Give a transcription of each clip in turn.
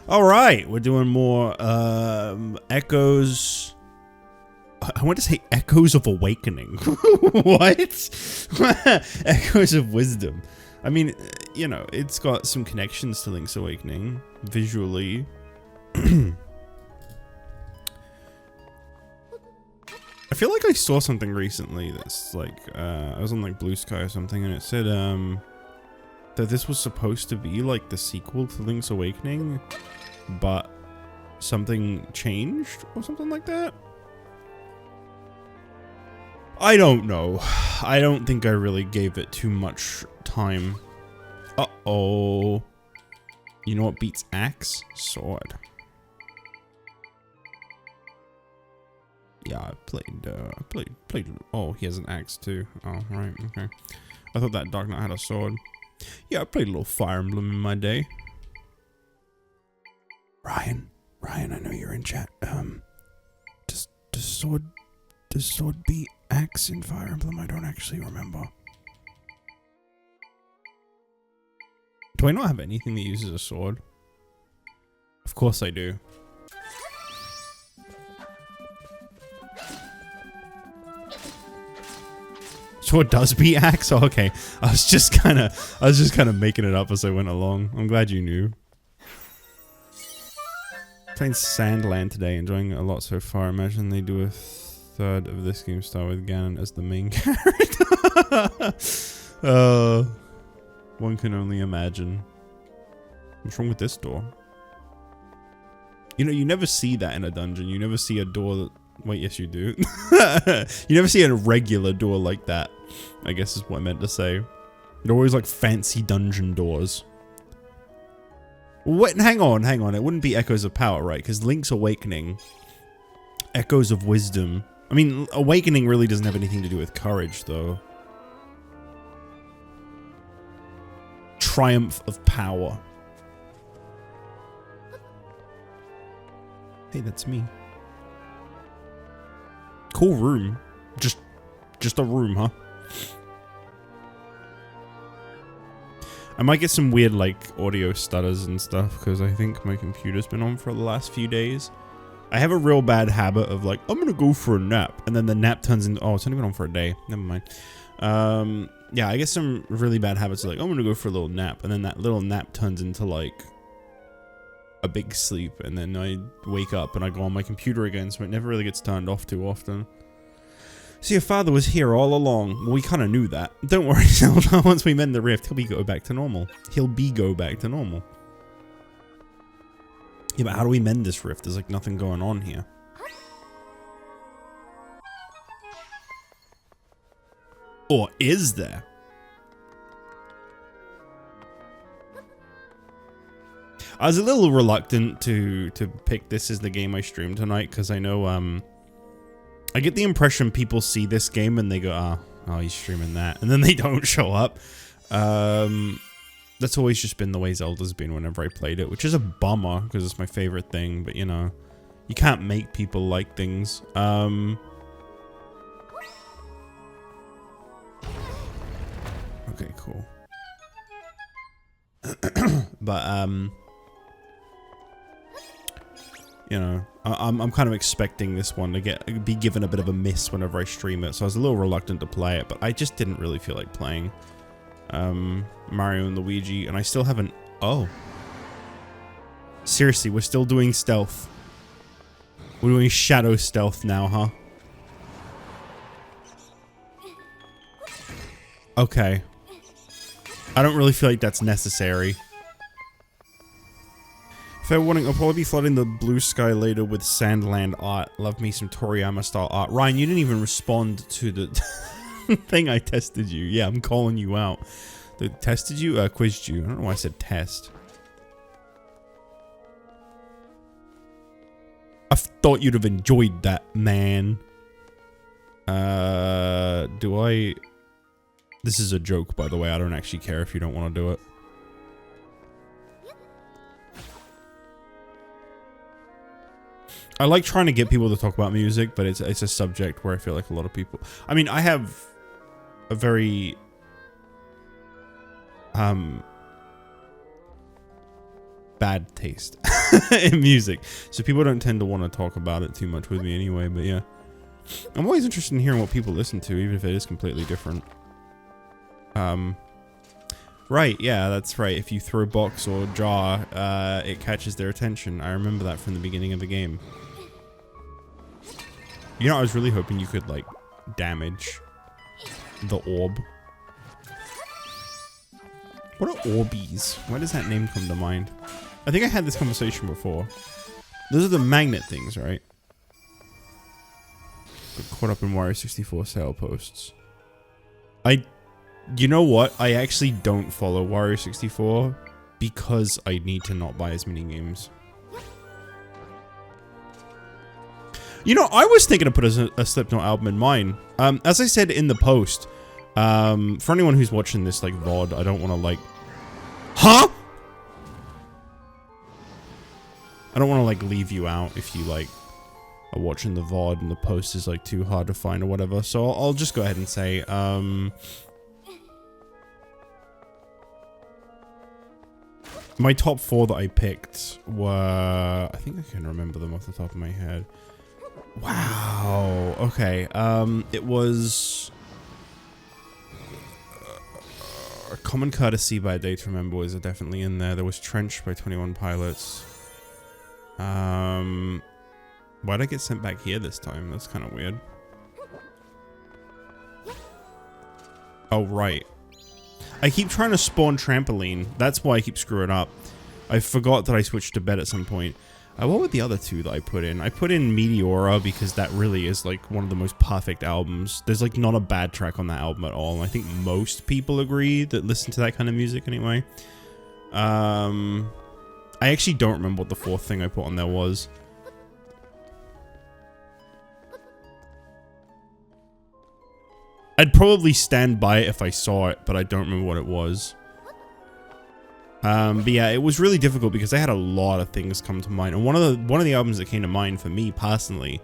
All right, we're doing more echoes. I want to say echoes of awakening. What? Echoes of wisdom. I mean, you know, it's got some connections to Link's Awakening visually. I feel like I saw something recently that's like, I was on like Blue Sky or something, and it said that this was supposed to be like the sequel to Link's Awakening, but something changed or something like that. I don't know. I don't think I really gave it too much time. Uh-oh. You know what beats axe? Sword. Yeah, I played. Oh, he has an axe too. Oh, right, okay. I thought that Dark Knight had a sword. Yeah, I played a little Fire Emblem in my day. Ryan, I know you're in chat. Does sword beat axe in Fire Emblem? I don't actually remember. Do I not have anything that uses a sword? Of course I do. Sword does beat axe? Oh, okay. I was just kind of making it up as I went along. I'm glad you knew. Playing Sandland today, enjoying it a lot so far. Imagine they do a third of this game start with Ganon as the main character. One can only imagine. What's wrong with this door? You know, you never see that in a dungeon. You never see a door that... Wait, yes you do. You never see a regular door like that, I guess is what I meant to say. They're always like fancy dungeon doors. Wait, hang on. It wouldn't be Echoes of Power, right? Because Link's Awakening, Echoes of Wisdom. I mean, Awakening really doesn't have anything to do with courage, though. Triumph of Power. Hey, that's me. Cool room. Just a room, huh? I might get some weird, like, audio stutters and stuff, because I think my computer's been on for the last few days. I have a real bad habit of, like, I'm gonna go for a nap, and then the nap turns into... Oh, it's only been on for a day. Never mind. Yeah, I get some really bad habits of, like, I'm gonna go for a little nap, and then that little nap turns into, like, a big sleep, and then I wake up and I go on my computer again, so it never really gets turned off too often. So your father was here all along. Well, we kind of knew that. Don't worry, Zelda. Once we mend the rift, he'll go back to normal. Yeah, but how do we mend this rift? There's like nothing going on here. Or is there? I was a little reluctant to pick this as the game I stream tonight, because I know, I get the impression people see this game and they go, oh, he's streaming that, and then they don't show up. That's always just been the way Zelda's been whenever I played it, which is a bummer, because it's my favorite thing, but you know, you can't make people like things. Okay, cool. But, you know, I'm kind of expecting this one to be given a bit of a miss whenever I stream it, so I was a little reluctant to play it, but I just didn't really feel like playing Mario and Luigi, and I still haven't... Oh. Seriously, we're still doing stealth. We're doing shadow stealth now, huh? Okay. I don't really feel like that's necessary. Fair warning, I'll probably be flooding the Blue Sky later with Sandland art. Love me some Toriyama style art. Ryan, you didn't even respond to the thing I tested you. Yeah, I'm calling you out. Tested you? Quizzed you. I don't know why I said test. I thought you'd have enjoyed that, man. Do I... This is a joke, by the way. I don't actually care if you don't want to do it. I like trying to get people to talk about music, but it's a subject where I feel like a lot of people... I mean, I have a very... bad taste in music. So people don't tend to want to talk about it too much with me anyway, but yeah. I'm always interested in hearing what people listen to, even if it is completely different. Right, yeah, that's right. If you throw box or jar, it catches their attention. I remember that from the beginning of the game. You know, I was really hoping you could, like, damage the orb. What are Orbeez? Why does that name come to mind? I think I had this conversation before. Those are the magnet things, right? Got caught up in Wario 64 sale posts. You know what? I actually don't follow Wario 64 because I need to not buy as many games. You know, I was thinking to put a Slipknot album in mine. As I said in the post, for anyone who's watching this, like, VOD, I don't want to, like... Huh?! I don't want to, like, leave you out if you, like, are watching the VOD and the post is, like, too hard to find or whatever. So I'll just go ahead and say, my top 4 that I picked were... I think I can remember them off the top of my head. Wow. Okay. It was... Common Courtesy by A Day to Remember was definitely in there. There was Trench by 21 Pilots. Why'd I get sent back here this time? That's kind of weird. Oh, right. I keep trying to spawn Trampoline. That's why I keep screwing up. I forgot that I switched to bed at some point. What were the other two that I put in? I put in Meteora because that really is like one of the most perfect albums. There's like not a bad track on that album at all. And I think most people agree that listen to that kind of music anyway. I actually don't remember what the 4th thing I put on there was. I'd probably stand by it if I saw it, but I don't remember what it was. But yeah, it was really difficult because I had a lot of things come to mind. And one of the albums that came to mind for me personally,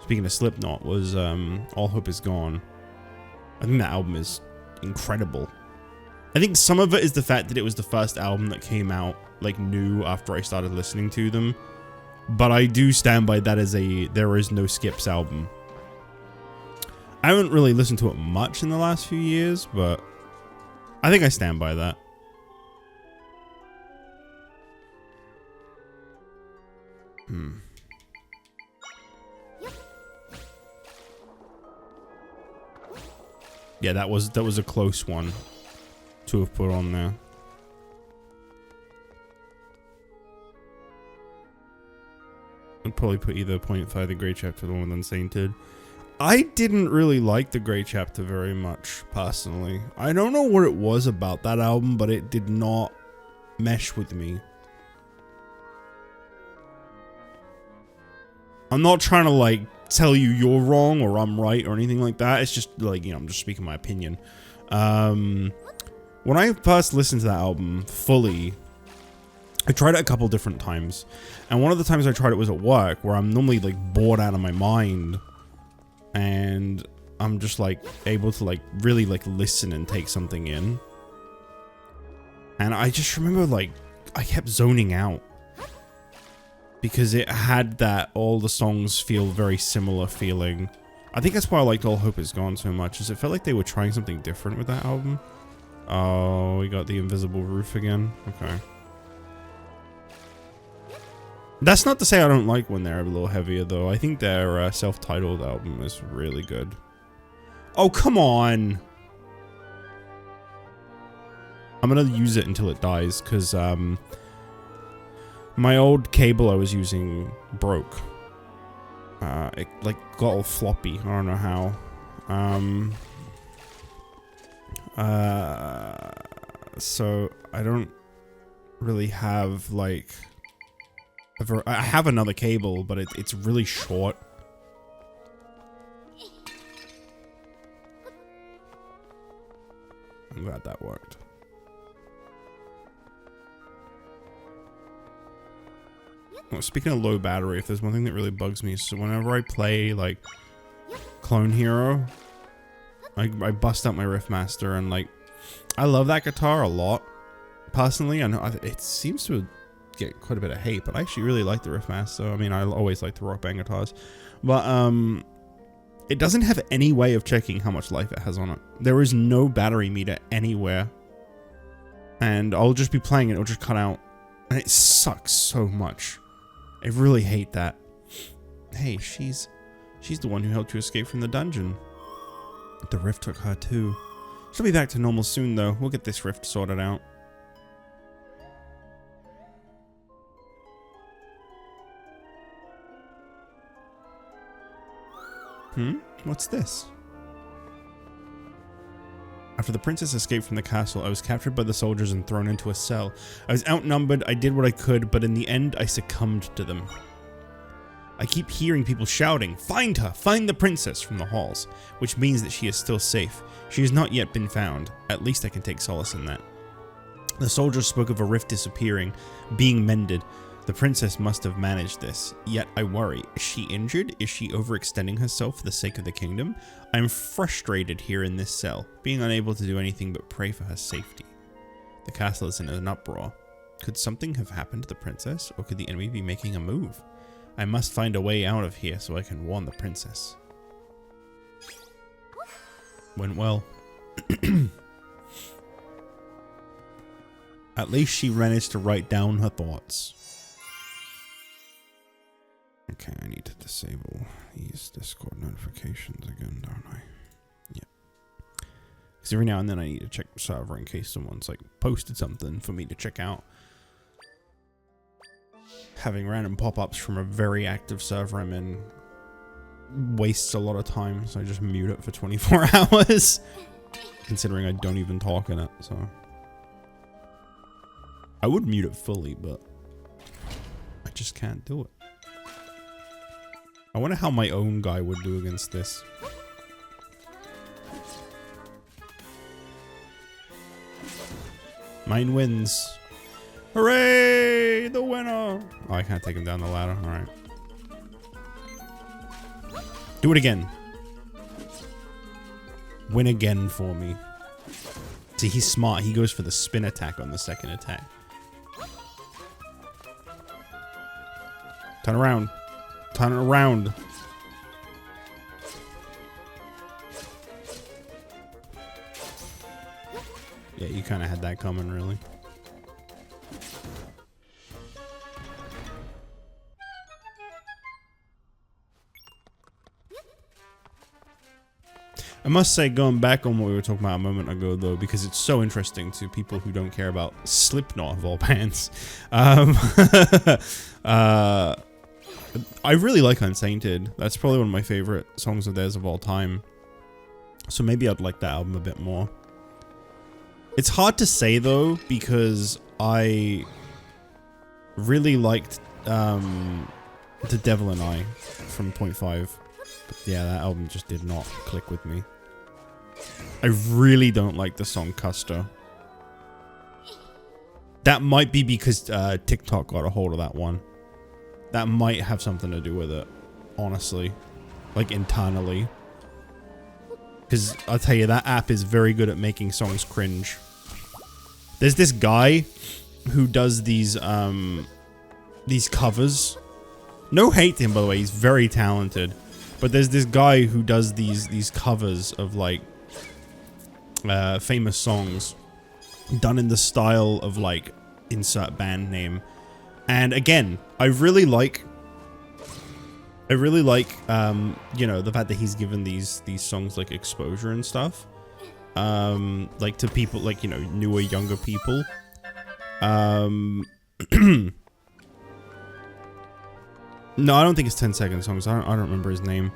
speaking of Slipknot, was All Hope Is Gone. I think that album is incredible. I think some of it is the fact that it was the first album that came out like new after I started listening to them. But I do stand by that as a There Is No Skips album. I haven't really listened to it much in the last few years, but I think I stand by that. Yeah, that was a close one to have put on there. I'd probably put either Point 5, the Grey Chapter, the one with Unsainted. I didn't really like the Grey Chapter very much, personally. I don't know what it was about that album, but it did not mesh with me. I'm not trying to, like, tell you you're wrong or I'm right or anything like that. It's just, like, you know, I'm just speaking my opinion. When I first listened to that album fully, I tried it a couple different times. And one of the times I tried it was at work, where I'm normally, like, bored out of my mind. And I'm just, like, able to, like, really, like, listen and take something in. And I just remember, like, I kept zoning out. Because it had that all the songs feel very similar feeling. I think that's why I liked All Hope Is Gone so much, is it felt like they were trying something different with that album. Oh, we got the invisible roof again. Okay. That's not to say I don't like when they're a little heavier, though. I think their self-titled album is really good. Oh, come on! I'm gonna use it until it dies, because, my old cable I was using broke. It, like, got all floppy. I don't know how. So, I don't really have, like... I have another cable, but it's really short. I'm glad that worked. Well, speaking of low battery, if there's one thing that really bugs me, so whenever I play, like, Clone Hero, I bust out my Riffmaster, and, like, I love that guitar a lot. Personally, I know it seems to get quite a bit of hate, but I actually really like the Riffmaster. I mean, I always like the Rock Band guitars, but it doesn't have any way of checking how much life it has on it. There is no battery meter anywhere, and I'll just be playing it, it'll just cut out, and it sucks so much. I really hate that. Hey, she's the one who helped you escape from the dungeon. The rift took her too. She'll be back to normal soon though. We'll get this rift sorted out. What's this? After the princess escaped from the castle, I was captured by the soldiers and thrown into a cell. I was outnumbered, I did what I could, but in the end, I succumbed to them. I keep hearing people shouting, "Find her! Find the princess!" from the halls, which means that she is still safe. She has not yet been found. At least I can take solace in that. The soldiers spoke of a rift disappearing, being mended. The princess must have managed this, yet I worry. Is she injured? Is she overextending herself for the sake of the kingdom? I am frustrated here in this cell, being unable to do anything but pray for her safety. The castle is in an uproar. Could something have happened to the princess, or could the enemy be making a move? I must find a way out of here so I can warn the princess. Went well. At least she managed to write down her thoughts. Okay, I need to disable these Discord notifications again, don't I? Yeah. Because every now and then I need to check the server in case someone's like posted something for me to check out. Having random pop-ups from a very active server I'm in wastes a lot of time, so I just mute it for 24 hours. Considering I don't even talk in it, so. I would mute it fully, but I just can't do it. I wonder how my own guy would do against this. Mine wins. Hooray! The winner! Oh, I can't take him down the ladder. Alright. Do it again. Win again for me. See, he's smart. He goes for the spin attack on the second attack. Turn around. Turn it around. Yeah, you kind of had that coming, really. I must say, going back on what we were talking about a moment ago, though, because it's so interesting to people who don't care about Slipknot of all bands. I really like Unsainted. That's probably one of my favorite songs of theirs of all time. So maybe I'd like that album a bit more. It's hard to say, though, because I really liked The Devil and I from Point 5. But yeah, that album just did not click with me. I really don't like the song Custer. That might be because TikTok got a hold of that one. That might have something to do with it, honestly. Like, internally. Because, I'll tell you, that app is very good at making songs cringe. There's this guy who does these covers. No hate to him, by the way, he's very talented. But there's this guy who does these covers of, like, famous songs. Done in the style of, like, insert band name. And again, I really like, you know, the fact that he's given these songs like exposure and stuff, like to people like, you know, newer, younger people. No, I don't think it's 10-second songs. I don't remember his name.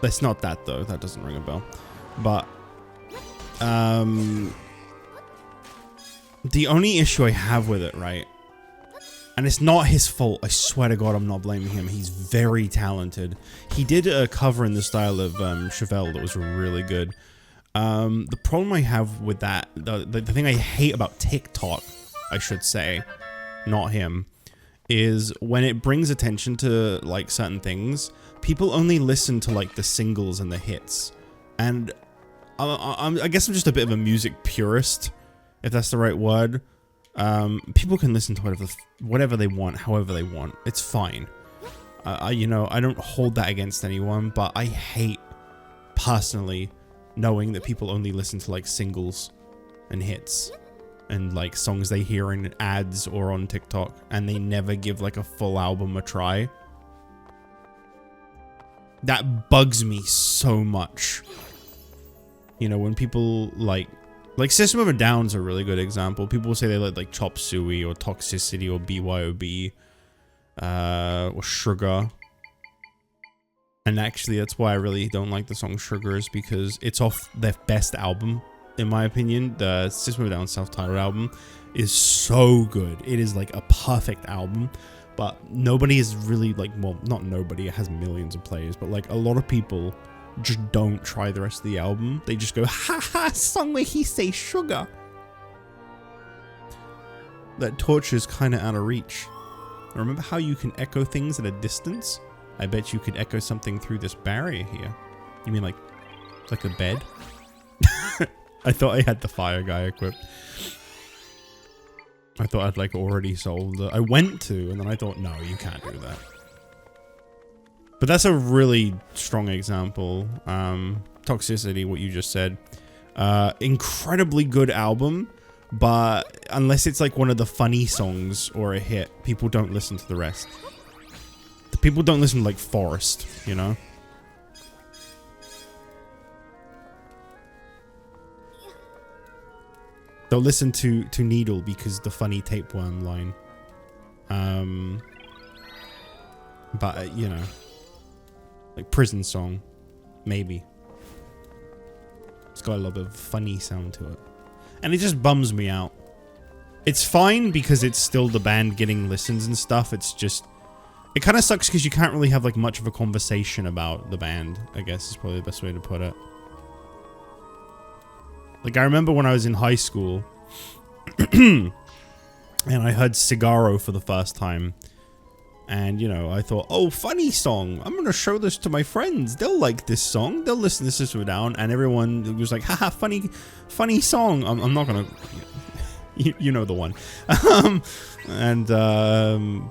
That's not that though. That doesn't ring a bell. But the only issue I have with it, right, and it's not his fault, I swear to God I'm not blaming him, he's very talented. He did a cover in the style of Chevelle that was really good. The problem I have with that, the thing I hate about TikTok, I should say, not him, is when it brings attention to, like, certain things, people only listen to, like, the singles and the hits. And I guess I'm just a bit of a music purist, if that's the right word. People can listen to whatever they want, however they want. It's fine. You know, I don't hold that against anyone, but I hate, personally, knowing that people only listen to, like, singles and hits and, like, songs they hear in ads or on TikTok, and they never give, like, a full album a try. That bugs me so much. You know, when people, like System of a Down's a really good example. People will say they like Chop Suey or Toxicity or BYOB or Sugar. And actually, that's why I really don't like the song Sugar, is because it's off their best album, in my opinion. The System of a Down self-titled album is so good. It is like a perfect album, but nobody is really like, well, not nobody, it has millions of plays, but like a lot of people just don't try the rest of the album. They just go, haha, song where he say sugar. That torch is kind of out of reach. Remember how you can echo things at a distance? I bet you could echo something through this barrier here. You mean like, it's like a bed? I thought I had the fire guy equipped. I thought I'd like already solved it. I went to, and then I thought, no, you can't do that. But that's a really strong example. Toxicity, what you just said. Incredibly good album, but unless it's like one of the funny songs or a hit, people don't listen to the rest. People don't listen to like Forest, you know? They'll listen to Needle because the funny tapeworm line. But, you know, like Prison Song, maybe. It's got a little bit of funny sound to it. And it just bums me out. It's fine because it's still the band getting listens and stuff. It's just, it kind of sucks because you can't really have like much of a conversation about the band, I guess is probably the best way to put it. Like, I remember when I was in high school and I heard Cigarro for the first time. And, you know, I thought, oh, funny song. I'm going to show this to my friends. They'll like this song. They'll listen to System of a Down. And everyone was like, haha, funny song. I'm not going to... You know the one.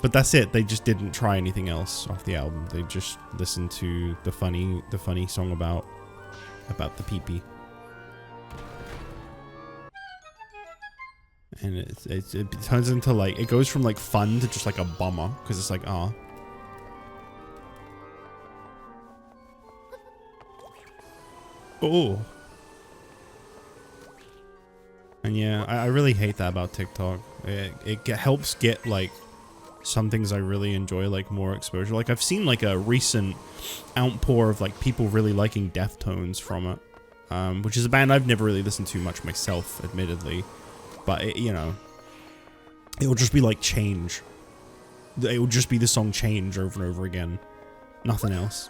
But that's it. They just didn't try anything else off the album. They just listened to the funny song about the pee-pee. And it turns into like, it goes from like fun to just like a bummer, because it's like, ah. Oh. And yeah, I really hate that about TikTok. It helps get like some things I really enjoy, like more exposure. Like I've seen like a recent outpour of like people really liking Deftones from it, which is a band I've never really listened to much myself, admittedly. But it, you know, it will just be like Change. It will just be the song Change over and over again. Nothing else.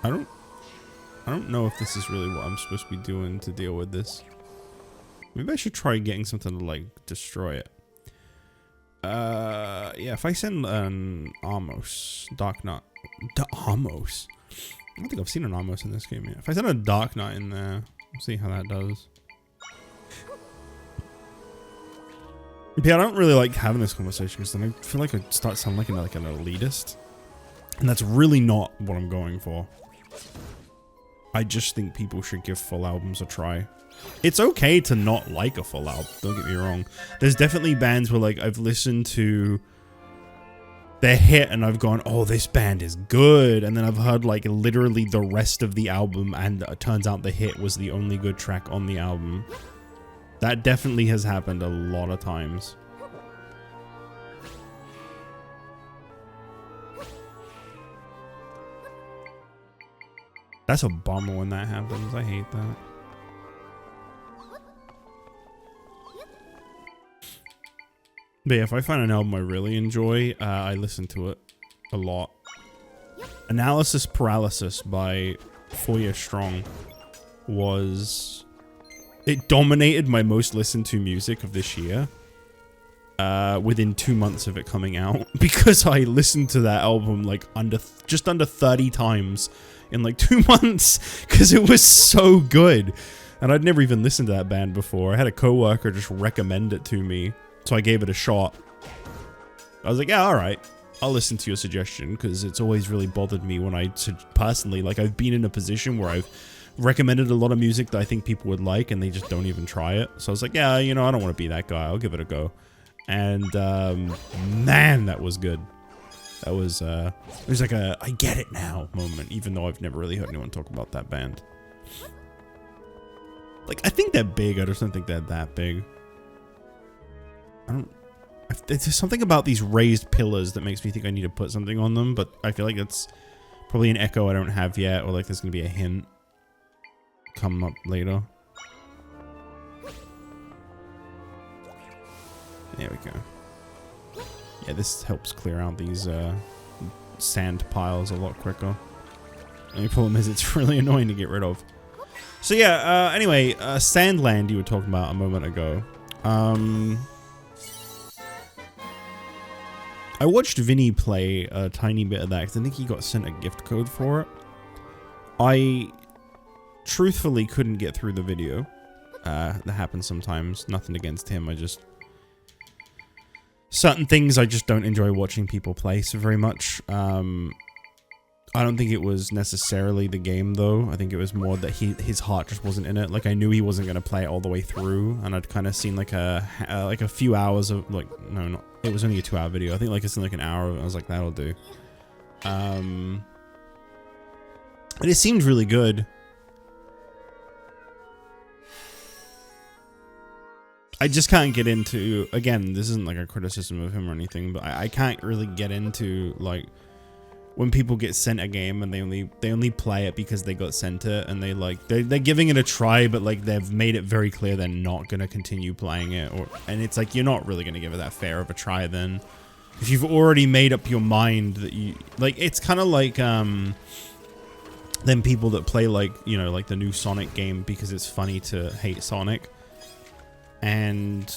I don't know if this is really what I'm supposed to be doing to deal with this. Maybe I should try getting something to like destroy it. Yeah, if I send an Amos, Dark Knight, Amos. I don't think I've seen an Amos in this game yet. If I send a Dark Knight in there, we'll see how that does. But yeah, I don't really like having this conversation because then I feel like I start sounding like an elitist. And that's really not what I'm going for. I just think people should give full albums a try. It's okay to not like a full album, don't get me wrong. There's definitely bands where like I've listened to their hit and I've gone, oh, this band is good. And then I've heard like literally the rest of the album and it turns out the hit was the only good track on the album. That definitely has happened a lot of times. That's a bummer when that happens. I hate that. But yeah, if I find an album I really enjoy, I listen to it a lot. Analysis Paralysis by 4 Year Strong was... It dominated my most listened to music of this year. within 2 months of it coming out because I listened to that album like just under 30 times in like 2 months because it was so good. And I'd never even listened to that band before. I had a coworker just recommend it to me, so I gave it a shot. I was like, yeah, all right, I'll listen to your suggestion, because it's always really bothered me when personally, like, I've been in a position where I've recommended a lot of music that I think people would like, and they just don't even try it. So I was like, yeah, you know, I don't want to be that guy. I'll give it a go. And, man, that was good. That was, it was like a, I get it now moment, even though I've never really heard anyone talk about that band. Like, I think they're big, I just don't think they're that big. There's something about these raised pillars that makes me think I need to put something on them, but I feel like that's probably an echo I don't have yet, or like there's gonna be a hint coming up later. There we go. Yeah, this helps clear out these sand piles a lot quicker. The only problem is it's really annoying to get rid of. So yeah, anyway, Sandland you were talking about a moment ago. I watched Vinny play a tiny bit of that because I think he got sent a gift code for it. I truthfully couldn't get through the video. That happens sometimes. Nothing against him. Certain things I just don't enjoy watching people play so very much. I don't think it was necessarily the game though. I think it was more that his heart just wasn't in it. Like I knew he wasn't gonna play it all the way through, and I'd kind of seen like a few hours of like it was only a 2-hour video. I think like it's in like an hour. I was like, that'll do. And it seemed really good. I just can't get into, again, this isn't like a criticism of him or anything, but I can't really get into like when people get sent a game and they only play it because they got sent it, and they're giving it a try, but like they've made it very clear they're not gonna continue playing it, and it's like you're not really gonna give it that fair of a try then. If you've already made up your mind that you like, it's kind of like then people that play like, you know, like the new Sonic game because it's funny to hate Sonic, and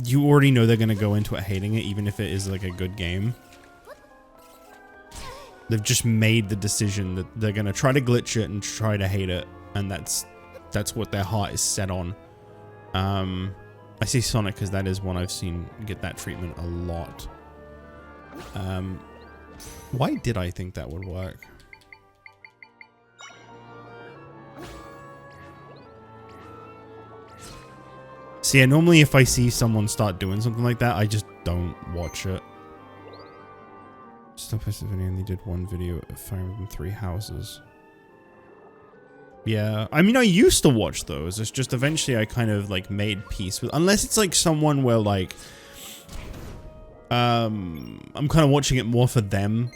you already know they're gonna go into it hating it even if it is like a good game. They've just made the decision that they're gonna try to glitch it and try to hate it, and that's what their heart is set on. I say Sonic because that is one I've seen get that treatment a lot. Why did I think that would work? See, yeah, normally if I see someone start doing something like that, I just don't watch it. Still posted a video and they did one video of Fire Emblem 3 Houses. Yeah, I mean, I used to watch those. It's just eventually I kind of like made peace with, unless it's like someone where like, I'm kind of watching it more for them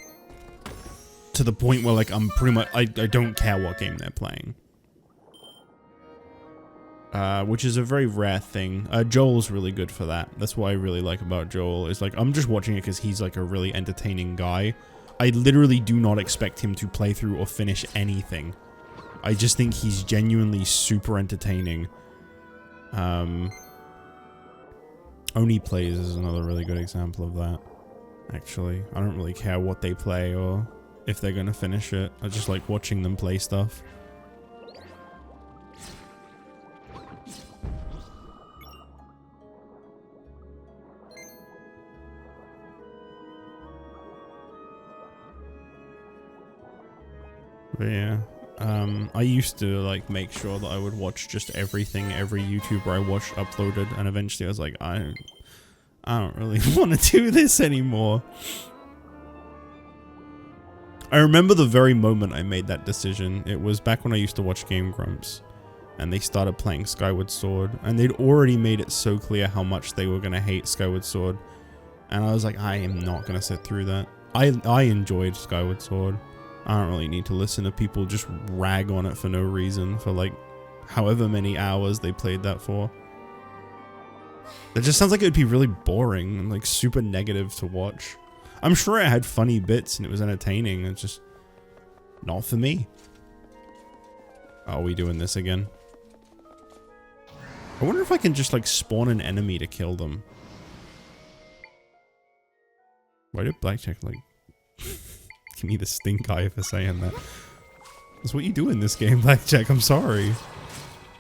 to the point where like I'm pretty much, I don't care what game they're playing. Which is a very rare thing. Joel's really good for that. That's what I really like about Joel, is like, I'm just watching it because he's like a really entertaining guy. I literally do not expect him to play through or finish anything. I just think he's genuinely super entertaining. Oni Plays is another really good example of that, actually. I don't really care what they play or if they're gonna finish it. I just like watching them play stuff. But yeah, I used to like make sure that I would watch just everything every YouTuber I watched uploaded, and eventually I was like, I don't really want to do this anymore. I remember the very moment I made that decision. It was back when I used to watch Game Grumps, and they started playing Skyward Sword, and they'd already made it so clear how much they were going to hate Skyward Sword, and I was like, I am not going to sit through that. I enjoyed Skyward Sword. I don't really need to listen to people just rag on it for no reason for like however many hours they played that for. It just sounds like it would be really boring and like super negative to watch. I'm sure it had funny bits and it was entertaining. It's just not for me. Are we doing this again? I wonder if I can just like spawn an enemy to kill them. Why did Blackjack like give me the stink eye for saying that? That's what you do in this game, Blackjack. I'm sorry.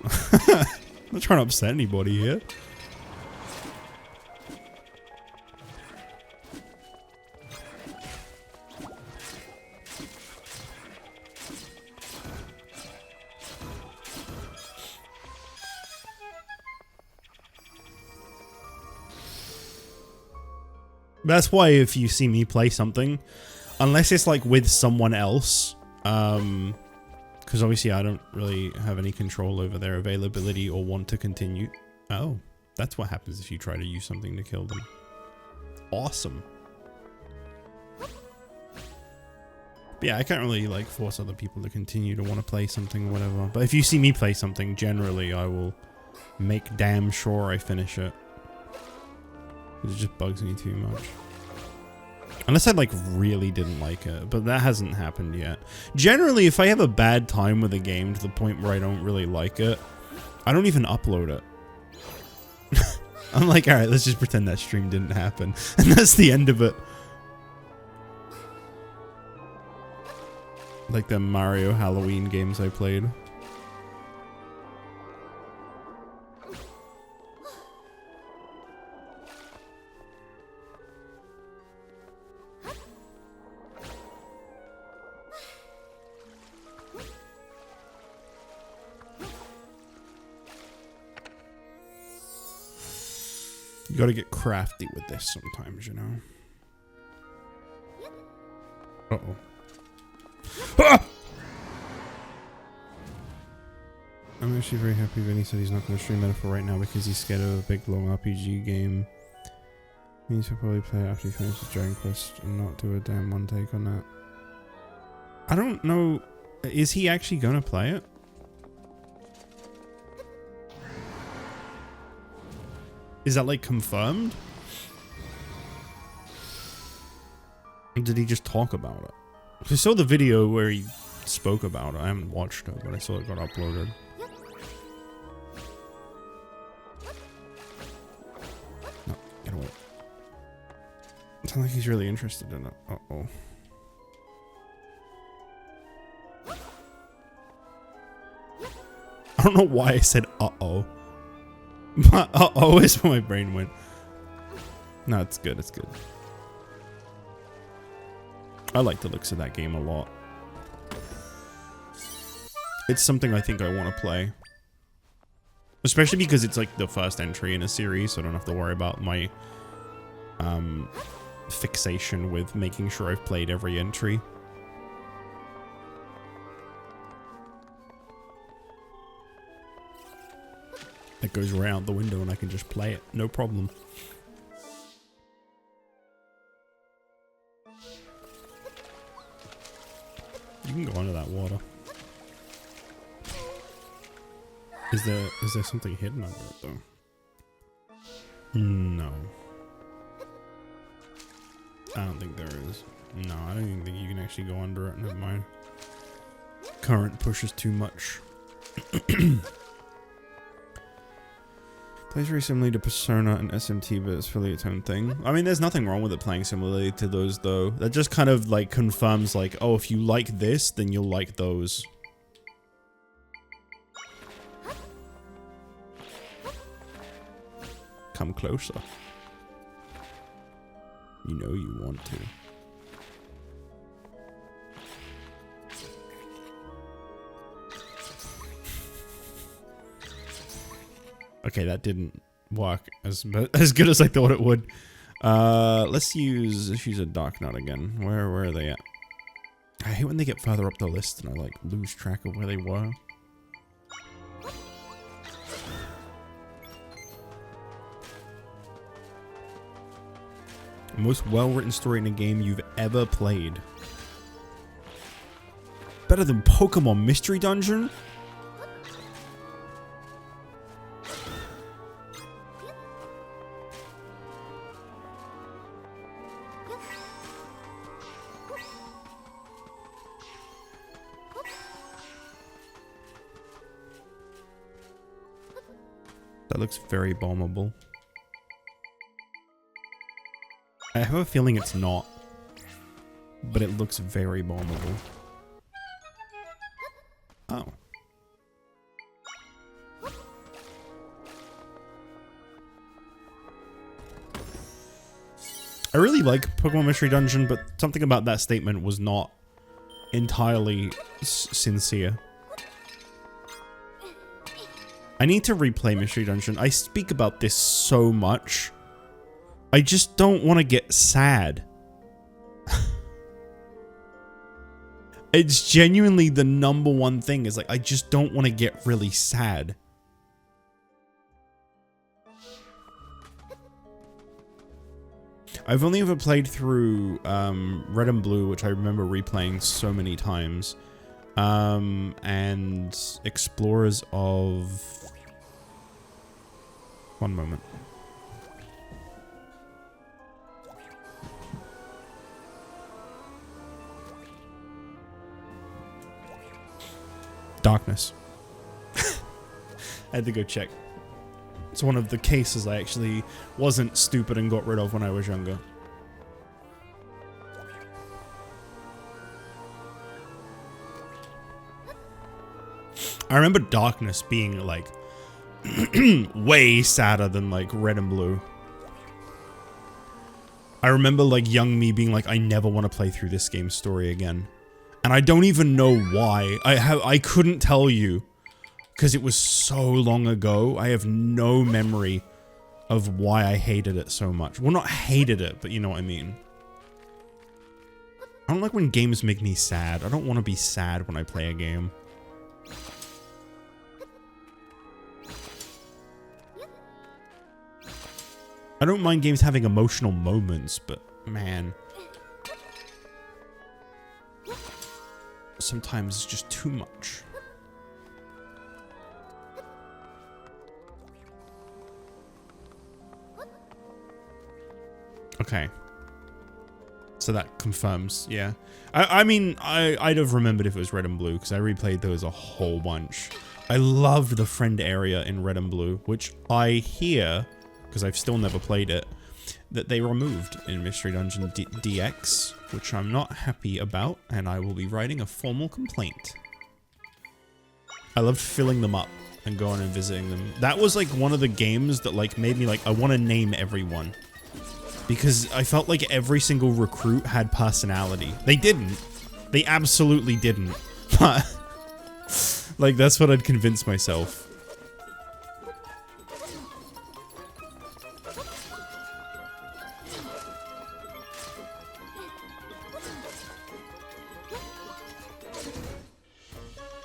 I'm not trying to upset anybody here. That's why if you see me play something, unless it's like with someone else, because obviously I don't really have any control over their availability or want to continue. Oh, that's what happens if you try to use something to kill them. Awesome. But yeah, I can't really like force other people to continue to want to play something or whatever. But if you see me play something, generally I will make damn sure I finish it. It just bugs me too much. Unless I like really didn't like it, but that hasn't happened yet. Generally, if I have a bad time with a game to the point where I don't really like it, I don't even upload it. I'm like, alright, let's just pretend that stream didn't happen. And that's the end of it. Like the Mario Halloween games I played. You gotta get crafty with this sometimes, you know? Uh-oh. Ah! I'm actually very happy Vinny said he's not going to stream Metaphor right now because he's scared of a big, long RPG game. He needs to probably play it after he finishes Dragon Quest and not do a damn one take on that. I don't know. Is he actually going to play it? Is that like confirmed? Or did he just talk about it? I saw the video where he spoke about it. I haven't watched it, but I saw it got uploaded. No, get away. It sounds like he's really interested in it. Uh-oh. I don't know why I said uh-oh. But uh-oh is where my brain went. No, it's good, it's good. I like the looks of that game a lot. It's something I think I want to play. Especially because it's like the first entry in a series, so I don't have to worry about my fixation with making sure I've played every entry. It goes right out the window and I can just play it, no problem. You can go under that water. Is there something hidden under it though? No. I don't think there is. No, I don't even think you can actually go under it. Never mind. Current pushes too much. Plays very similarly to Persona and SMT, but it's really its own thing. I mean, there's nothing wrong with it playing similarly to those, though. That just kind of, like, confirms, like, oh, if you like this, then you'll like those. Come closer. You know you want to. Okay, that didn't work as good as I thought it would. Let's use a Dark Knot again. Where are they at? I hate when they get further up the list and I like lose track of where they were. Most well-written story in a game you've ever played. Better than Pokemon Mystery Dungeon? That looks very bombable. I have a feeling it's not, but it looks very bombable. Oh. I really like Pokemon Mystery Dungeon, but something about that statement was not entirely sincere. I need to replay Mystery Dungeon. I speak about this so much. I just don't want to get sad. It's genuinely the #1 thing is like, I just don't want to get really sad. I've only ever played through Red and Blue, which I remember replaying so many times, and Explorers of... One moment. Darkness. I had to go check. It's one of the cases I actually wasn't stupid and got rid of when I was younger. I remember Darkness being like way sadder than like Red and Blue. I remember like young me being like, I never want to play through this game's story again. And I don't even know why. I couldn't tell you because it was so long ago. I have no memory of why I hated it so much. Well, not hated it, but you know what I mean. I don't like when games make me sad. I don't want to be sad when I play a game. I don't mind games having emotional moments, but man. Sometimes it's just too much. Okay. So that confirms, yeah. I mean, I'd have remembered if it was Red and Blue, because I replayed those a whole bunch. I loved the friend area in Red and Blue, which I hear, because I've still never played it, that they removed in Mystery Dungeon DX, which I'm not happy about, and I will be writing a formal complaint. I loved filling them up and going and visiting them. That was like one of the games that like made me like, I want to name everyone. Because I felt like every single recruit had personality. They didn't. They absolutely didn't. But like that's what I'd convinced myself.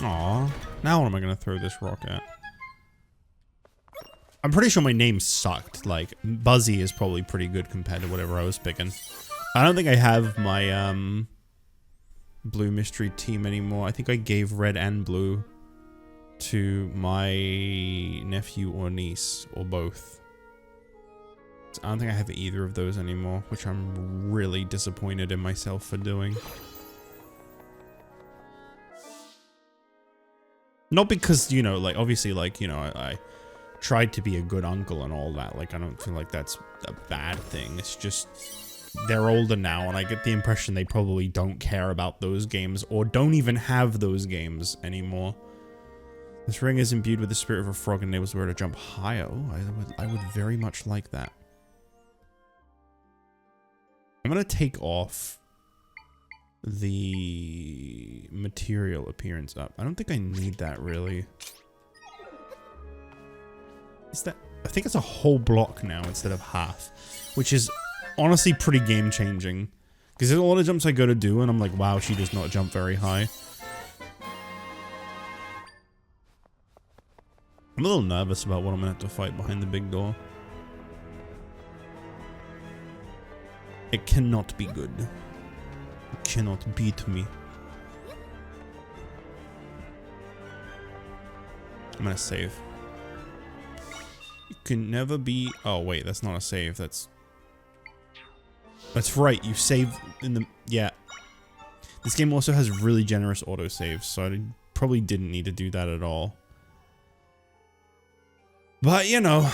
Aw, now what am I gonna throw this rock at? I'm pretty sure my name sucked. Like, Buzzy is probably pretty good compared to whatever I was picking. I don't think I have my, Blue Mystery team anymore. I think I gave Red and Blue to my nephew or niece, or both. So I don't think I have either of those anymore, which I'm really disappointed in myself for doing. Not because, you know, like, obviously, like, you know, I tried to be a good uncle and all that. Like, I don't feel like that's a bad thing. It's just, they're older now, and I get the impression they probably don't care about those games, or don't even have those games anymore. This ring is imbued with the spirit of a frog and enables the wearer to jump higher. Oh, I would very much like that. I'm gonna take off the material appearance up. I don't think I need that really. Is that? I think it's a whole block now instead of half, which is honestly pretty game changing. Because there's a lot of jumps I go to do and I'm like, wow, she does not jump very high. I'm a little nervous about what I'm gonna have to fight behind the big door. It cannot be good. You cannot beat me. I'm gonna save. You can never be... Oh, wait, that's not a save. That's right. You save in the... Yeah. This game also has really generous autosaves, so I probably didn't need to do that at all. But, you know.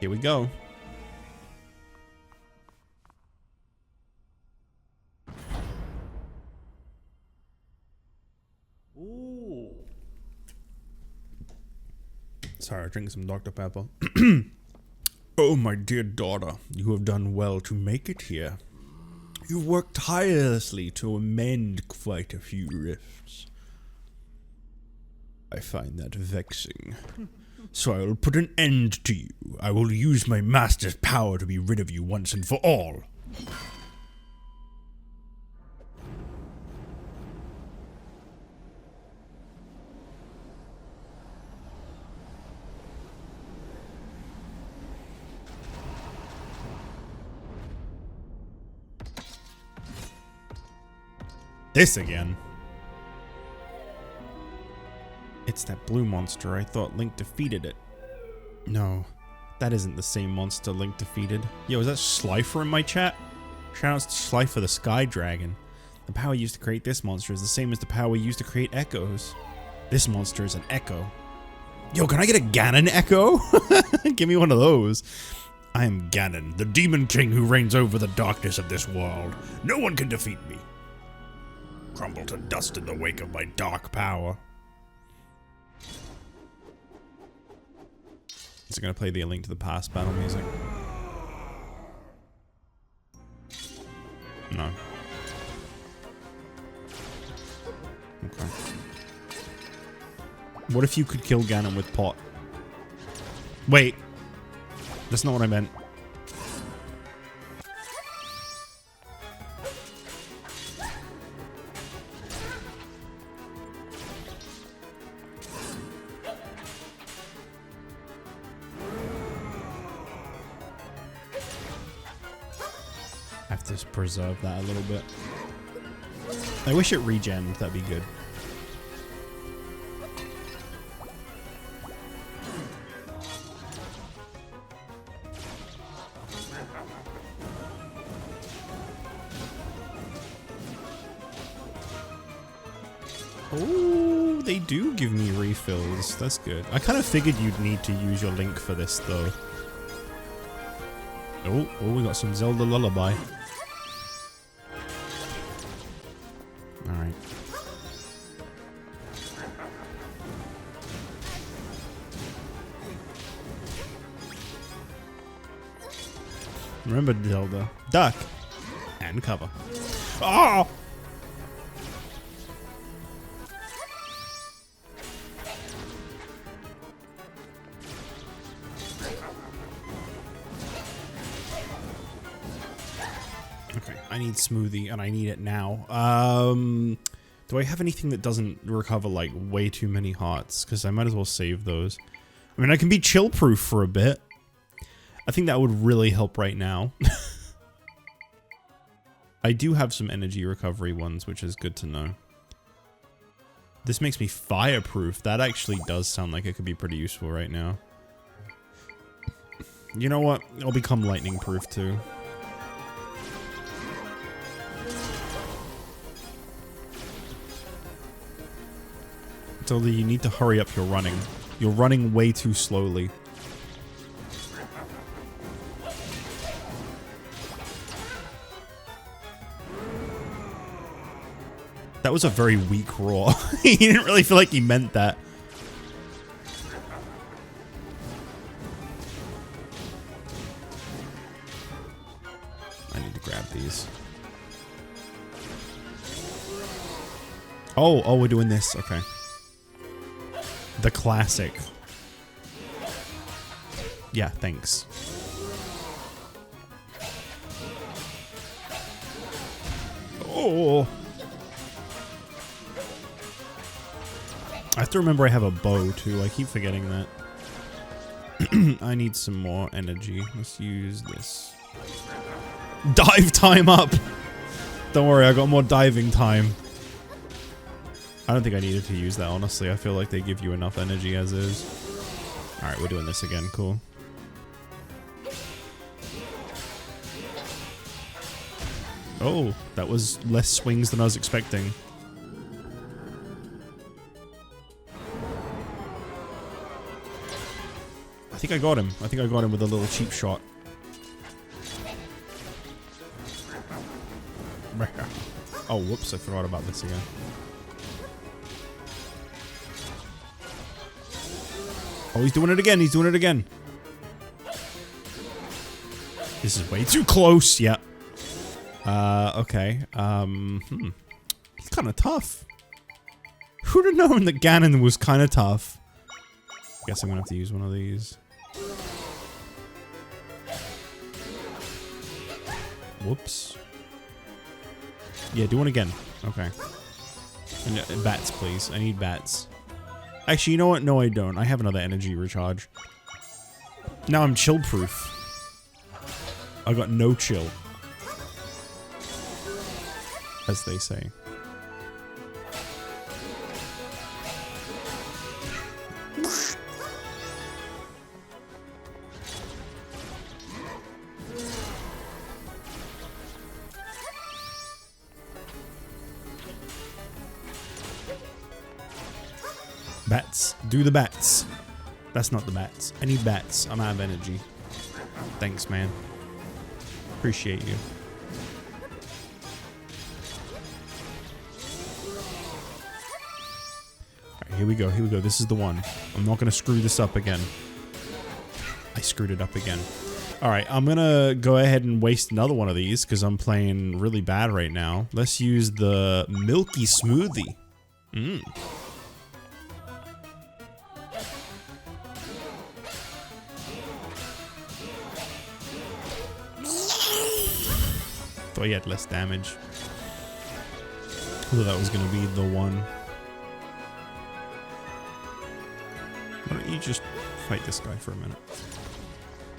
Here we go. Ooh. Sorry, I drink some Dr. Pepper. Oh, my dear daughter, you have done well to make it here. You've worked tirelessly to amend quite a few rifts. I find that vexing. So I will put an end to you. I will use my master's power to be rid of you once and for all. This again. It's that blue monster. I thought Link defeated it. No, that isn't the same monster Link defeated. Yo, is that Slifer in my chat? Shoutouts to Slifer the Sky Dragon. The power used to create this monster is the same as the power used to create echoes. This monster is an echo. Yo, can I get a Ganon echo? Give me one of those. I am Ganon, the demon king who reigns over the darkness of this world. No one can defeat me. Crumble to dust in the wake of my dark power. Is it going to play the A Link to the Past battle music? No. Okay. What if you could kill Ganon with pot? Wait. That's not what I meant. Have to preserve that a little bit. I wish it regened, that'd be good. Oh, they do give me refills. That's good. I kind of figured you'd need to use your Link for this, though. Oh, we got some Zelda Lullaby. Alright. Remember Zelda. Duck. And cover. Oh! I need smoothie and I need it now. Do I have anything that doesn't recover like way too many hearts? Because I might as well save those. I mean, I can be chill proof for a bit. I think that would really help right now. I do have some energy recovery ones, which is good to know. This makes me fireproof. That actually does sound like it could be pretty useful right now. You know what? I'll become lightning proof too. Zelda, you need to hurry up your running. You're running way too slowly. That was a very weak roar. He didn't really feel like he meant that. I need to grab these. Oh, we're doing this. Okay. The classic. Yeah, thanks. Oh. I have to remember I have a bow too. I keep forgetting that. I need some more energy. Let's use this. Dive time up! Don't worry, I got more diving time. I don't think I needed to use that, honestly. I feel like they give you enough energy as is. Alright, we're doing this again. Cool. Oh, that was less swings than I was expecting. think I got him. I think I got him with a little cheap shot. Oh, whoops, I forgot about this again. Oh, he's doing it again. He's doing it again. This is way too close. Yeah. Okay. He's kind of tough. Who'd have known that Ganon was kind of tough? Guess I'm gonna have to use one of these. Whoops. Yeah, do one again. Okay. And, bats, please. I need bats. Actually, you know what? No, I don't. I have another energy recharge. Now I'm chill proof. I got no chill. As they say. Bats. Do the bats. That's not the bats. I need bats. I'm out of energy. Thanks, man. Appreciate you. Alright, here we go. Here we go. This is the one. I'm not going to screw this up again. I screwed it up again. Alright, I'm going to go ahead and waste another one of these because I'm playing really bad right now. Let's use the Milky Smoothie. Mmm. Thought he had less damage. Thought that was gonna be the one. Why don't you just fight this guy for a minute?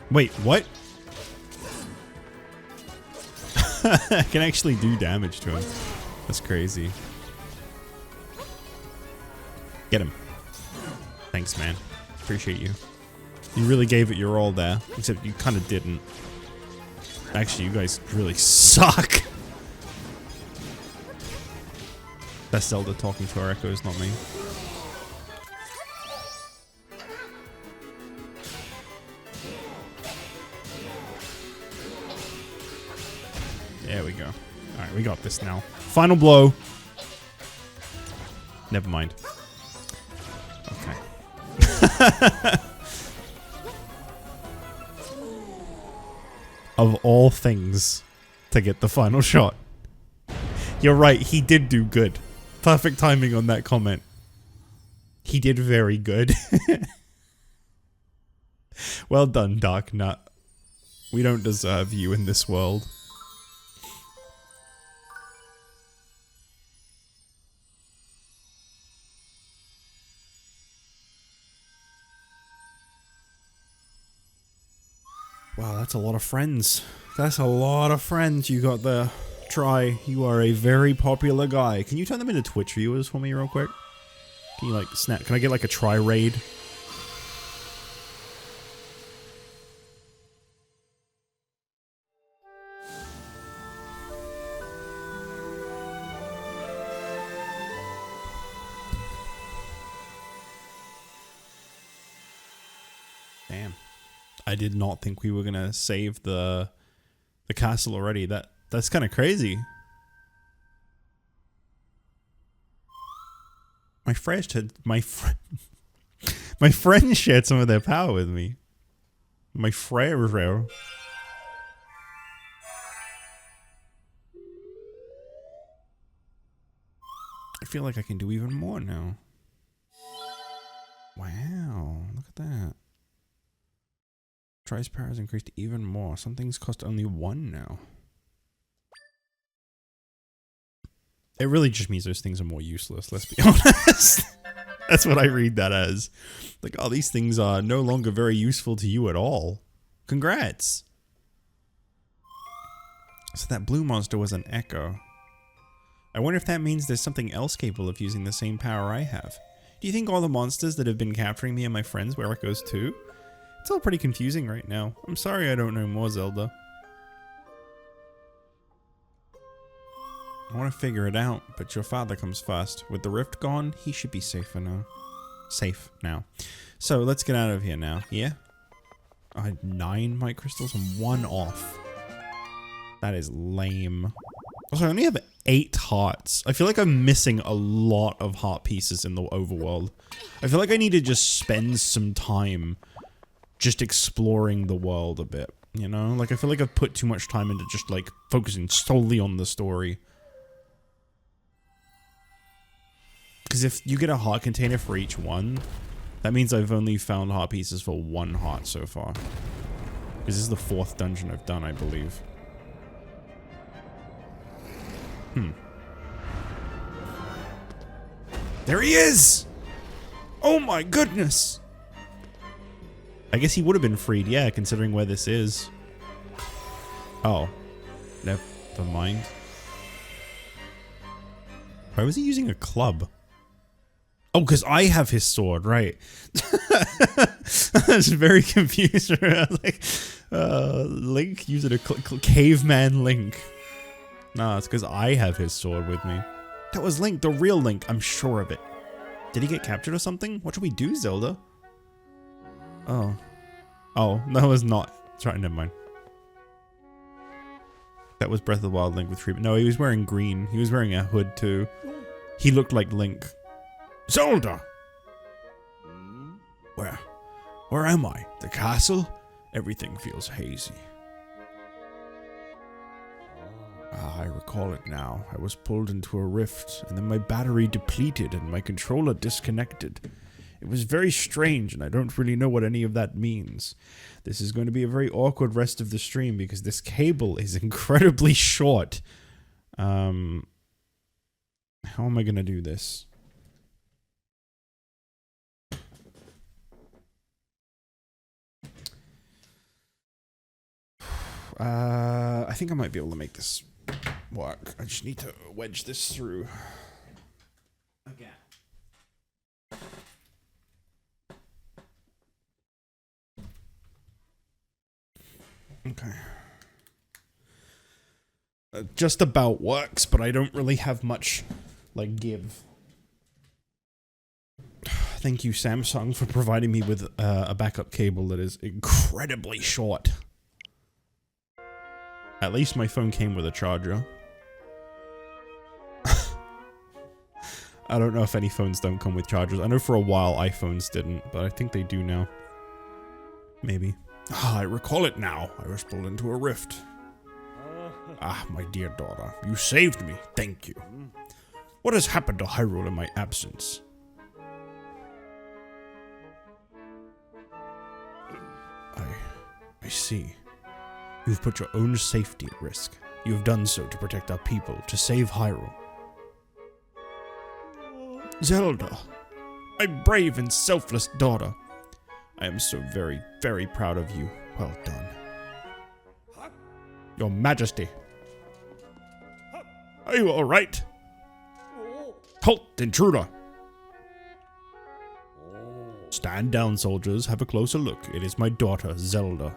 Wait, what? I can actually do damage to him. That's crazy. Get him. Thanks, man. Appreciate you. You really gave it your all there. Except you kind of didn't. Actually, you guys really suck. That's Zelda talking to our echoes, not me. There we go. Alright, we got this now. Final blow. Never mind. Okay. Of all things, to get the final shot. You're right, he did do good. Perfect timing on that comment. He did very good. Well done, Dark Nut. We don't deserve you in this world. Wow, that's a lot of friends. That's a lot of friends you got there. Try, you are a very popular guy. Can you turn them into Twitch viewers for me real quick? Can you like snap? Can I get like a try raid? Damn. I did not think we were gonna save the castle already. That's kind of crazy. My friend shared some of their power with me. My frere. I feel like I can do even more now. Wow, look at that. Try's power has increased even more. Some things cost only 1 now. It really just means those things are more useless, let's be honest. That's what I read that as. Like, oh, these things are no longer very useful to you at all. Congrats. So that blue monster was an echo. I wonder if that means there's something else capable of using the same power I have. Do you think all the monsters that have been capturing me and my friends were echoes too? It's all pretty confusing right now. I'm sorry I don't know more, Zelda. I want to figure it out, but your father comes first. With the rift gone, he should be safer now. Safe now. So let's get out of here now. Yeah? I had 9 mic crystals and 1 off. That is lame. Also, I only have 8 hearts. I feel like I'm missing a lot of heart pieces in the overworld. I feel like I need to just spend some time just exploring the world a bit, you know? Like, I feel like I've put too much time into just, like, focusing solely on the story. Because if you get a heart container for each one, that means I've only found heart pieces for 1 heart so far. This is the 4th dungeon I've done, I believe. There he is! Oh my goodness! I guess he would have been freed, yeah, considering where this is. Oh. Never mind. Why was he using a club? Oh, because I have his sword, right. I was very confused. I was like, Link using a caveman Link. No, it's because I have his sword with me. That was Link, the real Link, I'm sure of it. Did he get captured or something? What should we do, Zelda? Oh. Oh, that was not. Sorry, never mind. That was Breath of the Wild Link with treatment. No, he was wearing green. He was wearing a hood too. He looked like Link. Zelda! Where am I? The castle? Everything feels hazy. Ah, I recall it now. I was pulled into a rift, and then my battery depleted and my controller disconnected. It was very strange, and I don't really know what any of that means. This is going to be a very awkward rest of the stream because this cable is incredibly short. How am I going to do this? I think I might be able to make this work. I just need to wedge this through. Again. Okay. Just about works, but I don't really have much, like, give. Thank you, Samsung, for providing me with a backup cable that is incredibly short. At least my phone came with a charger. I don't know if any phones don't come with chargers. I know for a while iPhones didn't, but I think they do now. Maybe. Ah, I recall it now. I was pulled into a rift. Ah, my dear daughter, you saved me. Thank you. What has happened to Hyrule in my absence? I see. You've put your own safety at risk. You have done so to protect our people, to save Hyrule. Zelda, my brave and selfless daughter. I am so very, very proud of you. Well done. Your Majesty. Are you all right? Halt, intruder! Stand down, soldiers. Have a closer look. It is my daughter, Zelda.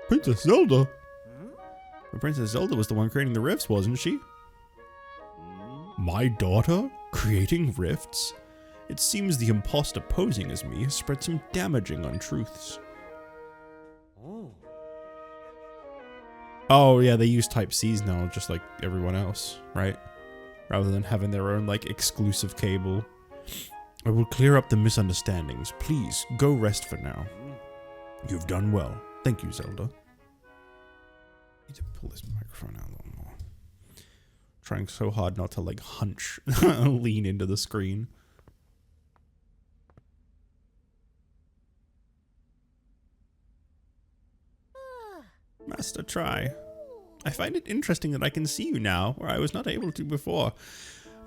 Princess Zelda? But Princess Zelda was the one creating the rifts, wasn't she? My daughter? Creating rifts? It seems the imposter posing as me has spread some damaging untruths. Oh, yeah, they use Type-Cs now, just like everyone else, right? Rather than having their own, like, exclusive cable. I will clear up the misunderstandings. Please, go rest for now. You've done well. Thank you, Zelda. I need to pull this microphone out a little more. Trying so hard not to, like, hunch, lean into the screen. Master Try. I find it interesting that I can see you now, where I was not able to before.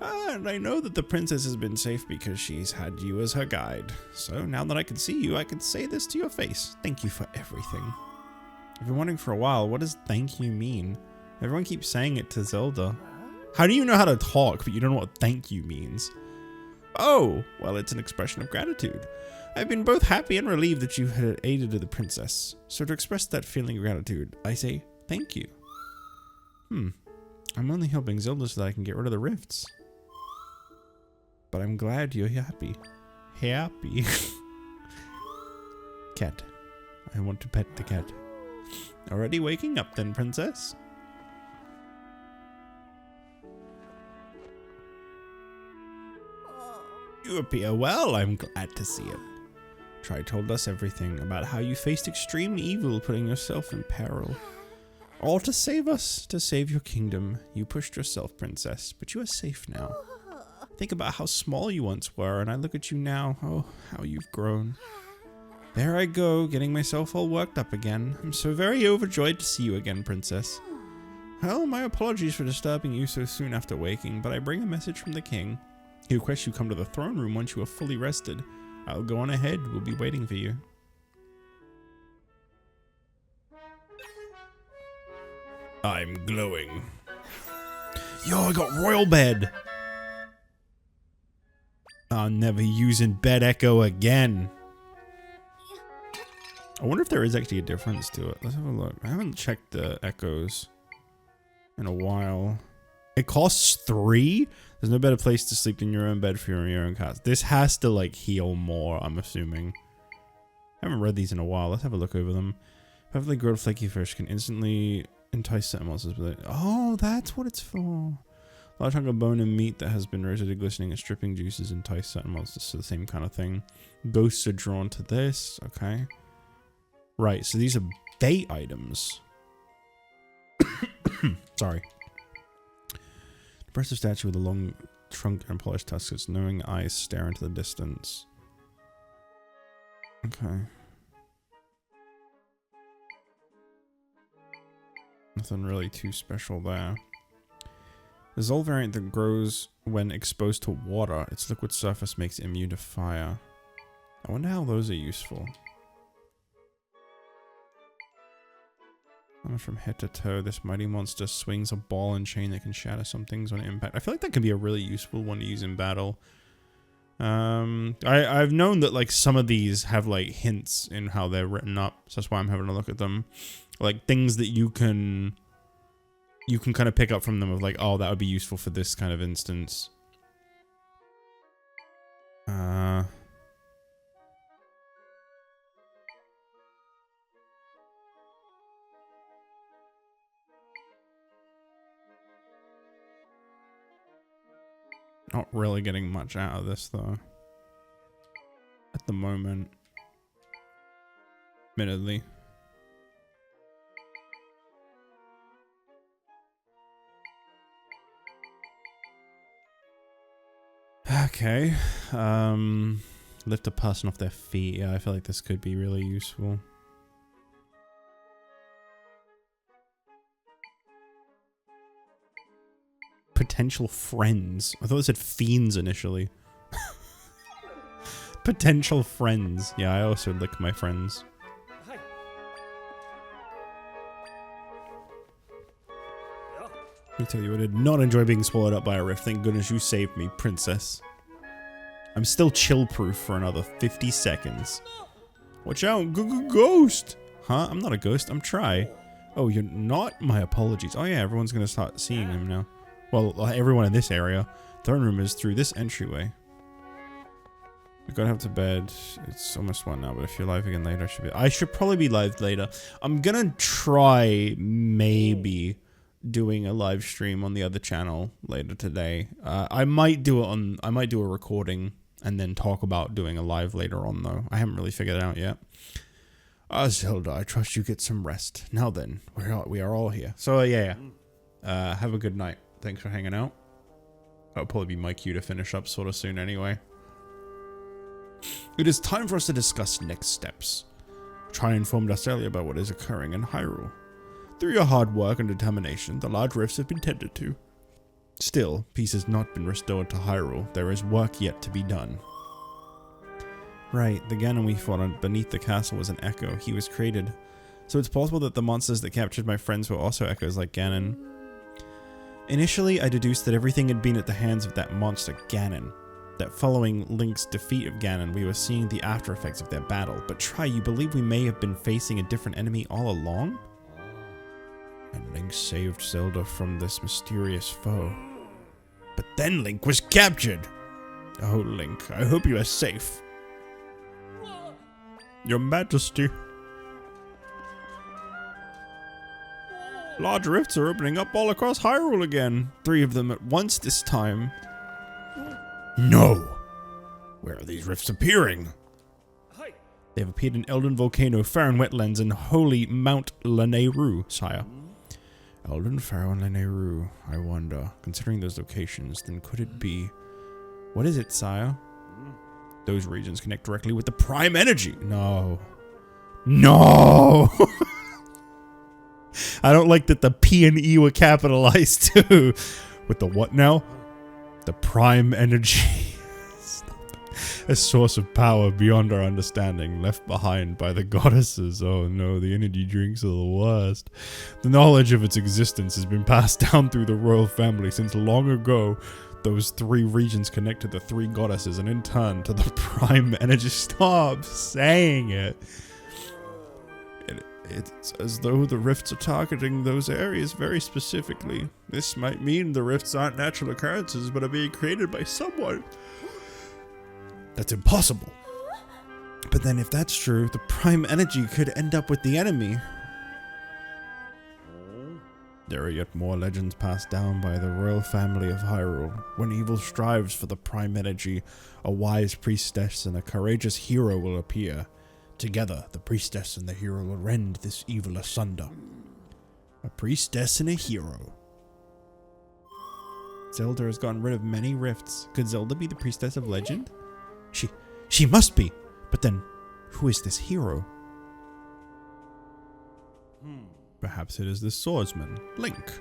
And I know that the princess has been safe because she's had you as her guide. So now that I can see you, I can say this to your face. Thank you for everything. I've been wondering for a while, what does thank you mean? Everyone keeps saying it to Zelda. How do you know how to talk, but you don't know what thank you means? Oh, well, it's an expression of gratitude. I've been both happy and relieved that you had aided the princess. So to express that feeling of gratitude, I say thank you. I'm only helping Zelda so that I can get rid of the rifts. But I'm glad you're happy. Happy. Cat. I want to pet the cat. Already waking up then, princess? You appear well, I'm glad to see it. Tri told us everything about how you faced extreme evil, putting yourself in peril. All to save us, to save your kingdom. You pushed yourself, princess, but you are safe now. Think about how small you once were, and I look at you now. Oh, how you've grown. There I go, getting myself all worked up again. I'm so very overjoyed to see you again, princess. Well, my apologies for disturbing you so soon after waking, but I bring a message from the king. He requests you come to the throne room once you are fully rested. I'll go on ahead, we'll be waiting for you. I'm glowing. Yo, I got royal bed! I'm never using bed echo again. I wonder if there is actually a difference to it. Let's have a look. I haven't checked the echoes in a while. It costs 3? There's no better place to sleep than your own bed for your own cats. This has to like heal more, I'm assuming. I haven't read these in a while. Let's have a look over them. Perfectly grilled flaky fish can instantly entice certain monsters with it. Oh, that's what it's for. Large hunk of bone and meat that has been roasted, glistening, and stripping juices entice certain monsters. So the same kind of thing. Ghosts are drawn to this. Okay. Right, so these are bait items. Sorry. Impressive statue with a long trunk and polished tusks. Its knowing eyes stare into the distance. Okay. Nothing really too special there. The Zol variant that grows when exposed to water. Its liquid surface makes it immune to fire. I wonder how those are useful. From head to toe, this mighty monster swings a ball and chain that can shatter some things on impact. I feel like that could be a really useful one to use in battle. I've known that like some of these have like hints in how they're written up, so that's why I'm having a look at them. Like things that you can kind of pick up from them of like, oh, that would be useful for this kind of instance. Not really getting much out of this though. At the moment. Admittedly. Okay. Lift a person off their feet. Yeah, I feel like this could be really useful. Potential friends. I thought it said fiends initially. Potential friends. Yeah, I also lick my friends. Let me tell you, I did not enjoy being swallowed up by a rift. Thank goodness you saved me, princess. I'm still chill-proof for another 50 seconds. Watch out, ghost! Huh? I'm not a ghost, I'm Tri. Oh, you're not? My apologies. Oh yeah, everyone's gonna start seeing him now. Well, everyone in this area. Throne room is through this entryway. I gotta have to bed. It's almost 1 now, but if you're live again later, I should probably be live later. I'm gonna try maybe doing a live stream on the other channel later today. I might do a recording and then talk about doing a live later on though. I haven't really figured it out yet. Zelda, I trust you get some rest. Now then, we are all here. So yeah. Have a good night. Thanks for hanging out. That'll probably be my cue to finish up sort of soon anyway. It is time for us to discuss next steps. Tri informed us earlier about what is occurring in Hyrule. Through your hard work and determination, the large rifts have been tended to. Still, peace has not been restored to Hyrule. There is work yet to be done. Right, the Ganon we fought beneath the castle was an echo. He was created. So it's possible that the monsters that captured my friends were also echoes like Ganon. Initially, I deduced that everything had been at the hands of that monster, Ganon. That following Link's defeat of Ganon, we were seeing the after effects of their battle. But Tri, you believe we may have been facing a different enemy all along? And Link saved Zelda from this mysterious foe. But then Link was captured! Oh, Link, I hope you are safe. Your Majesty. Large rifts are opening up all across Hyrule again. 3 of them at once this time. No! Where are these rifts appearing? They have appeared in Elden Volcano, Faron Wetlands, and Holy Mount Lanayru, sire. Elden, Faron, Lanayru. I wonder. Considering those locations, then could it be... What is it, sire? Those regions connect directly with the Prime Energy. No. No! I don't like that the P and E were capitalized too. With the what now? The Prime Energy. A source of power beyond our understanding, left behind by the goddesses. Oh no, the energy drinks are the worst. The knowledge of its existence has been passed down through the royal family since long ago. Those 3 regions connect to the 3 goddesses and in turn to the Prime Energy. Stop saying it. It's as though the rifts are targeting those areas very specifically. This might mean the rifts aren't natural occurrences, but are being created by someone. That's impossible. But then if that's true, the Prime Energy could end up with the enemy. There are yet more legends passed down by the royal family of Hyrule. When evil strives for the Prime Energy, a wise priestess and a courageous hero will appear. Together, the priestess and the hero will rend this evil asunder. A priestess and a hero. Zelda has gotten rid of many rifts. Could Zelda be the priestess of legend? She must be. But then, who is this hero? Perhaps it is the swordsman, Link.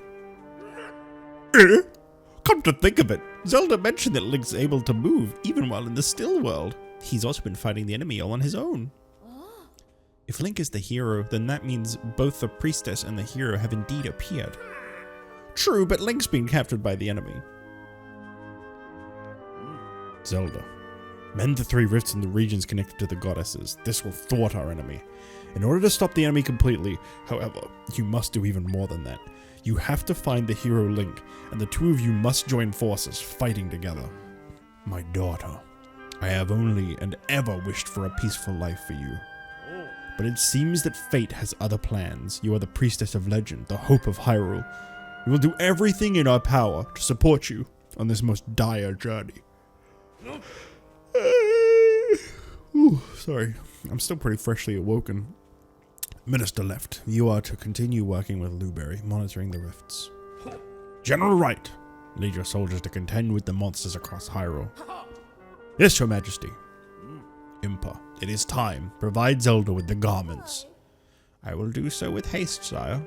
Come to think of it, Zelda mentioned that Link's able to move even while in the still world. He's also been fighting the enemy all on his own. If Link is the hero, then that means both the priestess and the hero have indeed appeared. True, but Link's been captured by the enemy. Zelda. Mend the 3 rifts in the regions connected to the goddesses. This will thwart our enemy. In order to stop the enemy completely, however, you must do even more than that. You have to find the hero Link, and the 2 of you must join forces, fighting together. My daughter, I have only and ever wished for a peaceful life for you. But it seems that fate has other plans. You are the priestess of legend, the hope of Hyrule. We will do everything in our power to support you on this most dire journey. Ooh, sorry. I'm still pretty freshly awoken. Minister left. You are to continue working with Luberry, monitoring the rifts. General Wright. Lead your soldiers to contend with the monsters across Hyrule. Yes, Your Majesty. Impa, it is time. Provide Zelda with the garments. I will do so with haste, sire.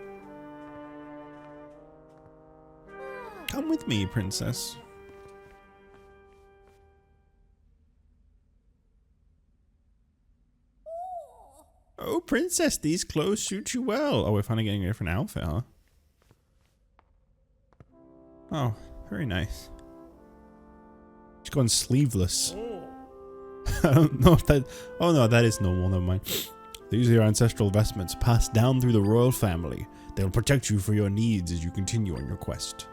Come with me, princess. Oh, princess, these clothes suit you well. Oh, we're finally getting a different outfit, huh? Oh, very nice. She's gone sleeveless. I don't know if that... Oh no, that is normal, never mind. These are your ancestral vestments passed down through the royal family. They will protect you for your needs as you continue on your quest.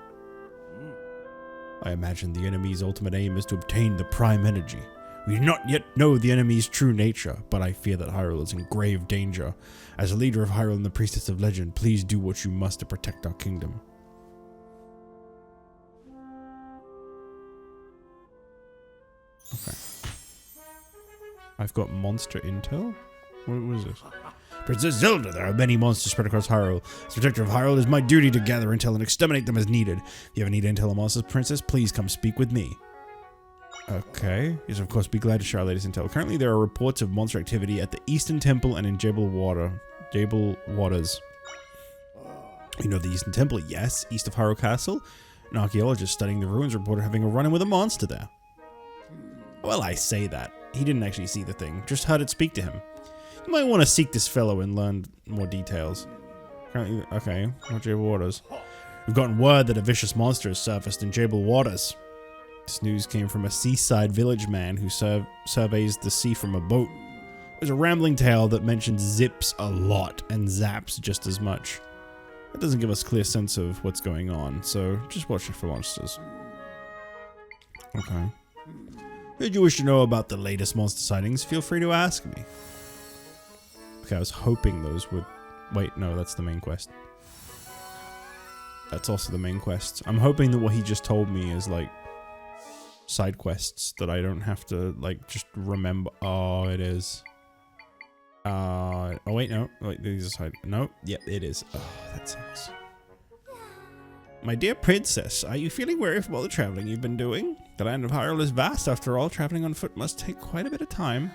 I imagine the enemy's ultimate aim is to obtain the Prime Energy. We do not yet know the enemy's true nature, but I fear that Hyrule is in grave danger. As a leader of Hyrule and the Priestess of Legend, please do what you must to protect our kingdom. Okay. I've got monster intel? What was this? Princess Zelda, there are many monsters spread across Hyrule. As protector of Hyrule, it is my duty to gather intel and exterminate them as needed. If you ever need intel on monsters, princess, please come speak with me. Okay. Yes, of course, be glad to share our latest intel. Currently, there are reports of monster activity at the Eastern Temple and in Jabal Waters. You know the Eastern Temple? Yes. East of Hyrule Castle? An archaeologist studying the ruins reported having a run-in with a monster there. Well, I say that. He didn't actually see the thing, just heard it speak to him. You might want to seek this fellow and learn more details. Currently, okay, Jabal Waters. We've gotten word that a vicious monster has surfaced in Jabal Waters. This news came from a seaside village man who surveys the sea from a boat. It was a rambling tale that mentioned zips a lot and zaps just as much. That doesn't give us a clear sense of what's going on, so just watch it for monsters. Okay. If you wish to know about the latest monster sightings, feel free to ask me. Okay, I was hoping those would... Wait, no, that's the main quest. That's also the main quest. I'm hoping that what he just told me is, like, side quests that I don't have to, like, just remember. Oh, it is. Oh, wait, no. Wait, these are side... No, yeah, it is. Oh, that sucks. My dear princess, are you feeling weary from all the traveling you've been doing? The land of Hyrule is vast. After all, traveling on foot must take quite a bit of time.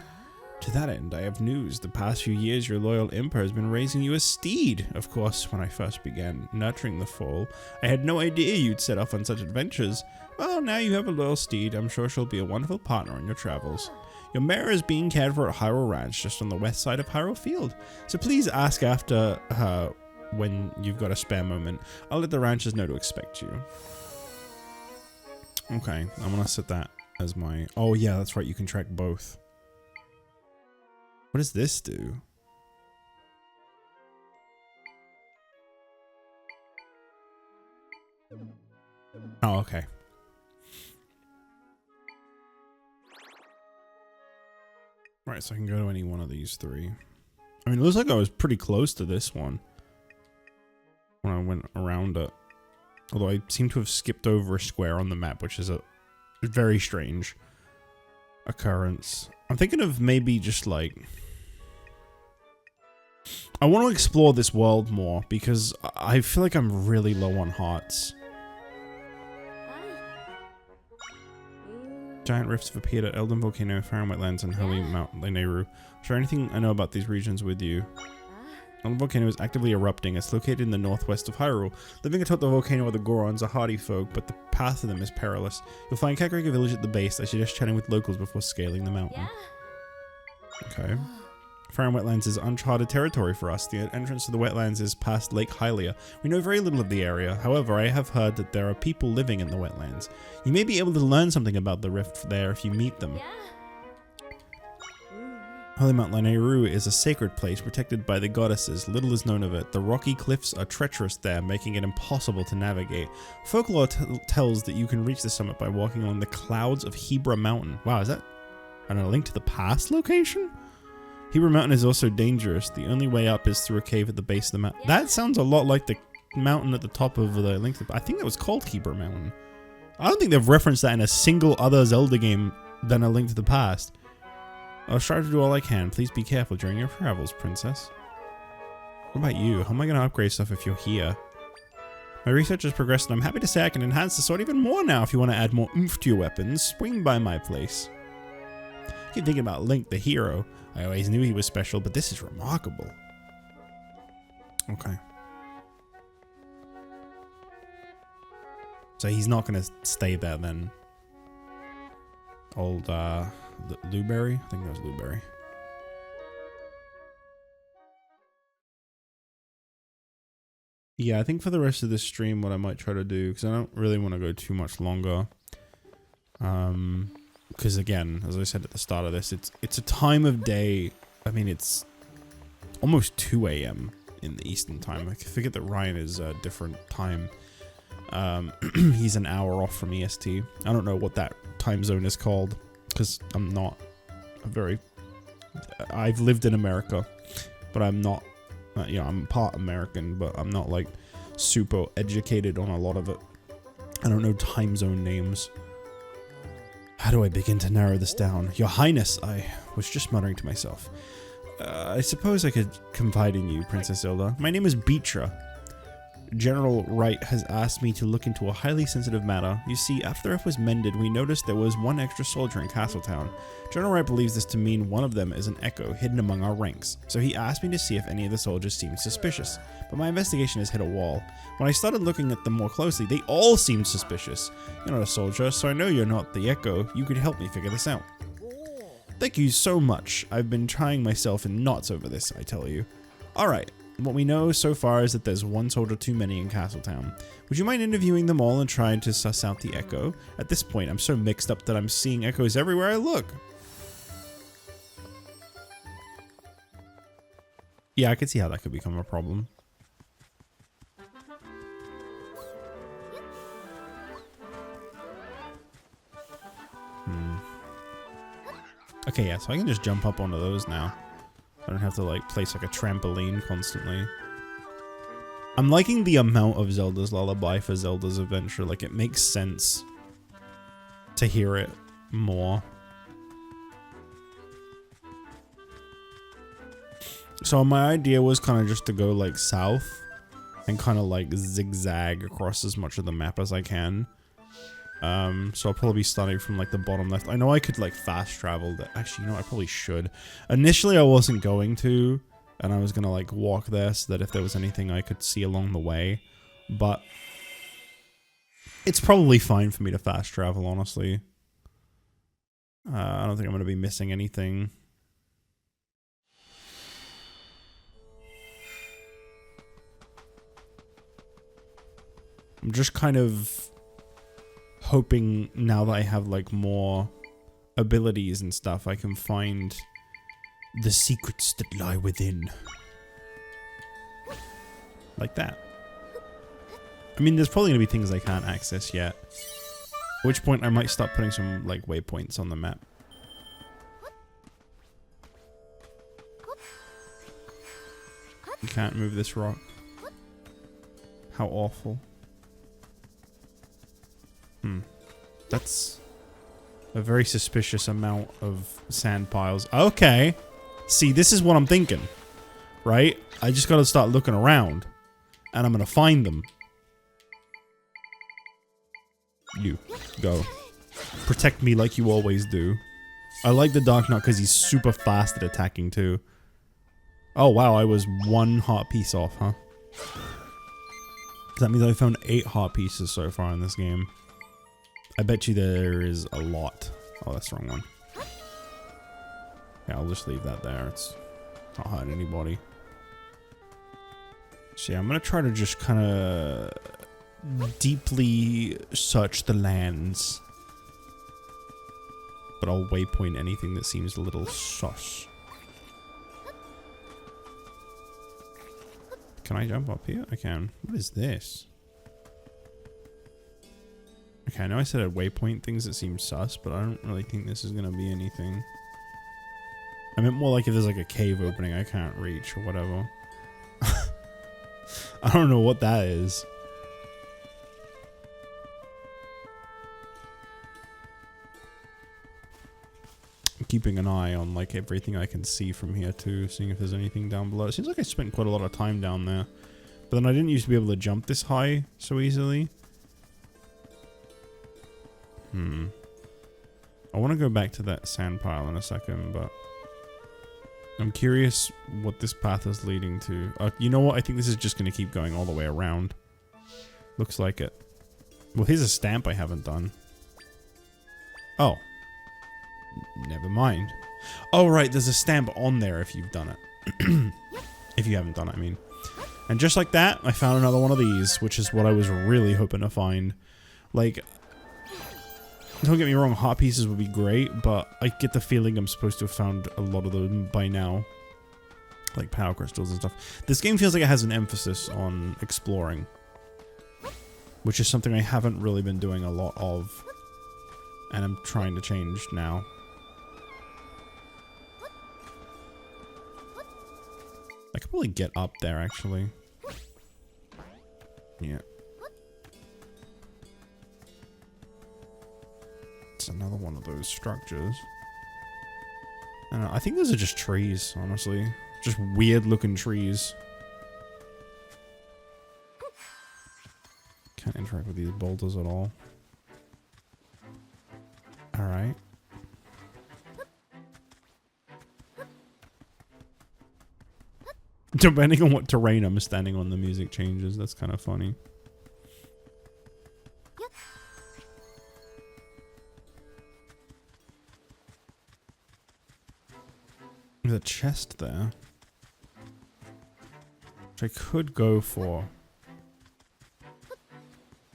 To that end, I have news. The past few years, your loyal Impa has been raising you a steed. Of course, when I first began nurturing the foal, I had no idea you'd set off on such adventures. Well, now you have a loyal steed. I'm sure she'll be a wonderful partner on your travels. Your mare is being cared for at Hyrule Ranch, just on the west side of Hyrule Field. So please ask after her when you've got a spare moment. I'll let the ranchers know to expect you. Okay, I'm gonna set that as my... Oh yeah, that's right, you can track both. What does this do? Oh, okay. Right, so I can go to any one of these three. I mean, it looks like I was pretty close to this one when I went around it. Although I seem to have skipped over a square on the map, which is a very strange occurrence. I'm thinking of maybe just like... I want to explore this world more because I feel like I'm really low on hearts. Giant rifts have appeared at Elden Volcano, Faron Wetlands, and Holy Mount Lanayru. Share anything I know about these regions with you. Elden Volcano is actively erupting. It's located in the northwest of Hyrule. Living atop the volcano are the Gorons, a hardy folk, but the path to them is perilous. You'll find Kakariko village at the base. I suggest chatting with locals before scaling the mountain. Okay. Faron Wetlands is uncharted territory for us. The entrance to the wetlands is past Lake Hylia. We know very little of the area. However, I have heard that there are people living in the wetlands. You may be able to learn something about the rift there if you meet them. Holy Mount Lanayru is a sacred place protected by the goddesses. Little is known of it. The rocky cliffs are treacherous there, making it impossible to navigate. Folklore tells that you can reach the summit by walking along the clouds of Hebra Mountain. Wow, is that a link to the past location? Hebra Mountain is also dangerous. The only way up is through a cave at the base of the mountain. That sounds a lot like the mountain at the top of the link. I think that was called Hebra Mountain. I don't think they've referenced that in a single other Zelda game than A Link to the Past. I'll strive to do all I can. Please be careful during your travels, princess. What about you? How am I going to upgrade stuff if you're here? My research has progressed and I'm happy to say I can enhance the sword even more now. If you want to add more oomph to your weapons, swing by my place. I keep thinking about Link, the hero. I always knew he was special, but this is remarkable. Okay. So he's not going to stay there then. Old, Luberry? I think that was Luberry. Yeah, I think for the rest of this stream, what I might try to do, because I don't really want to go too much longer. Because again, as I said at the start of this, it's a time of day. I mean, it's almost 2 a.m. in the Eastern time. I forget that Ryan is a different time. He's an hour off from EST. I don't know what that time zone is called because I'm not a very... I've lived in America, but I'm not... you know, I'm part American, but I'm not like super educated on a lot of it. I don't know time zone names. How do I begin to narrow this down? Your Highness, I was just muttering to myself. I suppose I could confide in you, Princess Zelda. My name is Beetra. General Wright has asked me to look into a highly sensitive matter. You see, after F was mended, we noticed there was one extra soldier in Castletown. General Wright believes this to mean one of them is an echo hidden among our ranks, so he asked me to see if any of the soldiers seemed suspicious. But my investigation has hit a wall. When I started looking at them more closely, they all seemed suspicious. You're not a soldier, so I know you're not the echo. You could help me figure this out. Thank you so much. I've been trying myself in knots over this, I tell you. Alright. What we know so far is that there's one soldier too many in Castletown. Would you mind interviewing them all and trying to suss out the echo? At this point, I'm so mixed up that I'm seeing echoes everywhere I look. Yeah, I could see how that could become a problem. Okay, yeah, so I can just jump up onto those now. I don't have to like place like a trampoline constantly. I'm liking the amount of Zelda's Lullaby for Zelda's Adventure. Like, it makes sense to hear it more. So my idea was kind of just to go like south and kind of like zigzag across as much of the map as I can. So I'll probably be starting from like the bottom left. I know I could like fast travel that. Actually, you know, I probably should. Initially, I wasn't going to, and I was gonna like walk there so that if there was anything I could see along the way, but it's probably fine for me to fast travel, honestly. I don't think I'm gonna be missing anything. I'm just kind of hoping now that I have like more abilities and stuff, I can find the secrets that lie within. Like that. I mean, there's probably gonna be things I can't access yet. At which point I might start putting some like waypoints on the map. You can't move this rock. How awful. That's a very suspicious amount of sand piles. Okay. See, this is what I'm thinking. Right? I just gotta start looking around. And I'm gonna find them. You. Go. Protect me like you always do. I like the Dark Knight because he's super fast at attacking too. Oh wow, I was 1 heart piece off, huh? That means I found 8 heart pieces so far in this game. I bet you there is a lot. Oh, that's the wrong one. Yeah, I'll just leave that there. It's not hurting anybody. So yeah, I'm gonna try to just kind of deeply search the lands. But I'll waypoint anything that seems a little sus. Can I jump up here? I can. What is this? Okay, I know I said I'd waypoint things that seem sus, but I don't really think this is gonna be anything. I meant more like if there's like a cave opening I can't reach or whatever. I don't know what that is. I'm keeping an eye on like everything I can see from here too, seeing if there's anything down below. It seems like I spent quite a lot of time down there. But then I didn't used to be able to jump this high so easily. I want to go back to that sand pile in a second, but I'm curious what this path is leading to. You know what? I think this is just going to keep going all the way around. Looks like it. Well, here's a stamp I haven't done. Oh. Never mind. Oh, right. There's a stamp on there if you've done it. If you haven't done it, I mean. And just like that, I found another one of these, which is what I was really hoping to find. Like, don't get me wrong, heart pieces would be great, but I get the feeling I'm supposed to have found a lot of them by now. Like power crystals and stuff. This game feels like it has an emphasis on exploring. Which is something I haven't really been doing a lot of. And I'm trying to change now. I could probably get up there, actually. Yeah. It's another one of those structures. I think those are just trees, honestly. Just weird looking trees. Can't interact with these boulders at all. Alright. Depending on what terrain I'm standing on, the music changes. That's kind of funny. There's a chest there, which I could go for,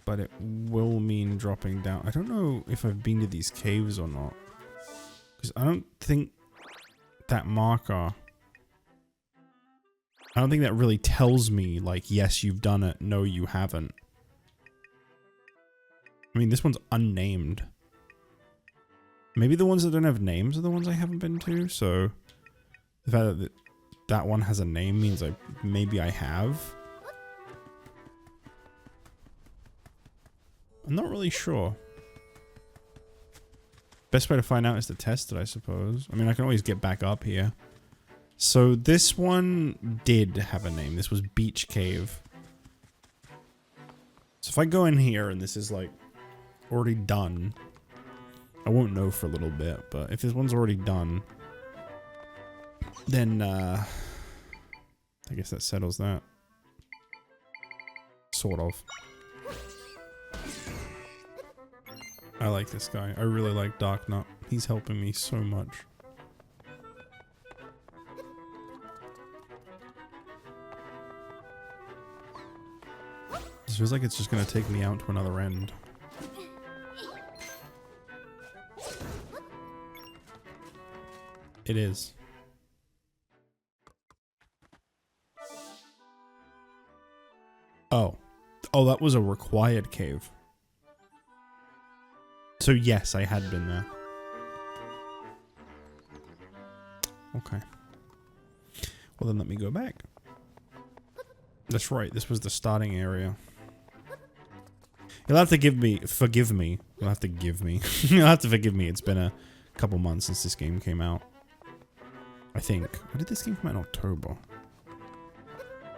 but it will mean dropping down. I don't know if I've been to these caves or not, because I don't think that marker, I don't think that really tells me, like, yes, you've done it, no, you haven't. I mean, this one's unnamed. Maybe the ones that don't have names are the ones I haven't been to, so the fact that that one has a name means maybe I have. I'm not really sure. Best way to find out is to test it, I suppose. I mean, I can always get back up here. So this one did have a name. This was Beach Cave. So if I go in here and this is like already done, I won't know for a little bit, but if this one's already done, then I guess that settles that. Sort of. I like this guy. I really like Darknut. He's helping me so much. This feels like it's just gonna take me out to another end. It is. Oh. Oh, that was a required cave. So yes, I had been there. Okay. Well then let me go back. That's right, this was the starting area. You'll have to forgive me. You'll have to give me. You'll have to forgive me. It's been a couple months since this game came out. I think. When did this game come out? In October?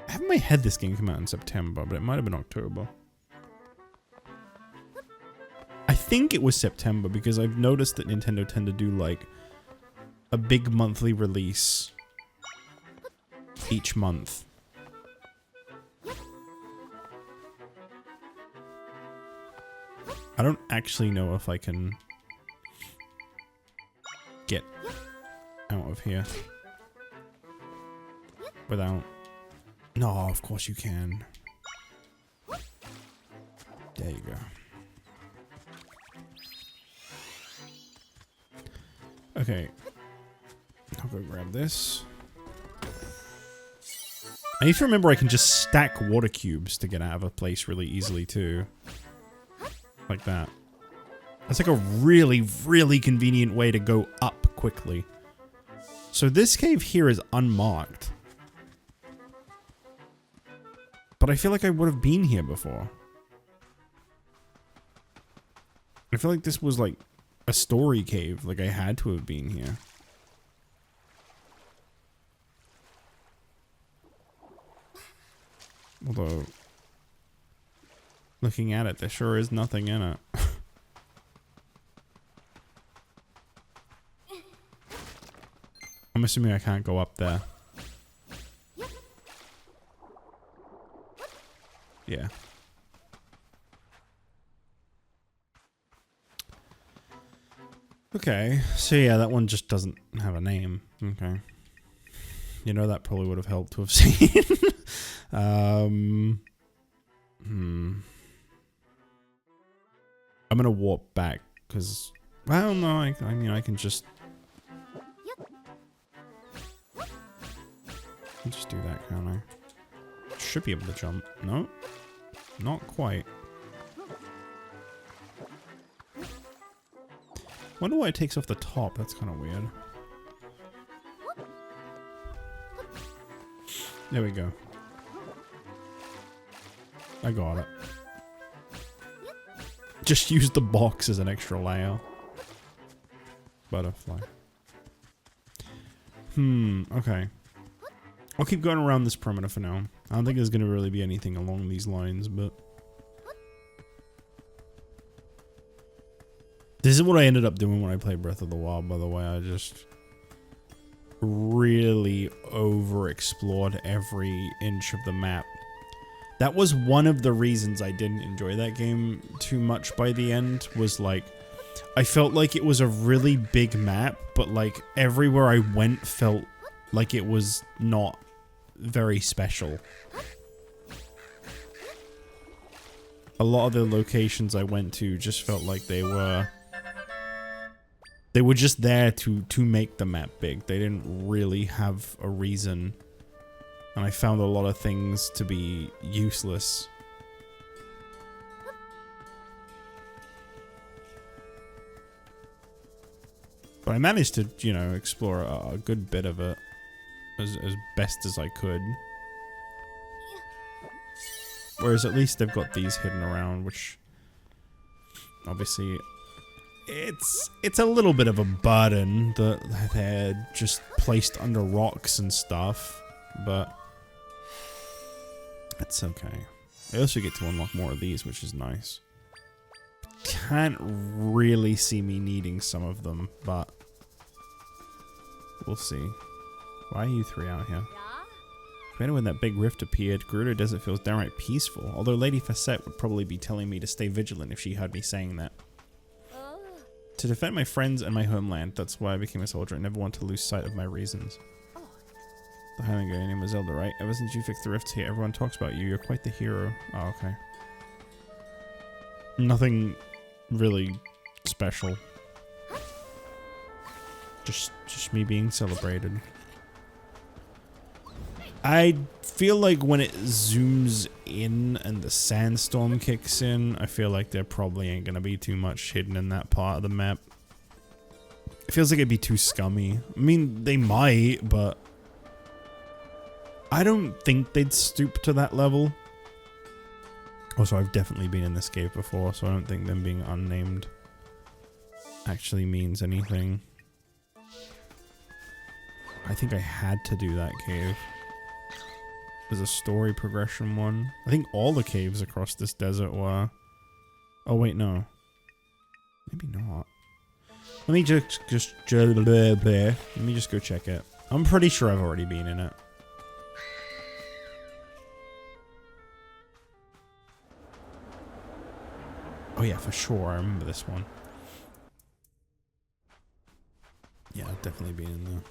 I have in my head this game came out in September, but it might have been October. I think it was September because I've noticed that Nintendo tend to do like a big monthly release each month. I don't actually know if I can get out of here without... No, of course you can. There you go. Okay. I'll go grab this. I need to remember I can just stack water cubes to get out of a place really easily too. Like that. That's like a really, really convenient way to go up quickly. So this cave here is unmarked. But I feel like I would have been here before. I feel like this was like a story cave. Like I had to have been here. Although, looking at it, there sure is nothing in it. I'm assuming I can't go up there. Yeah. Okay, so yeah, that one just doesn't have a name. Okay. You know, that probably would have helped to have seen. I'm gonna warp back, because... Well, no, I mean, I can just... Just do that, can't I? Should be able to jump. No? Not quite. Wonder why it takes off the top. That's kind of weird. There we go. I got it. Just use the box as an extra layer. Butterfly. Okay. I'll keep going around this perimeter for now. I don't think there's going to really be anything along these lines, but... This is what I ended up doing when I played Breath of the Wild, by the way. I just really overexplored every inch of the map. That was one of the reasons I didn't enjoy that game too much by the end, was like, I felt like it was a really big map, but like everywhere I went felt like it was not very special. A lot of the locations I went to just felt like they were just there to make the map big. They didn't really have a reason. And I found a lot of things to be useless. But I managed to, you know, explore a good bit of it as best as I could. Whereas at least they've got these hidden around, which obviously it's a little bit of a burden that they're just placed under rocks and stuff, but it's okay. I also get to unlock more of these, which is nice. Can't really see me needing some of them, but we'll see. Why are you three out here? Better when that big rift appeared, Gerudo Desert feels downright peaceful, although Lady Facette would probably be telling me to stay vigilant if she heard me saying that. To defend my friends and my homeland, that's why I became a soldier. I never want to lose sight of my reasons. The Highland girl, your name was Zelda, right? Ever since you fixed the rifts here, everyone talks about you. You're quite the hero. Oh, okay. Nothing really special. Just me being celebrated. I feel like when it zooms in and the sandstorm kicks in, I feel like there probably ain't gonna be too much hidden in that part of the map. It feels like it'd be too scummy. I mean, they might, but I don't think they'd stoop to that level. Also, I've definitely been in this cave before, so I don't think them being unnamed actually means anything. I think I had to do that cave. There's a story progression one. I think all the caves across this desert were. Oh wait, no. Maybe not. Let me just let me just go check it. I'm pretty sure I've already been in it. Oh yeah, for sure. I remember this one. Yeah, I've definitely been in there.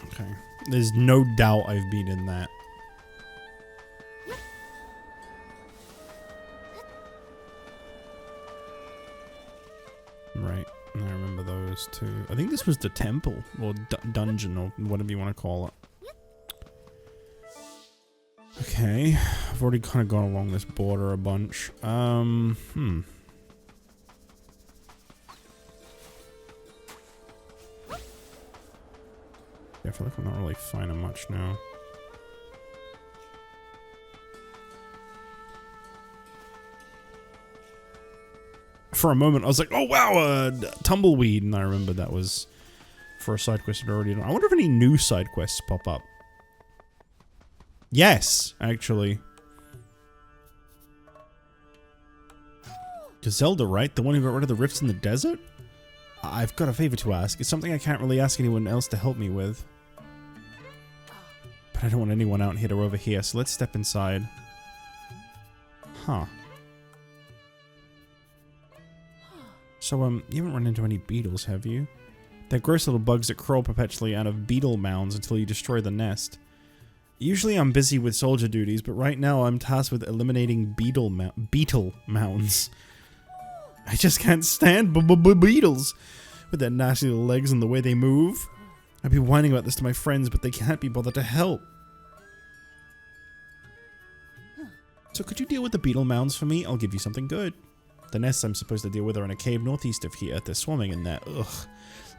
Okay. There's no doubt I've been in that. Right. I remember those two. I think this was the temple, or dungeon, or whatever you want to call it. Okay. I've already kind of gone along this border a bunch. Yeah, I feel like I'm not really finding much now. For a moment, I was like, oh wow, tumbleweed, and I remember that was for a side quest I'd already done. I wonder if any new side quests pop up. Yes, actually. Zelda, right? The one who got rid of the rifts in the desert? I've got a favor to ask. It's something I can't really ask anyone else to help me with. But I don't want anyone out here to overhear, so let's step inside. Huh. So, you haven't run into any beetles, have you? They're gross little bugs that crawl perpetually out of beetle mounds until you destroy the nest. Usually I'm busy with soldier duties, but right now I'm tasked with eliminating beetle mounds. I just can't stand beetles with their nasty little legs and the way they move. I'd be whining about this to my friends, but they can't be bothered to help. So could you deal with the beetle mounds for me? I'll give you something good. The nests I'm supposed to deal with are in a cave northeast of here. They're swarming in there. Ugh.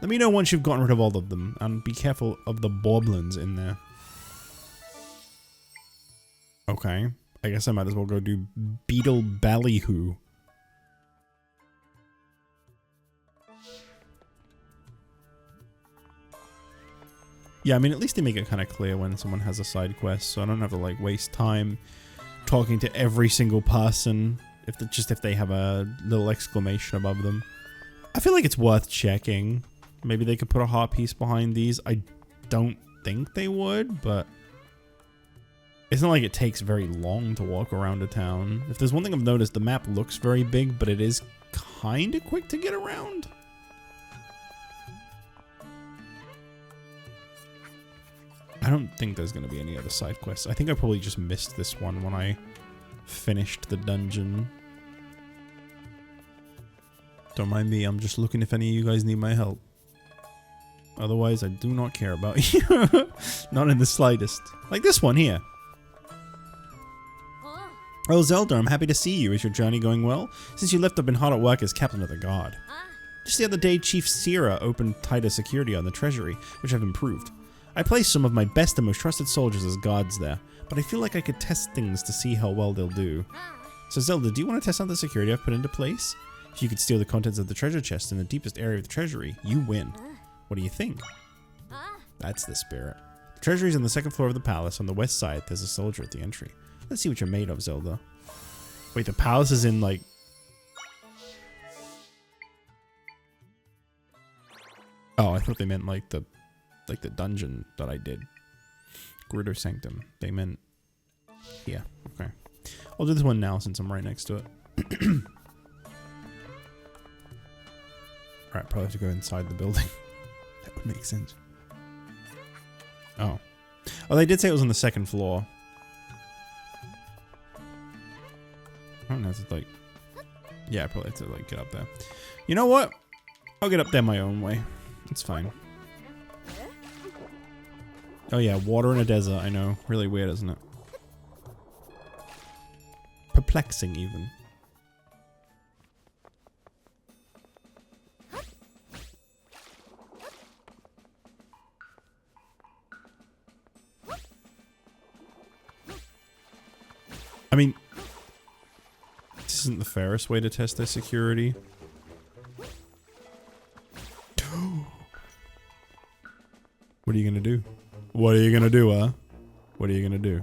Let me know once you've gotten rid of all of them, and be careful of the boblins in there. Okay. I guess I might as well go do beetle ballyhoo. Yeah, I mean, at least they make it kind of clear when someone has a side quest, so I don't have to, like, waste time talking to every single person, if they have a little exclamation above them. I feel like it's worth checking. Maybe they could put a heart piece behind these. I don't think they would, but it's not like it takes very long to walk around a town. If there's one thing I've noticed, the map looks very big, but it is kind of quick to get around. I don't think there's going to be any other side quests. I think I probably just missed this one when I finished the dungeon. Don't mind me, I'm just looking if any of you guys need my help. Otherwise, I do not care about you. Not in the slightest. Like this one here. Oh, Zelda, I'm happy to see you. Is your journey going well? Since you left, I've been hard at work as captain of the guard. Just the other day, Chief Sierra opened tighter security on the treasury, which I've improved. I placed some of my best and most trusted soldiers as guards there, but I feel like I could test things to see how well they'll do. So Zelda, do you want to test out the security I've put into place? If you could steal the contents of the treasure chest in the deepest area of the treasury, you win. What do you think? That's the spirit. The treasury is on the second floor of the palace. On the west side, there's a soldier at the entry. Let's see what you're made of, Zelda. Wait, the palace is in, like... Oh, I thought they meant, like the dungeon that I did. Gerudo Sanctum. They meant... Yeah, okay. I'll do this one now since I'm right next to it. Alright, probably have to go inside the building. That would make sense. Oh. Oh, they did say it was on the second floor. I don't have to, like... Yeah, I probably have to, like, get up there. You know what? I'll get up there my own way. It's fine. Oh yeah, water in a desert, I know. Really weird, isn't it? Perplexing, even. I mean... This isn't the fairest way to test their security. What are you gonna do? What are you gonna do, huh? What are you gonna do?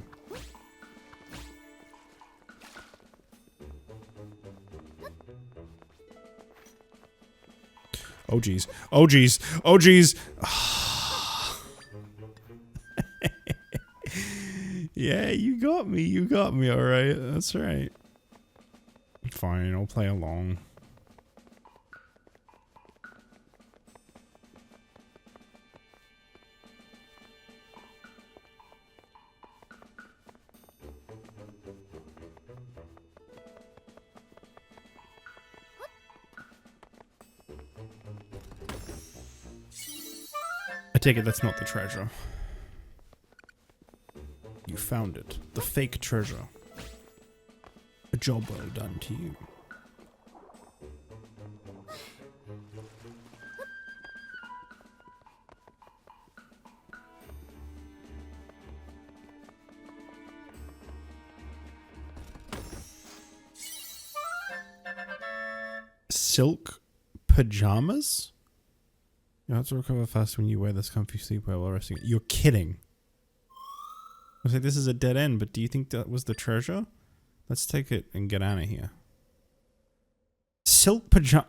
Oh jeez. Oh jeez. Oh jeez. Yeah, you got me. You got me, alright. That's right. Fine, I'll play along. I take it that's not the treasure. You found it. The fake treasure. A job well done to you. Silk pajamas? You have to recover fast when you wear this comfy sleepwear while resting. You're kidding. I was like, this is a dead end, but do you think that was the treasure? Let's take it and get out of here. Silk pajama.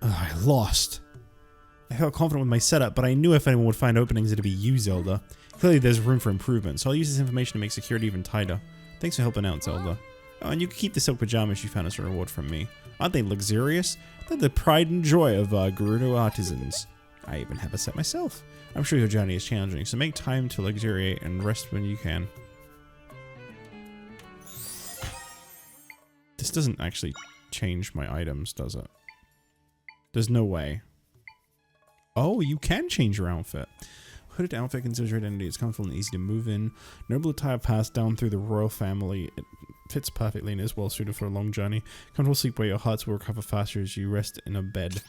I lost. I felt confident with my setup, but I knew if anyone would find openings, it'd be you, Zelda. Clearly, there's room for improvement, so I'll use this information to make security even tighter. Thanks for helping out, Zelda. Oh, and you can keep the silk pajamas you found as a reward from me. Aren't they luxurious? They're the pride and joy of Gerudo artisans. I even have a set myself. I'm sure your journey is challenging, so make time to luxuriate and rest when you can. This doesn't actually change my items, does it? There's no way. Oh, you can change your outfit. Hooded outfit considers your identity. It's comfortable and easy to move in. Noble attire passed down through the royal family. It fits perfectly and is well suited for a long journey. Comfortable sleep where your hearts will recover faster as you rest in a bed.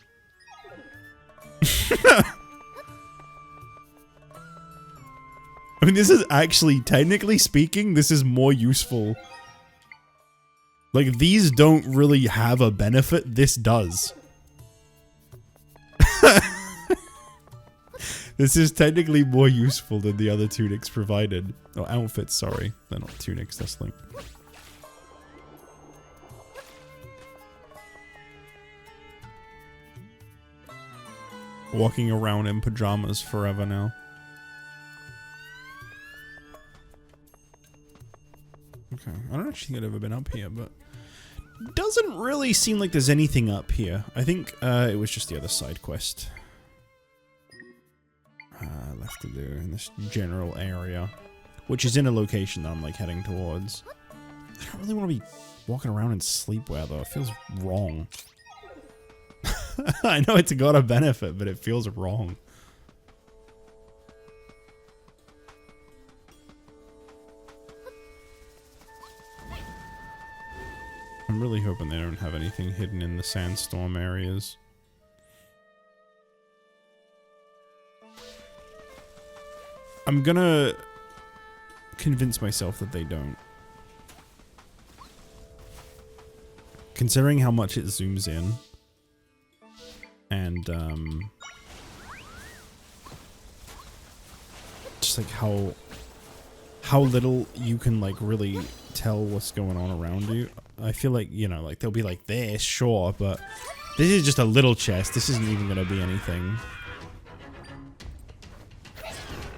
I mean, this is actually, technically speaking, this is more useful. Like, these don't really have a benefit. This does. This is technically more useful than the other tunics provided. Oh, outfits, sorry. They're not tunics, that's like... Walking around in pajamas forever now. Okay, I don't actually think I've ever been up here, but... Doesn't really seem like there's anything up here. I think it was just the other side quest. Left to do in this general area. Which is in a location that I'm like heading towards. I don't really want to be walking around in sleepwear though. It feels wrong. I know it's got a benefit, but it feels wrong. I'm really hoping they don't have anything hidden in the sandstorm areas. I'm gonna convince myself that they don't. Considering how much it zooms in. And, just like how little you can like really tell what's going on around you. I feel like, you know, like they'll be like this, sure, but this is just a little chest. This isn't even gonna be anything.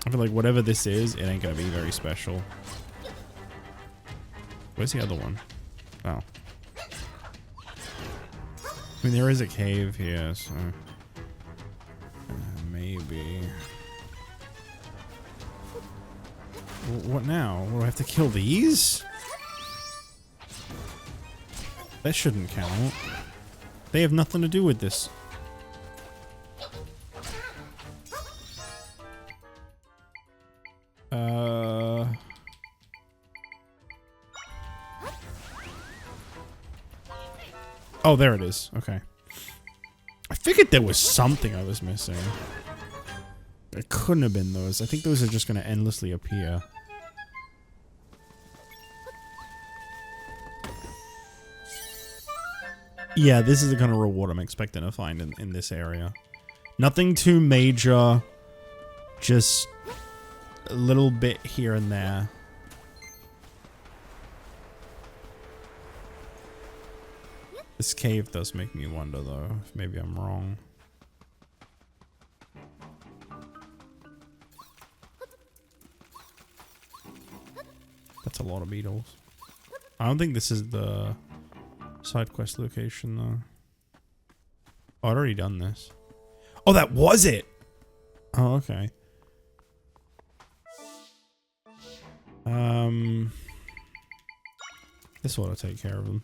I feel like whatever this is, it ain't gonna be very special. Where's the other one? Oh. I mean, there is a cave here, so... maybe... What now? Will I have to kill these? That shouldn't count. They have nothing to do with this. Oh, there it is. Okay. I figured there was something I was missing. It couldn't have been those. I think those are just going to endlessly appear. Yeah, this is the kind of reward I'm expecting to find in this area. Nothing too major. Just a little bit here and there. This cave does make me wonder, though, if maybe I'm wrong. That's a lot of beetles. I don't think this is the side quest location, though. Oh, I'd already done this. Oh, that was it! Oh, okay. This ought to take care of them.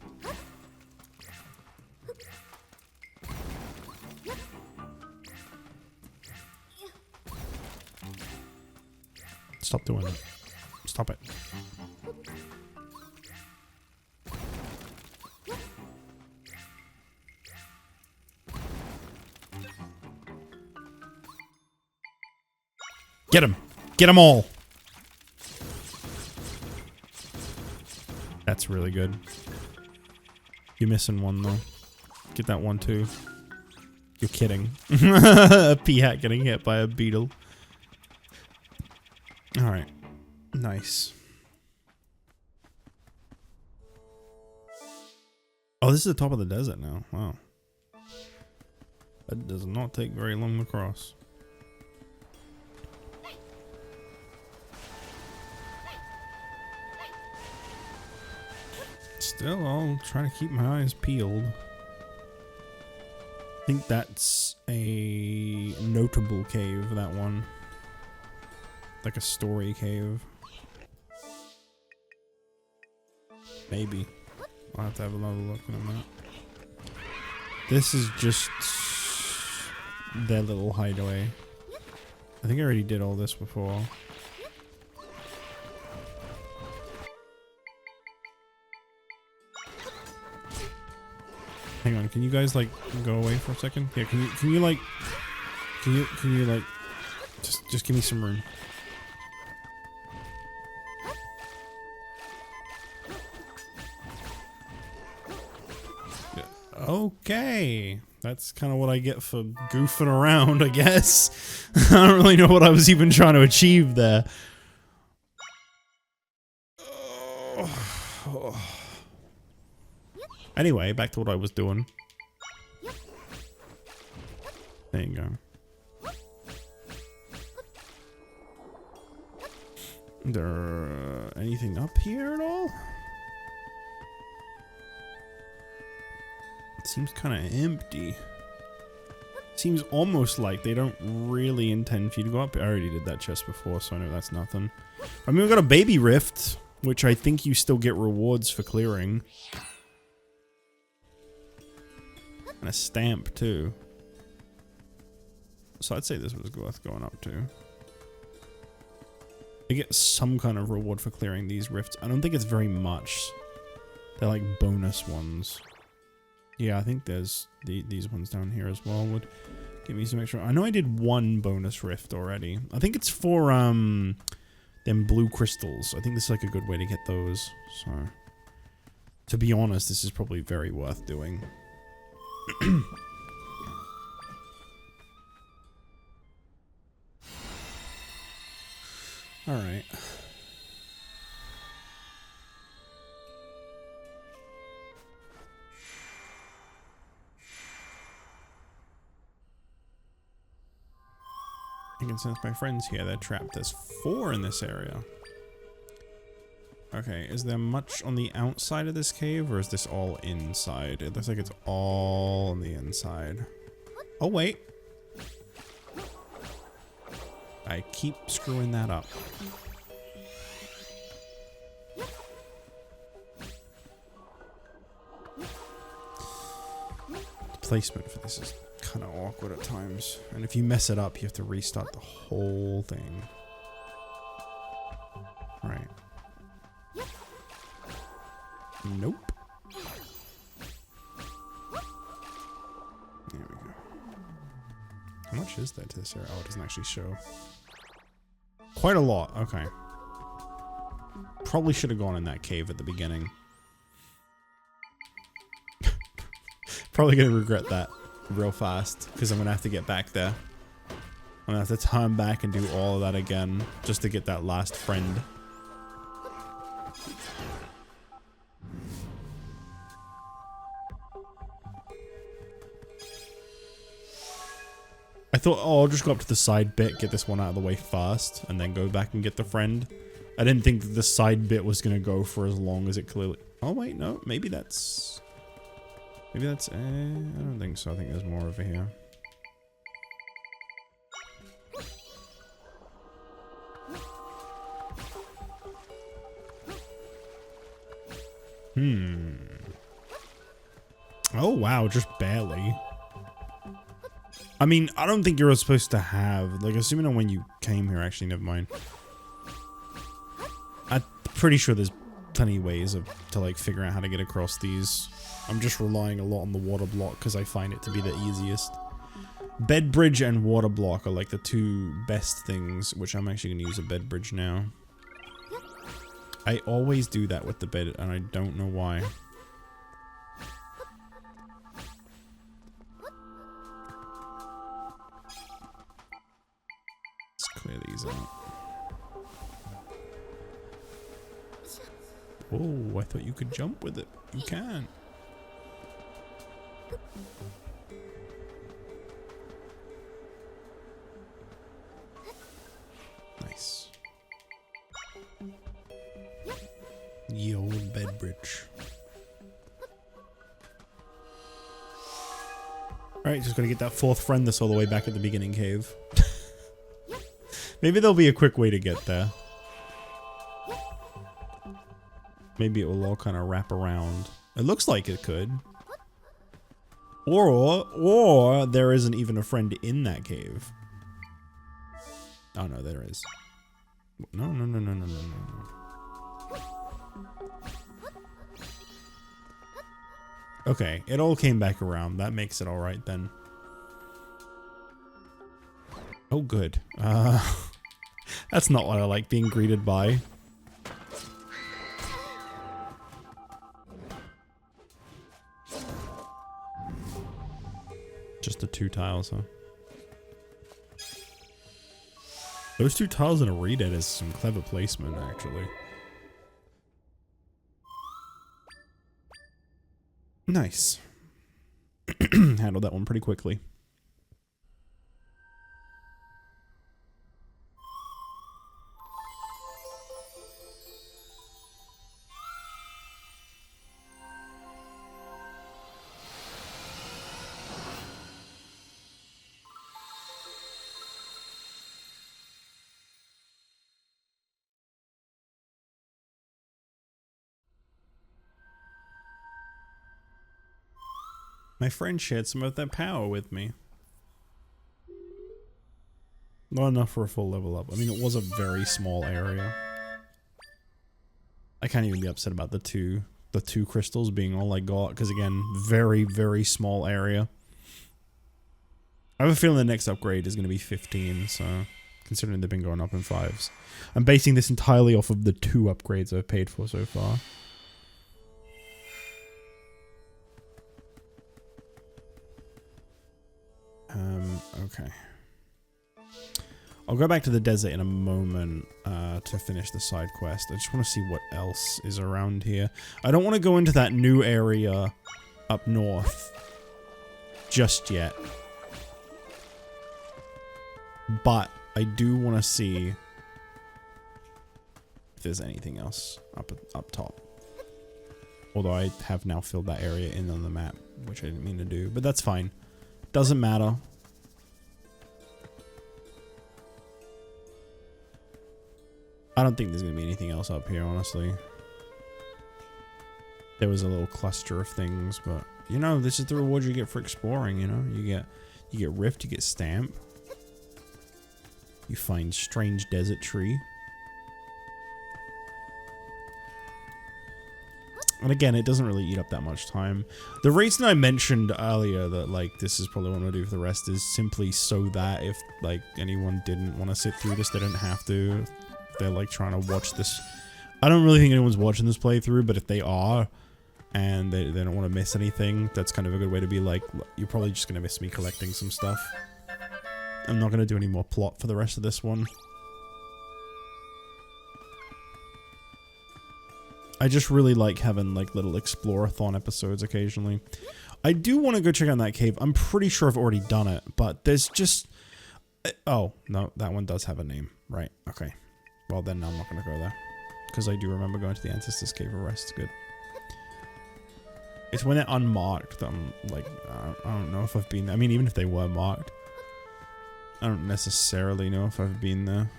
Stop doing it. Stop it. Get him! Get them all! That's really good. You're missing one, though. Get that one, too. You're kidding. A pea-hat getting hit by a beetle. Alright. Nice. Oh, this is the top of the desert now. Wow. That does not take very long to cross. Still, I'll try to keep my eyes peeled. I think that's a notable cave, that one. Like a story cave. Maybe. I'll have to have another look in a minute. This is just their little hideaway. I think I already did all this before. Hang on, can you guys like go away for a second? Yeah, can you like just give me some room. Yeah. Okay. That's kind of what I get for goofing around, I guess. I don't really know what I was even trying to achieve there. Anyway, back to what I was doing. There you go. There anything up here at all? It seems kind of empty. Seems almost like they don't really intend for you to go up. I already did that chest before, so I know that's nothing. I mean, we've got a baby rift, which I think you still get rewards for clearing. And a stamp, too. So I'd say this was worth going up to. I get some kind of reward for clearing these rifts. I don't think it's very much. They're like bonus ones. Yeah, I think there's these ones down here as well would give me some extra. I know I did one bonus rift already. I think it's for them blue crystals. I think this is like a good way to get those. So, to be honest, this is probably very worth doing. All right. I can sense my friends here. They're trapped. There's 4 in this area. Okay, is there much on the outside of this cave, or is this all inside? It looks like it's all on the inside. Oh, wait. I keep screwing that up. The placement for this is kind of awkward at times. And if you mess it up, you have to restart the whole thing. Right. Nope. There we go. How much is there to this area? Oh, it doesn't actually show. Quite a lot. Okay. Probably should have gone in that cave at the beginning. Probably gonna regret that real fast, because I'm gonna have to get back there. I'm gonna have to turn back and do all of that again just to get that last friend. I thought, oh, I'll just go up to the side bit, get this one out of the way first, and then go back and get the friend. I didn't think that the side bit was gonna go for as long as it clearly... Oh, wait, no. Maybe that's... Maybe that's... I don't think so. I think there's more over here. Oh, wow. Just barely. I mean, I don't think you're supposed to have... Like, assuming on when you came here... Actually, never mind. I'm pretty sure there's plenty of ways to, like, figure out how to get across these. I'm just relying a lot on the water block because I find it to be the easiest. Bed bridge and water block are, like, the 2 best things, which I'm actually going to use a bed bridge now. I always do that with the bed, and I don't know why. Let's clear these out. Oh, I thought you could jump with it. You can. Nice. Ye old bed bridge. Alright, just gotta get that 4th friend this all the way back at the beginning cave. Maybe there'll be a quick way to get there. Maybe it will all kind of wrap around. It looks like it could. Or there isn't even a friend in that cave. Oh no, there is. No. Okay, it all came back around. That makes it alright then. Oh good. That's not what I like being greeted by. Just the 2 tiles, huh? Those 2 tiles in a redead is some clever placement, actually. Nice. Handled that one pretty quickly. My friend shared some of their power with me. Not enough for a full level up. I mean, it was a very small area. I can't even be upset about the The 2 crystals being all I got, because again, very, very small area. I have a feeling the next upgrade is going to be 15, so considering they've been going up in 5s. I'm basing this entirely off of the 2 upgrades I've paid for so far. Okay. I'll go back to the desert in a moment to finish the side quest. I just want to see what else is around here. I don't want to go into that new area up north just yet. But I do want to see if there's anything else up top. Although I have now filled that area in on the map, which I didn't mean to do. But that's fine. Doesn't matter. I don't think there's going to be anything else up here, honestly. There was a little cluster of things, but you know, this is the reward you get for exploring, you know? You get Rift, you get Stamp. You find Strange Desert Tree. And again, it doesn't really eat up that much time. The reason I mentioned earlier that, like, this is probably what I'm going to do for the rest is simply so that if, like, anyone didn't want to sit through this, they didn't have to. If they're, like, trying to watch this. I don't really think anyone's watching this playthrough, but if they are, and they don't want to miss anything, that's kind of a good way to be like, you're probably just going to miss me collecting some stuff. I'm not going to do any more plot for the rest of this one. I just really like having, like, little Explorathon episodes occasionally. I do want to go check out that cave. I'm pretty sure I've already done it, but there's just... Oh, no, that one does have a name. Right, okay. Well, then I'm not going to go there. Because I do remember going to the Ancestors Cave of Rest. Good. It's when they're unmarked that I'm, like, I don't know if I've been there. I mean, even if they were marked, I don't necessarily know if I've been there.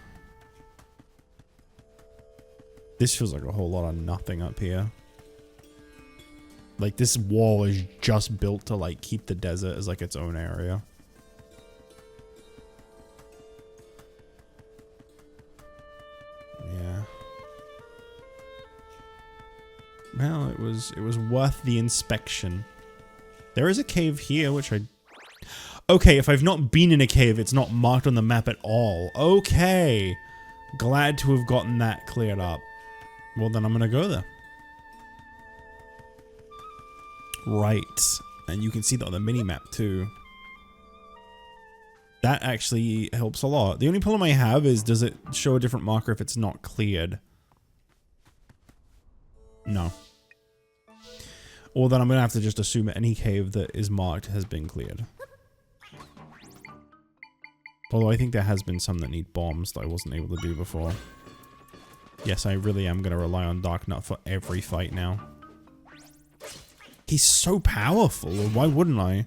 This feels like a whole lot of nothing up here. Like, this wall is just built to, like, keep the desert as, like, its own area. Yeah. Well, it was worth the inspection. There is a cave here, which I... Okay, if I've not been in a cave, it's not marked on the map at all. Okay. Glad to have gotten that cleared up. Well, then I'm gonna go there. Right. And you can see that on the mini-map, too. That actually helps a lot. The only problem I have is, does it show a different marker if it's not cleared? No. Or then I'm gonna have to just assume any cave that is marked has been cleared. Although I think there has been some that need bombs that I wasn't able to do before. Yes, I really am going to rely on Dark Nut for every fight now. He's so powerful, why wouldn't I?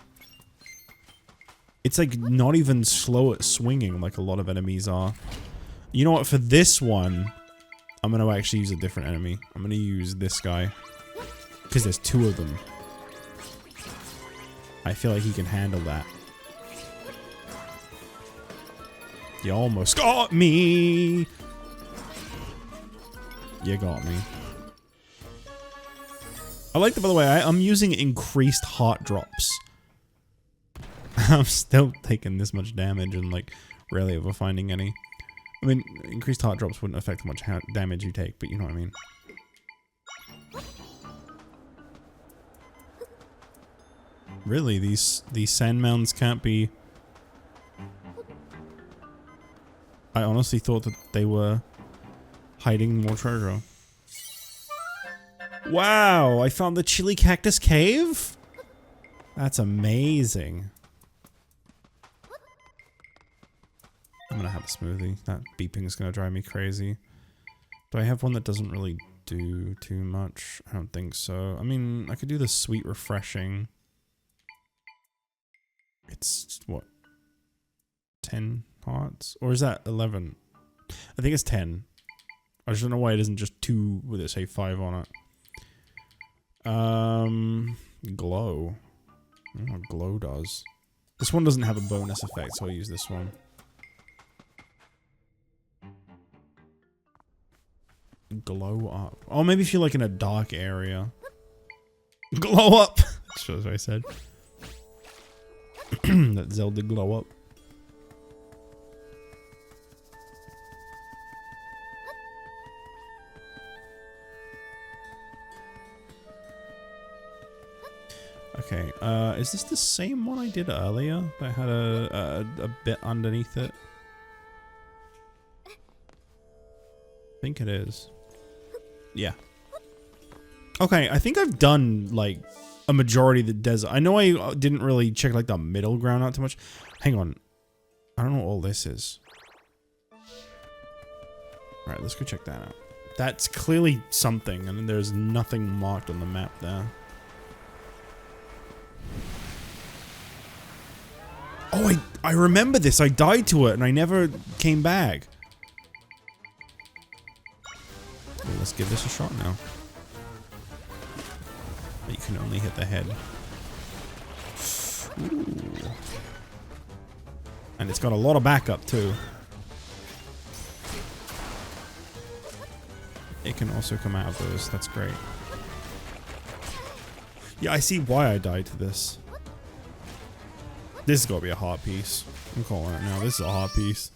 It's like not even slow at swinging like a lot of enemies are. You know what, for this one, I'm going to actually use a different enemy. I'm going to use this guy. Because there's 2 of them. I feel like he can handle that. You almost got me! You got me. I like that, by the way, I'm using increased heart drops. I'm still taking this much damage and, like, rarely ever finding any. I mean, increased heart drops wouldn't affect how much damage you take, but you know what I mean. Really, these sand mounds can't be... I honestly thought that they were hiding more treasure. Wow, I found the Chili Cactus Cave? That's amazing. I'm gonna have a smoothie. That beeping is gonna drive me crazy. Do I have one that doesn't really do too much? I don't think so. I mean, I could do the sweet refreshing. It's what? 10 hearts? Or is that 11? I think it's 10. I just don't know why it isn't just 2 with it say 5 on it. Glow. I don't know what glow does. This one doesn't have a bonus effect, so I'll use this one. Glow up. Oh, maybe if you're like in a dark area. Glow up. That's what I said. That Zelda glow up. Okay, is this the same one I did earlier that had a bit underneath it? I think it is. Yeah. Okay, I think I've done, like, a majority of the desert. I know I didn't really check, like, the middle ground out too much. Hang on. I don't know what all this is. Alright, let's go check that out. That's clearly something, and there's nothing marked on the map there. Oh, I remember this. I died to it, and I never came back. Okay, let's give this a shot now. But you can only hit the head. Ooh. And it's got a lot of backup, too. It can also come out of those. That's great. Yeah, I see why I died to this. This is gotta be a heart piece. I'm calling it now. This is a heart piece.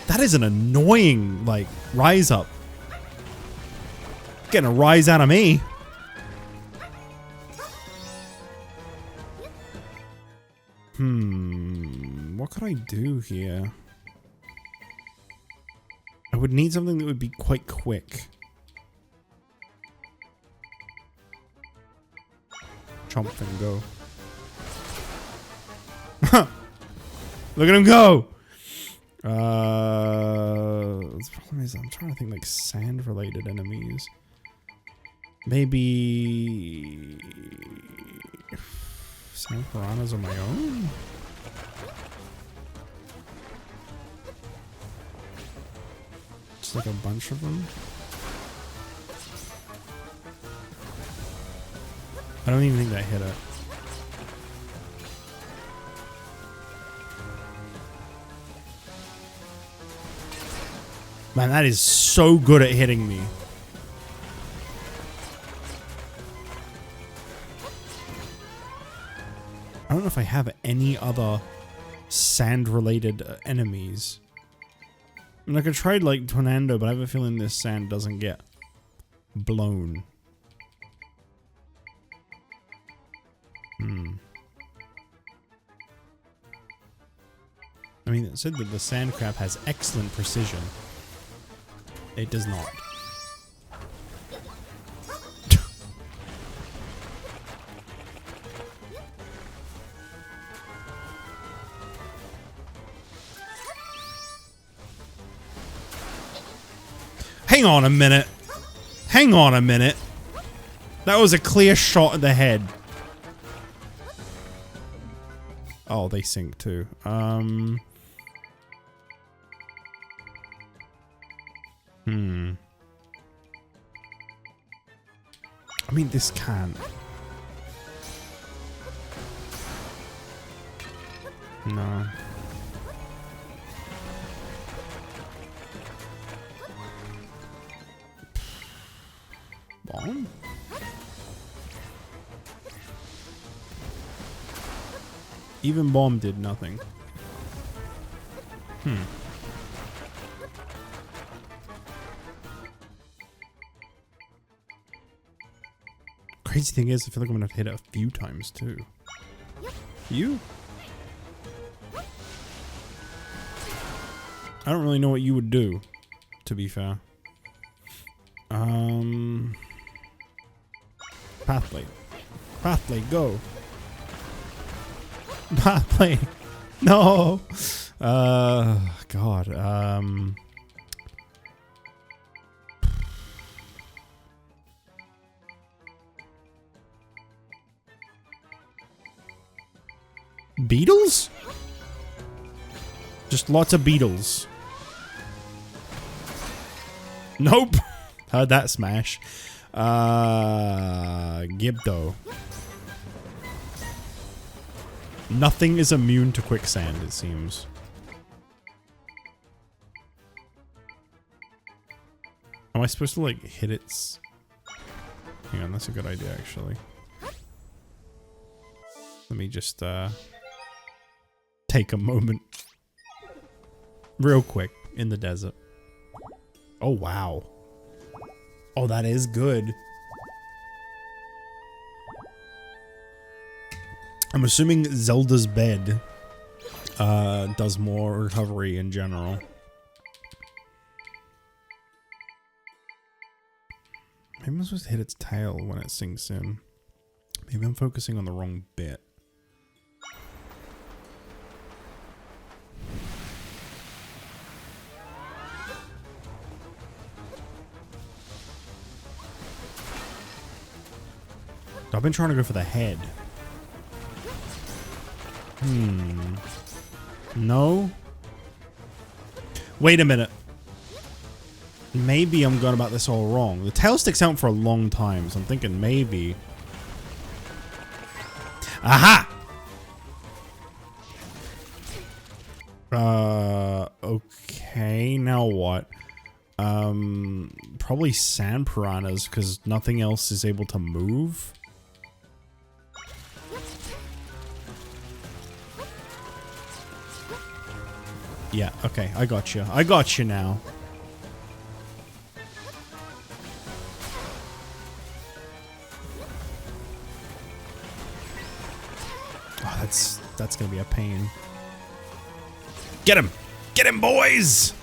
That is an annoying, like, rise up. Getting a rise out of me. What could I do here? I would need something that would be quite quick. Chomp and go. Look at him go! The problem is I'm trying to think like sand related enemies. Maybe sand piranhas on my own? Just like a bunch of them? I don't even think that hit it. Man, that is so good at hitting me. I don't know if I have any other sand-related enemies. I mean, I could try like Tornado, but I have a feeling this sand doesn't get blown. I mean, it said that the sand crab has excellent precision. It does not. Hang on a minute. Hang on a minute. That was a clear shot at the head. Oh, they sink too. I mean, this can't. No. Bomb? Even bomb did nothing. Crazy thing is, I feel like I'm gonna hit it a few times too. You? I don't really know what you would do, to be fair. Pathway. Pathway, go. Pathway. No. God. Beetles? Just lots of beetles. Nope. Heard that smash. Gibdo. Nothing is immune to quicksand, it seems. Am I supposed to, like, hit its... Hang on, that's a good idea, actually. Let me just, take a moment. Real quick, in the desert. Oh, wow. Oh, that is good. I'm assuming Zelda's bed does more recovery in general. Maybe I'm supposed to hit its tail when it sinks in. Maybe I'm focusing on the wrong bit. I've been trying to go for the head. No? Wait a minute. Maybe I'm going about this all wrong. The tail sticks out for a long time, so I'm thinking maybe. Aha! Okay, now what? Probably sand piranhas, because nothing else is able to move. Yeah, okay, I got you. I got you now. Oh, that's gonna be a pain. Get him! Get him, boys!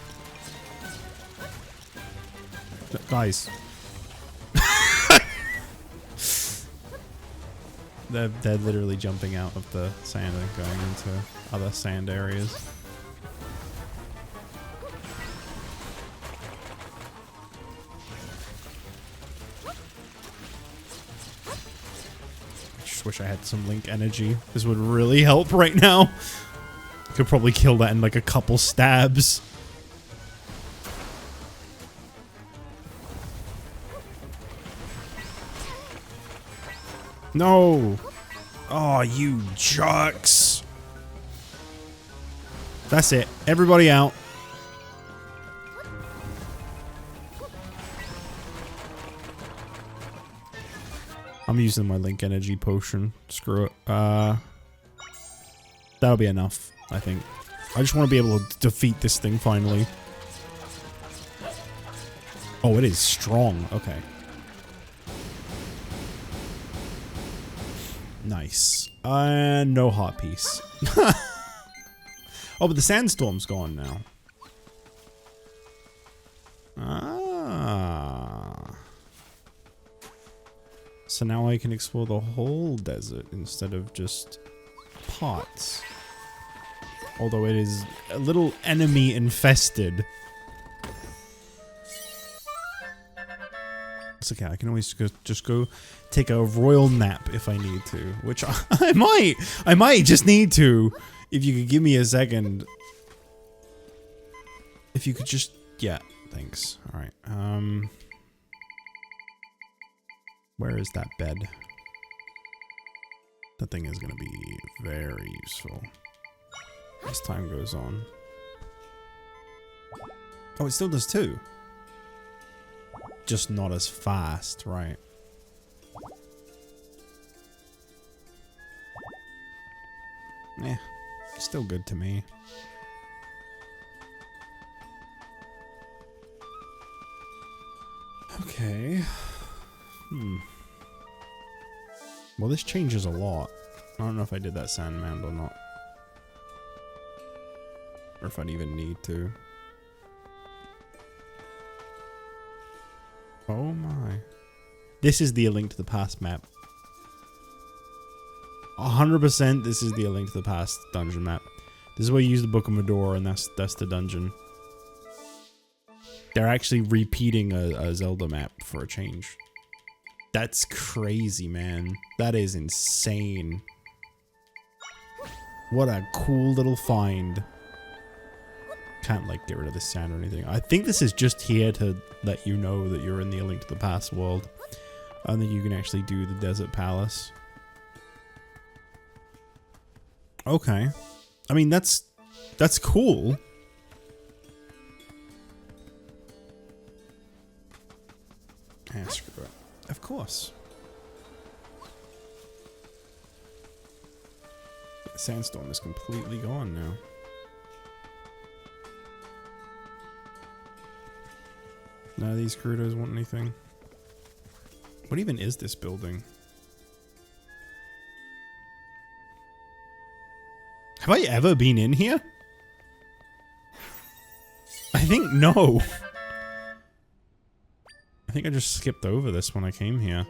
Guys. They're literally jumping out of the sand and going into other sand areas. Wish I had some link energy. This would really help right now. Could probably kill that in like a couple stabs. No. Oh, you jerks. That's it. Everybody out. I'm using my link energy potion. Screw it. That'll be enough, I think. I just want to be able to defeat this thing finally. Oh, it is strong. Okay. Nice. No hot piece. Oh, but the sandstorm's gone now. So now I can explore the whole desert instead of just parts. Although it is a little enemy infested. It's okay, I can always just go take a royal nap if I need to. Which I might just need to. If you could give me a second. If you could just, yeah, thanks. Alright, where is that bed? That thing is going to be very useful as time goes on. Oh, it still does too. Just not as fast, right? Eh, still good to me. Okay. Well, this changes a lot. I don't know if I did that sand mound or not. Or if I'd even need to. Oh my. This is the A Link to the Past map. 100% this is the A Link to the Past dungeon map. This is where you use the Book of Medora, and that's the dungeon. They're actually repeating a Zelda map for a change. That's crazy, man. That is insane. What a cool little find. Can't, like, get rid of the sand or anything. I think this is just here to let you know that you're in the A Link to the Past world. I don't think you can actually do the desert palace. Okay. I mean, that's cool. Ah, screw it. Of course. The sandstorm is completely gone now. None of these Gerudos want anything. What even is this building? Have I ever been in here? I think no. I think I just skipped over this when I came here.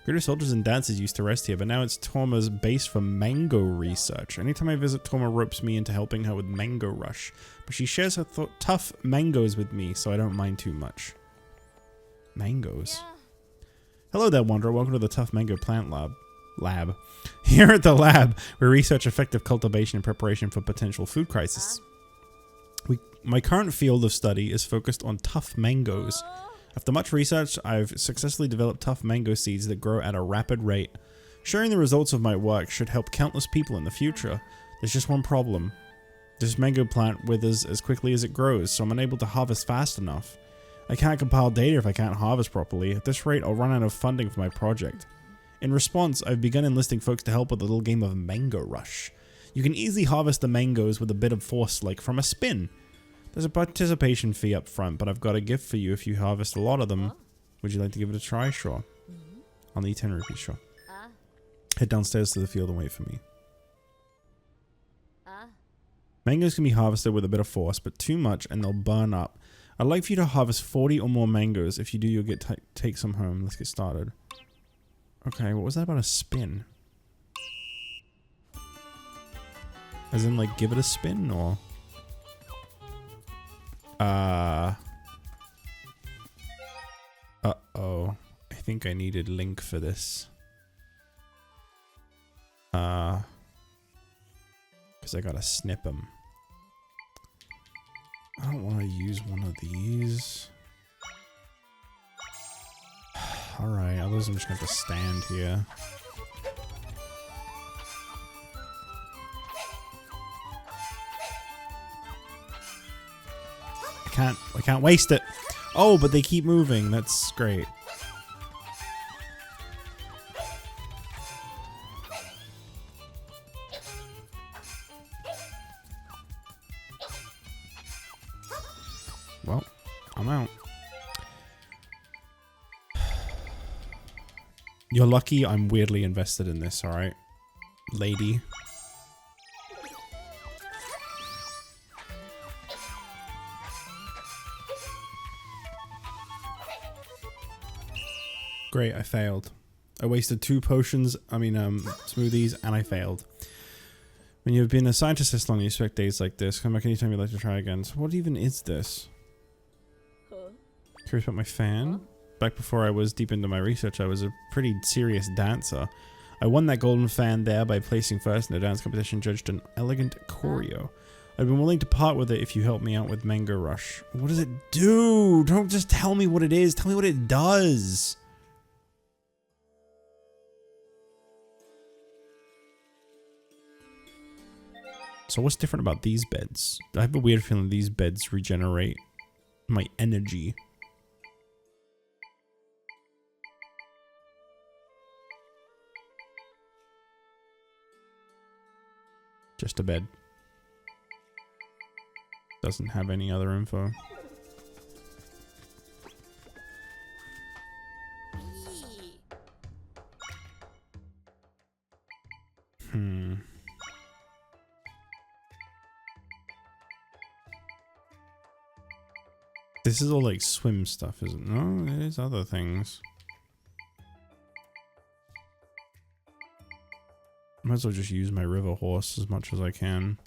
Gerudo soldiers and dancers used to rest here, but now it's Torma's base for mango research. Anytime I visit, Torma ropes me into helping her with Mango Rush, but she shares her tough mangoes with me, so I don't mind too much. Mangoes. Hello there, Wanderer. Welcome to the Tough Mango Plant Lab. Here at the lab, we research effective cultivation and preparation for potential food crisis. My current field of study is focused on tough mangoes. After much research, I've successfully developed tough mango seeds that grow at a rapid rate. Sharing the results of my work should help countless people in the future. There's just one problem. This mango plant withers as quickly as it grows, so I'm unable to harvest fast enough. I can't compile data if I can't harvest properly. At this rate, I'll run out of funding for my project. In response, I've begun enlisting folks to help with a little game of Mango Rush. You can easily harvest the mangoes with a bit of force, like from a spin. There's a participation fee up front, but I've got a gift for you if you harvest a lot of them. Would you like to give it a try? Sure. I'll need 10 rupees, sure. Head downstairs to the field and wait for me. Mangoes can be harvested with a bit of force, but too much and they'll burn up. I'd like for you to harvest 40 or more mangoes. If you do, you'll get take some home. Let's get started. Okay, what was that about a spin? As in, like, give it a spin, or... Uh-oh. I think I needed Link for this. Because I gotta snip him. I don't want to use one of these. Alright, otherwise I'm just going to have to stand here. I can't waste it. Oh, but they keep moving. That's great. Well, I'm out. You're lucky I'm weirdly invested in this, alright? Lady. Great, I failed. I wasted 2 potions, smoothies, and I failed. When you've been a scientist this long, you expect days like this. Come back anytime you'd like to try again. So what even is this? Curious about my fan? Back before I was deep into my research, I was a pretty serious dancer. I won that golden fan there by placing first in a dance competition, judged an elegant choreo. I'd been willing to part with it if you helped me out with Mango Rush. What does it do? Don't just tell me what it is. Tell me what it does. So what's different about these beds? I have a weird feeling these beds regenerate my energy. Just a bed. Doesn't have any other info. This is all like swim stuff, isn't it? No, there's other things. Might as well just use my river horse as much as I can.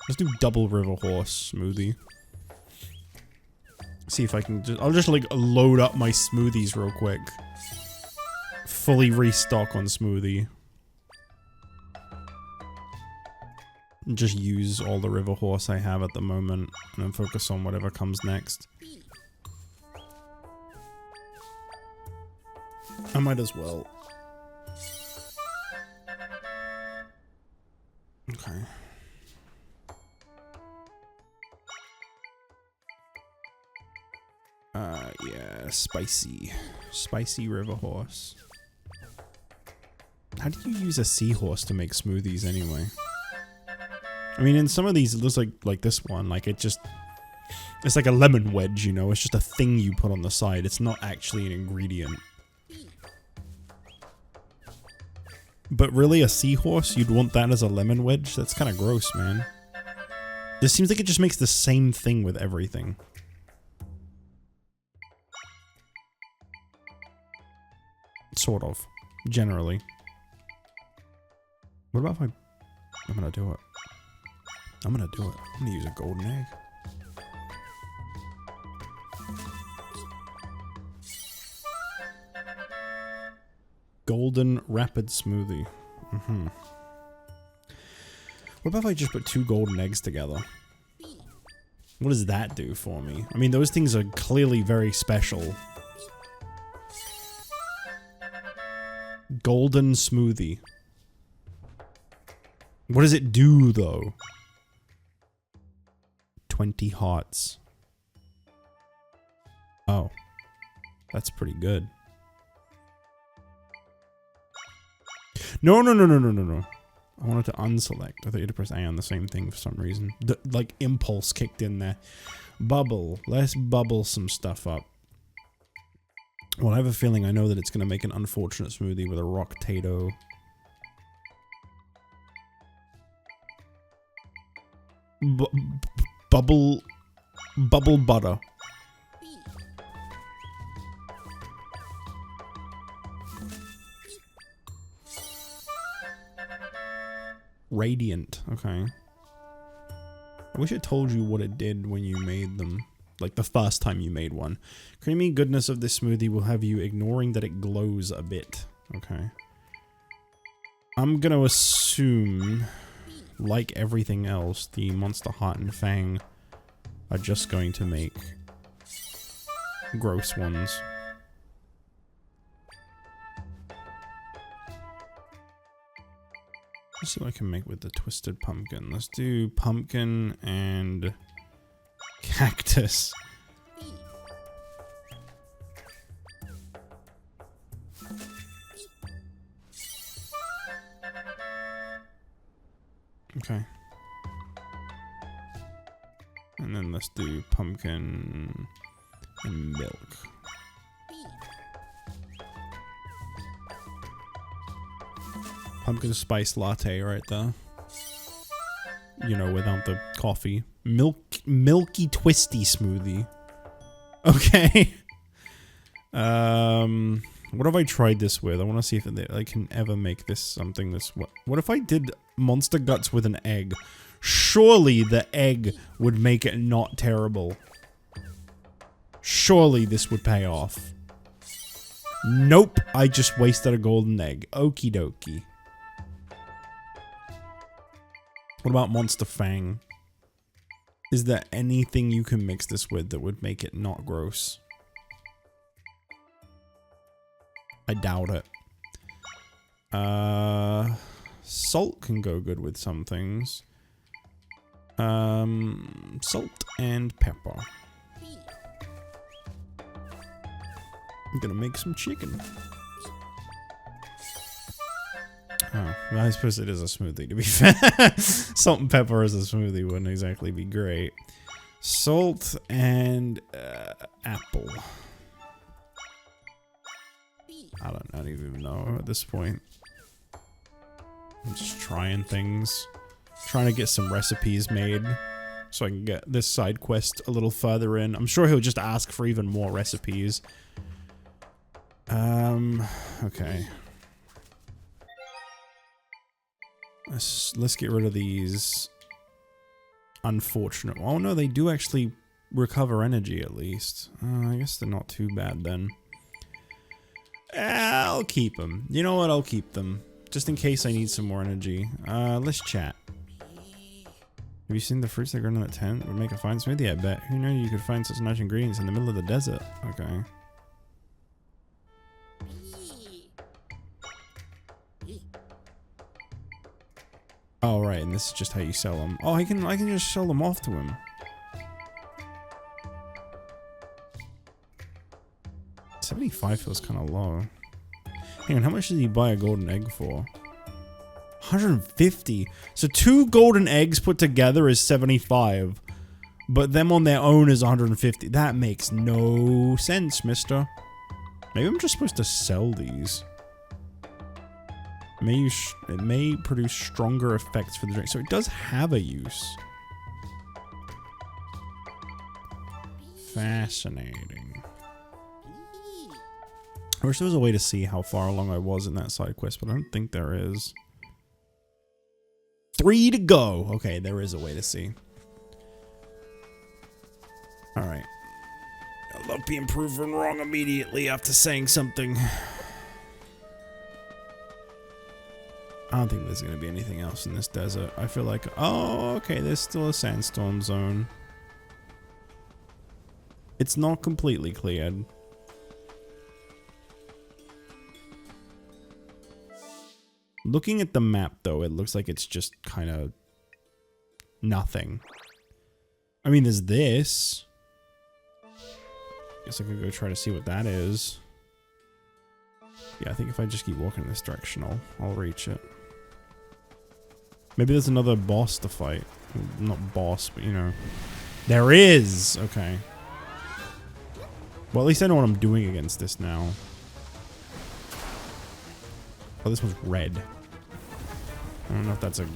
Let's do double river horse smoothie. See if I can just... I'll just like load up my smoothies real quick. Fully restock on smoothie. Just use all the river horse I have at the moment. And then focus on whatever comes next. I might as well. Okay. Yeah, spicy. Spicy river horse. How do you use a seahorse to make smoothies anyway? I mean, in some of these, it looks like this one, like it's like a lemon wedge, you know? It's just a thing you put on the side. It's not actually an ingredient. But really, a seahorse? You'd want that as a lemon wedge? That's kind of gross, man. This seems like it just makes the same thing with everything. Sort of. Generally. What about if I'm gonna do it. I'm gonna do it. I'm gonna use a golden egg. Golden rapid smoothie. What about if I just put 2 golden eggs together? What does that do for me? I mean, those things are clearly very special. Golden smoothie. What does it do, though? 20 hearts. Oh. That's pretty good. No. I wanted to unselect. I thought you had to press A on the same thing for some reason. Like, impulse kicked in there. Bubble. Let's bubble some stuff up. Well, I have a feeling I know that it's going to make an unfortunate smoothie with a rock tato. Bubble butter. Radiant. Okay. I wish it told you what it did when you made them. Like the first time you made one. Creamy goodness of this smoothie will have you ignoring that it glows a bit. Okay. I'm gonna assume, like everything else, the Monster Heart and Fang are just going to make gross ones. Let's see what I can make with the twisted pumpkin. Let's do pumpkin and cactus. Okay. And then let's do pumpkin and milk. Pumpkin spice latte right there. You know, without the coffee. Milky twisty smoothie. Okay. What have I tried this with? I want to see if I can ever make this something this... What if I did monster guts with an egg? Surely the egg would make it not terrible. Surely this would pay off. Nope, I just wasted a golden egg. Okie dokie. What about Monster Fang? Is there anything you can mix this with that would make it not gross? I doubt it. Salt can go good with some things. Salt and pepper. I'm gonna make some chicken. Oh, well, I suppose it is a smoothie, to be fair. Salt and pepper as a smoothie wouldn't exactly be great. Salt and apple. I don't even know at this point. I'm just trying things. Trying to get some recipes made so I can get this side quest a little further in. I'm sure he'll just ask for even more recipes. Okay. Let's get rid of these unfortunate... Oh no, they do actually recover energy at least. I guess they're not too bad then. I'll keep them. You know what? I'll keep them. Just in case I need some more energy. Let's chat. Have you seen the fruits that grow in that tent? Would make a fine smoothie, I bet. Who knew you could find such nice ingredients in the middle of the desert? Okay. Oh, right, and this is just how you sell them. Oh, I can just sell them off to him. $75 feels kind of low. Hang on, how much did he buy a golden egg for? 150. So 2 golden eggs put together is 75. But them on their own is 150. That makes no sense, mister. Maybe I'm just supposed to sell these. It may produce stronger effects for the drink. So it does have a use. Fascinating. I wish there was a way to see how far along I was in that side quest, but I don't think there is. 3 to go. Okay, there is a way to see. Alright. I love being proven wrong immediately after saying something. I don't think there's going to be anything else in this desert. I feel like... Oh, okay, there's still a sandstorm zone. It's not completely cleared. Looking at the map, though, it looks like it's just kind of... nothing. I mean, there's this. Guess I could go try to see what that is. Yeah, I think if I just keep walking in this direction, I'll reach it. Maybe there's another boss to fight. Not boss, but you know. There is! Okay. Well, at least I know what I'm doing against this now. Oh, this one's red. I don't know if that's a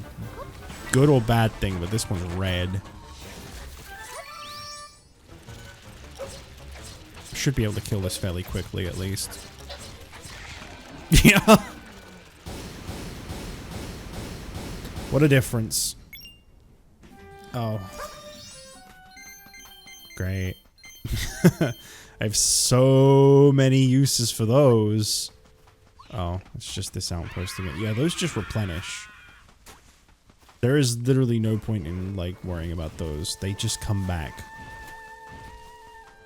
good or bad thing, but this one's red. Should be able to kill this fairly quickly, at least. Yeah. What a difference. Oh. Great. I have so many uses for those. Oh, it's just this outpost again. Yeah, those just replenish. There is literally no point in, like, worrying about those. They just come back.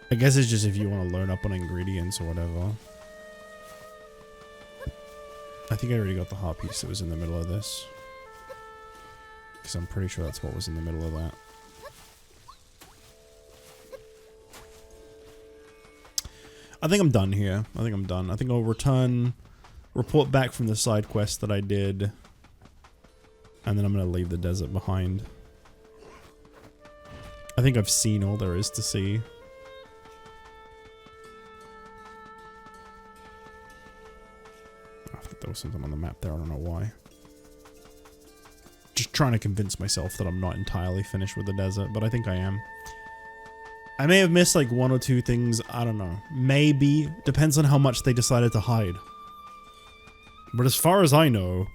I guess it's just if you want to load up on ingredients or whatever. I think I already got the heart piece that was in the middle of this. Because I'm pretty sure that's what was in the middle of that. I think I'm done here. I think I'm done. I think I'll report back from the side quest that I did. And then I'm going to leave the desert behind. I think I've seen all there is to see. I thought there was something on the map there. I don't know why. Just trying to convince myself that I'm not entirely finished with the desert, but I think I am. I may have missed like 1 or 2 things. I don't know. Maybe. Depends on how much they decided to hide. But as far as I know,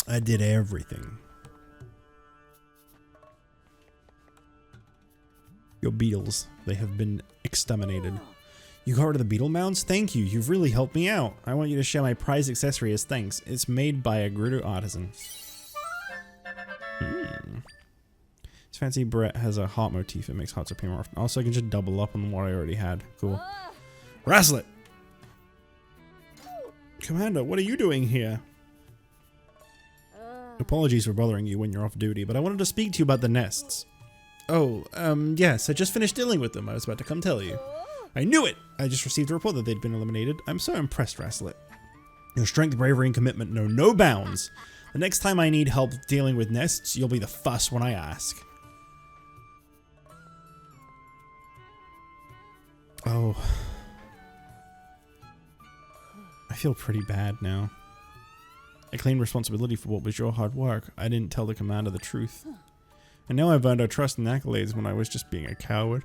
I did everything. Your beetles, they have been exterminated. You got rid of the beetle mounds? Thank you, you've really helped me out. I want you to share my prized accessory as thanks. It's made by a Gerudo artisan. This fancy Brett has a heart motif. It makes hearts appear more often. Also, I can just double up on what I already had. Cool. Wrestlet! Commander, what are you doing here? Apologies for bothering you when you're off duty, but I wanted to speak to you about the nests. Oh, yes, I just finished dealing with them. I was about to come tell you. I knew it! I just received a report that they'd been eliminated. I'm so impressed, Wrestlet. Your strength, bravery, and commitment know no bounds. The next time I need help dealing with nests, you'll be the first one I ask. Oh. I feel pretty bad now. I claim responsibility for what was your hard work. I didn't tell the commander the truth. And now I've earned our trust and accolades when I was just being a coward.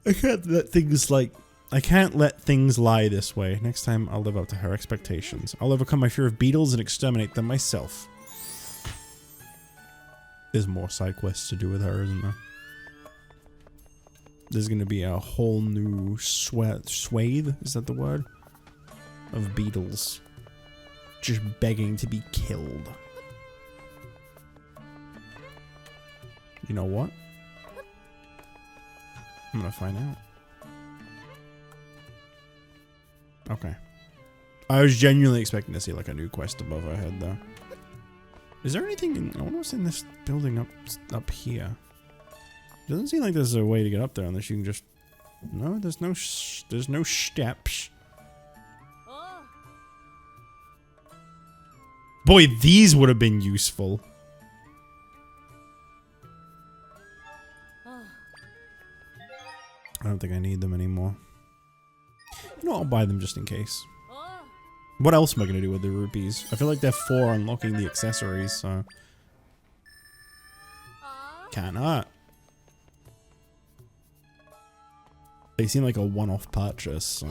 I can't let things lie this way. Next time I'll live up to her expectations. I'll overcome my fear of beetles and exterminate them myself. There's more side quests to do with her, isn't there? There's gonna be a whole new swathe, is that the word? Of beetles. Just begging to be killed. You know what? I'm gonna find out. Okay. I was genuinely expecting to see like a new quest above our head though. Is there anything in, I wonder what's in this building up here? Doesn't seem like there's a way to get up there unless you can just, no, there's no steps. Boy, these would have been useful. I don't think I need them anymore. You know, I'll buy them just in case. What else am I gonna do with the rupees? I feel like they're for unlocking the accessories, so... Cannot. They seem like a one-off purchase, so...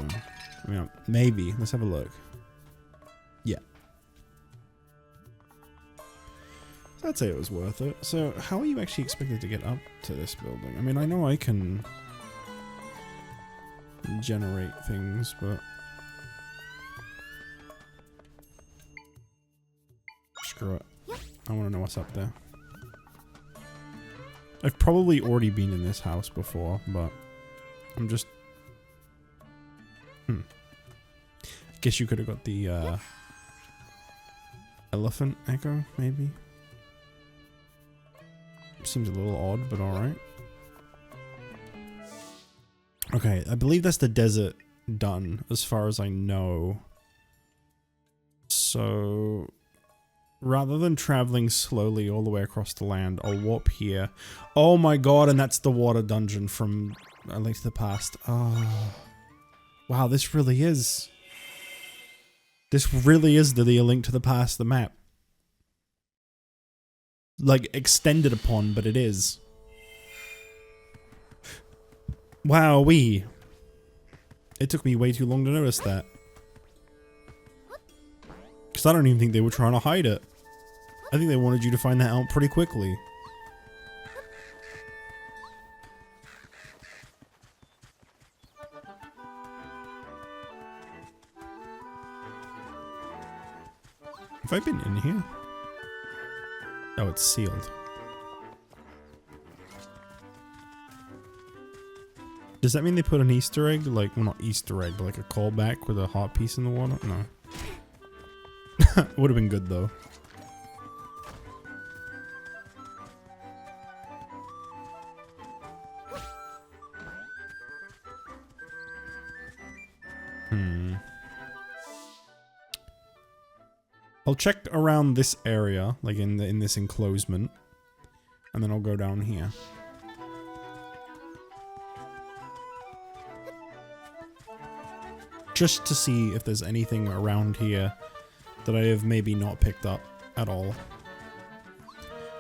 I mean, maybe. Let's have a look. Yeah. So I'd say it was worth it. So, how are you actually expected to get up to this building? I mean, I know I can... generate things, but... Screw it. I want to know what's up there. I've probably already been in this house before, but... I'm just... Guess you could have got the, elephant echo, maybe? Seems a little odd, but alright. Okay, I believe that's the desert done, as far as I know. So... rather than traveling slowly all the way across the land, I'll warp here. Oh my god, and that's the water dungeon from A Link to the Past. Oh. Wow, this really is... This really is the A Link to the Past, the map. Like, extended upon, but it is. Wowee. It took me way too long to notice that. Because I don't even think they were trying to hide it. I think they wanted you to find that out pretty quickly. Have I been in here? Oh, it's sealed. Does that mean they put an Easter egg? Like, well, not Easter egg, but like a callback with a heart piece in the water? No. Would have been good though. I'll check around this area, like in this enclosement, and then I'll go down here. Just to see if there's anything around here that I have maybe not picked up at all.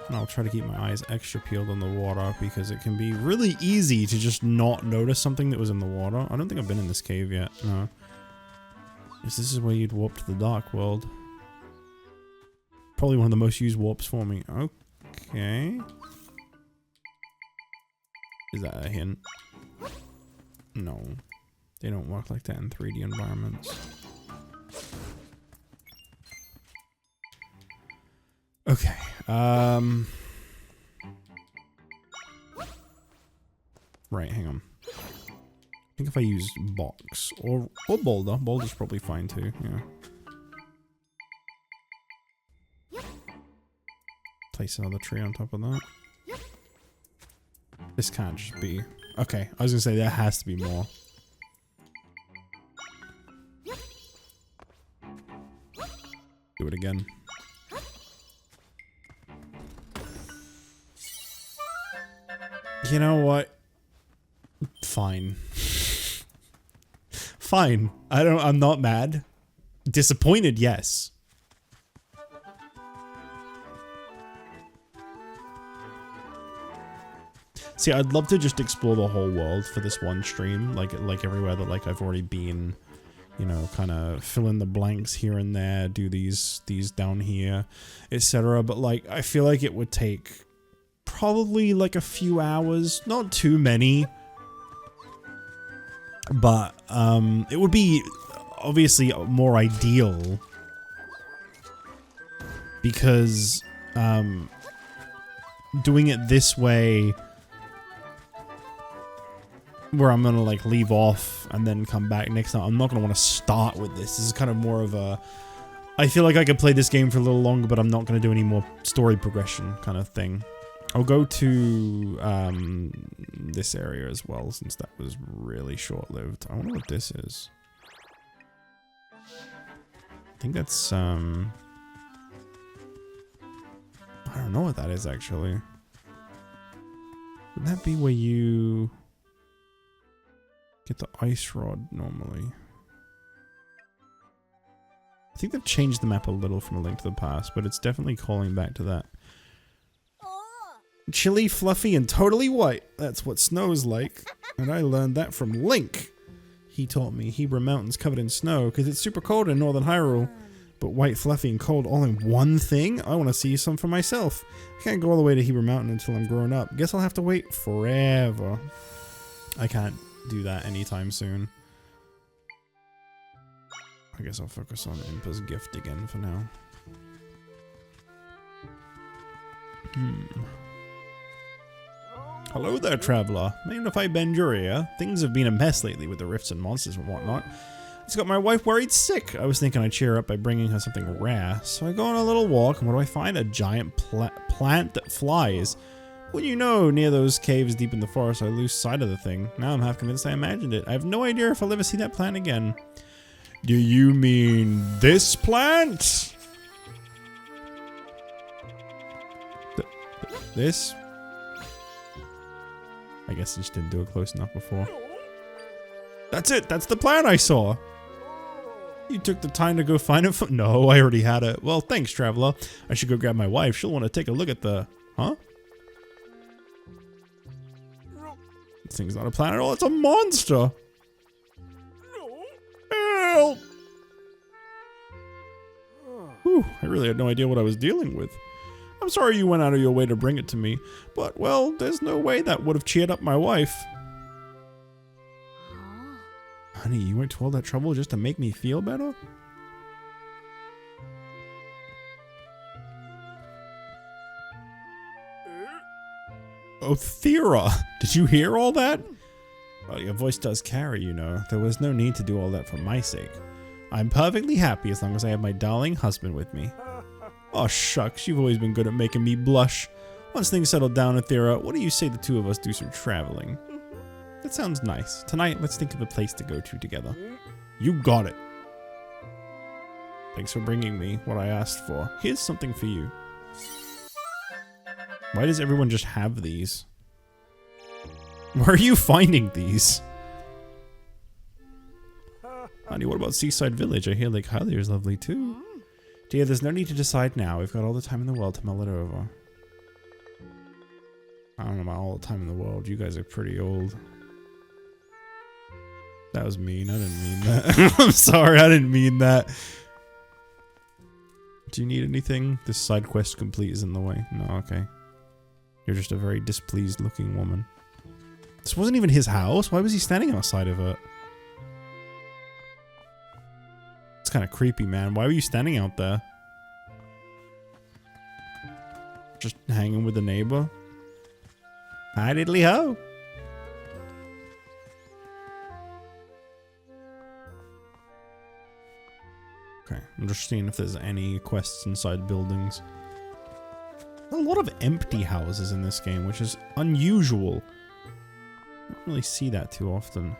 And I'll try to keep my eyes extra peeled on the water because it can be really easy to just not notice something that was in the water. I don't think I've been in this cave yet, no. This is where you'd warp to the dark world. Probably one of the most used warps for me. Okay. Is that a hint? No. They don't work like that in 3D environments. Okay. Right, hang on. I think if I use box or boulder, boulder's probably fine too, yeah. Place another tree on top of that. This can't just be... Okay, I was gonna say there has to be more. Do it again. You know what? Fine. Fine. I'm not mad. Disappointed, yes. See, I'd love to just explore the whole world for this one stream, like everywhere that like I've already been, you know, kind of fill in the blanks here and there, do these down here, etc. But like, I feel like it would take probably like a few hours, not too many, but it would be obviously more ideal because doing it this way where I'm gonna like leave off and then come back next time. I'm not gonna want to start with this. This is kind of more of a, I feel like I could play this game for a little longer, but I'm not gonna do any more story progression kind of thing. I'll go to this area as well, since that was really short-lived. I wonder what this is. I think that's I don't know what that is actually. Would that be where you get the ice rod normally? I think they've changed the map a little from A Link to the Past, but it's definitely calling back to that. Chilly, fluffy, and totally white. That's what snow's like. And I learned that from Link. He taught me Hebra Mountains covered in snow because it's super cold in Northern Hyrule. But white, fluffy, and cold all in one thing? I want to see some for myself. I can't go all the way to Hebra Mountain until I'm grown up. Guess I'll have to wait forever. I can't do that anytime soon. I guess I'll focus on Impa's gift again for now. Hello there, traveler. Mind if I bend your ear? Things have been a mess lately with the rifts and monsters and whatnot. It's got my wife worried sick. I was thinking I'd cheer her up by bringing her something rare. So I go on a little walk, and what do I find? A giant plant that flies. When you know, near those caves deep in the forest, I lose sight of the thing. Now I'm half convinced I imagined it. I have no idea if I'll ever see that plant again. Do you mean this plant? This? I guess I just didn't do it close enough before. That's it! That's the plant I saw! You took the time to go find it for— No, I already had it. Well, thanks, traveler. I should go grab my wife. She'll want to take a look at the— Huh? This thing's not a plant at all. It's a monster! Help! Whew, I really had no idea what I was dealing with. I'm sorry you went out of your way to bring it to me, but, well, there's no way that would have cheered up my wife. Honey, you went to all that trouble just to make me feel better? Oh, Thera, did you hear all that? Well, your voice does carry, you know. There was no need to do all that for my sake. I'm perfectly happy as long as I have my darling husband with me. Oh, shucks, you've always been good at making me blush. Once things settle down, Athera, what do you say the two of us do some traveling? That sounds nice. Tonight, let's think of a place to go to together. You got it. Thanks for bringing me what I asked for. Here's something for you. Why does everyone just have these? Where are you finding these? Honey, what about Seaside Village? I hear Lake Hylia is lovely too. Dear, there's no need to decide now. We've got all the time in the world to mull it over. I don't know about all the time in the world. You guys are pretty old. That was mean. I didn't mean that. I'm sorry. I didn't mean that. Do you need anything? This side quest complete is in the way. No, okay. You're just a very displeased looking woman. This wasn't even his house. Why was he standing outside of it? It's kind of creepy, man. Why were you standing out there? Just hanging with the neighbor? Hi, diddly ho. Okay, I'm just seeing if there's any quests inside buildings. A lot of empty houses in this game, which is unusual. I don't really see that too often.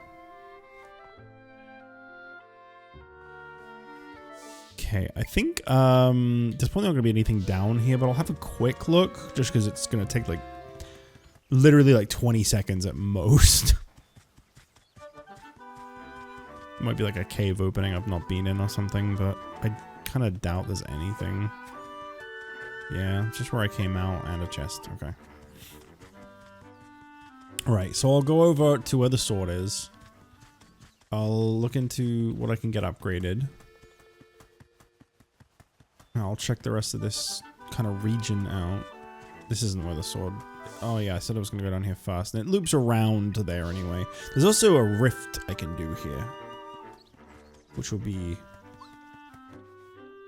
Okay, I think there's probably not gonna be anything down here, but I'll have a quick look just because it's gonna take like literally like 20 seconds at most. Might be like a cave opening I've not been in or something, but I kind of doubt there's anything. Yeah, just where I came out and a chest. Okay. Alright, so I'll go over to where the sword is. I'll look into what I can get upgraded. I'll check the rest of this kind of region out. This isn't where the sword... Oh yeah, I said I was going to go down here first. And it loops around to there anyway. There's also a rift I can do here. Which will be...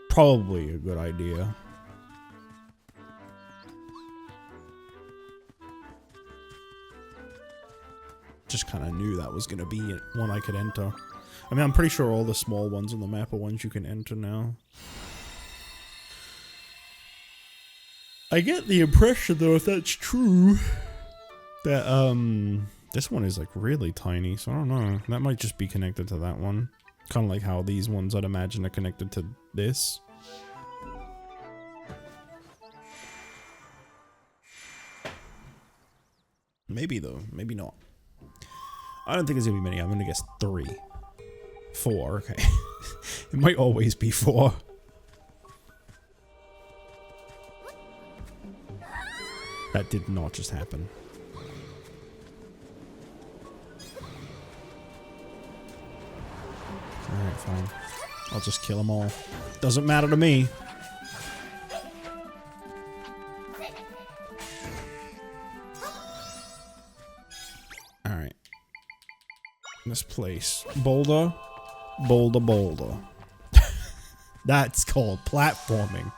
probably a good idea. just kind of knew that was going to be one I could enter. I mean, I'm pretty sure all the small ones on the map are ones you can enter now. I get the impression, though, if that's true, that, this one is, like, really tiny, so I don't know. That might just be connected to that one. Kind of like how these ones, I'd imagine, are connected to this. Maybe, though. Maybe not. I don't think there's gonna be many. I'm gonna guess 3. 4, okay. It might always be 4. That did not just happen. Alright, fine. I'll just kill them all. Doesn't matter to me. Alright. This place. Boulder. Boulder, boulder. That's called platforming.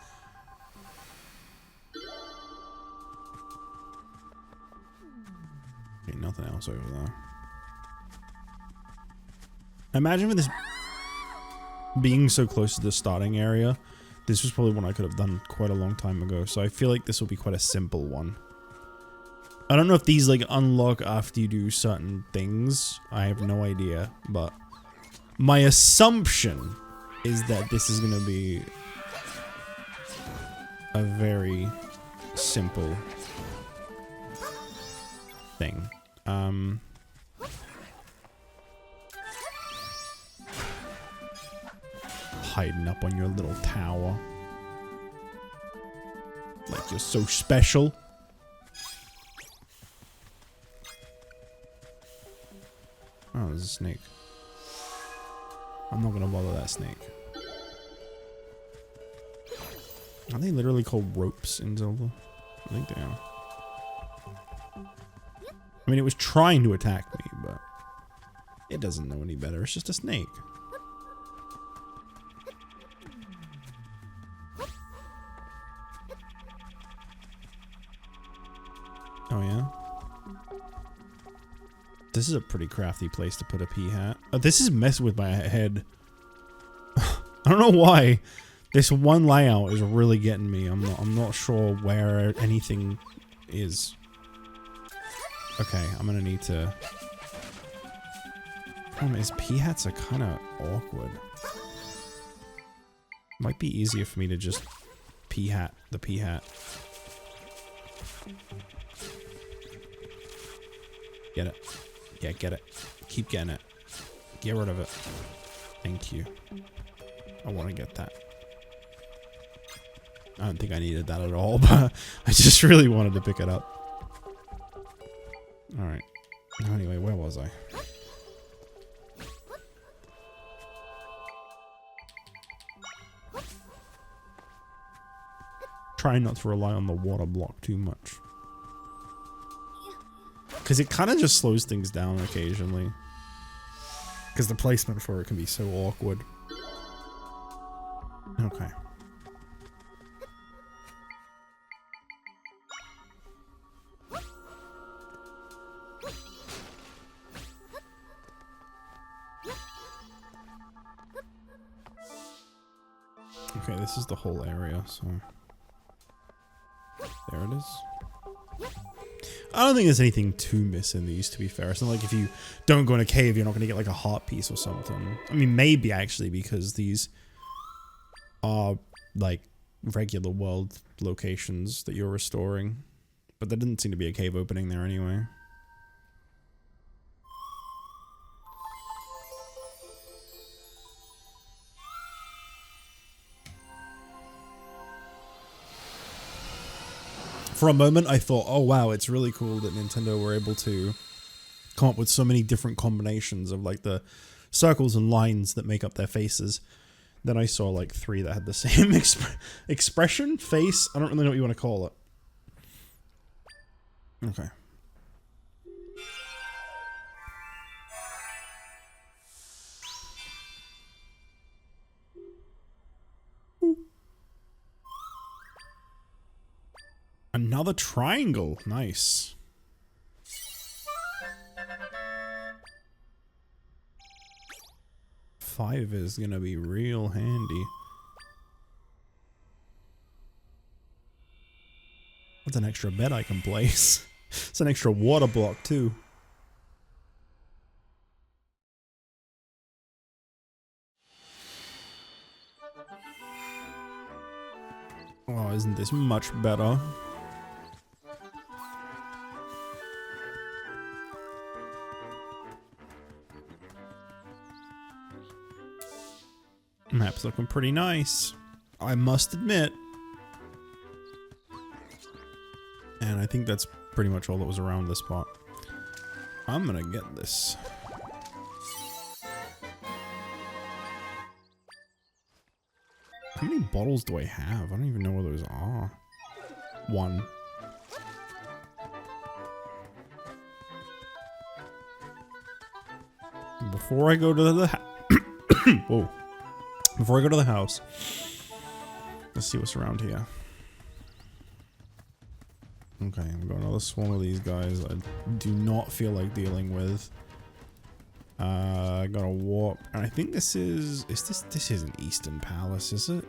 Okay, nothing else over there. Imagine with this being so close to the starting area, this was probably one I could have done quite a long time ago, so I feel like this will be quite a simple one. I don't know if these like unlock after you do certain things. I have no idea, but my assumption is that this is going to be a very simple thing. Hiding up on your little tower. Like you're so special. Oh, there's a snake. I'm not gonna bother that snake. Are they literally called ropes in Zelda? I think they are. I mean, it was trying to attack me, but it doesn't know any better. It's just a snake. Oh, yeah? This is a pretty crafty place to put a pea hat. Oh, this is messing with my head. I don't know why. This one layout is really getting me. I'm not sure where anything is. Okay, I'm gonna need to... Problem is, pea hats are kind of awkward. Might be easier for me to just pea hat the pea hat. Get it. Yeah, get it. Keep getting it. Get rid of it. Thank you. I want to get that. I don't think I needed that at all, but I just really wanted to pick it up. Alright. Anyway, where was I? Trying not to rely on the water block too much. Because it kind of just slows things down occasionally. Because the placement for it can be so awkward. Okay. Okay, this is the whole area, so... There it is. I don't think there's anything to miss in these, to be fair. It's not like if you don't go in a cave, you're not going to get like a heart piece or something. I mean, maybe actually, because these are like regular world locations that you're restoring. But there didn't seem to be a cave opening there anyway. For a moment, I thought, oh wow, it's really cool that Nintendo were able to come up with so many different combinations of like the circles and lines that make up their faces. Then I saw like 3 that had the same expression, face. I don't really know what you want to call it. Okay. Another triangle. Nice. 5 is gonna be real handy. That's an extra bed I can place. It's an extra water block too. Oh, isn't this much better? Map's looking pretty nice, I must admit. And I think that's pretty much all that was around this spot. I'm gonna get this. How many bottles do I have? I don't even know what those are. 1. Before I go to the whoa. Before I go to the house, let's see what's around here. Okay, I'm going another swarm of these guys I do not feel like dealing with. I got a warp, and I think this isn't Eastern Palace, is it?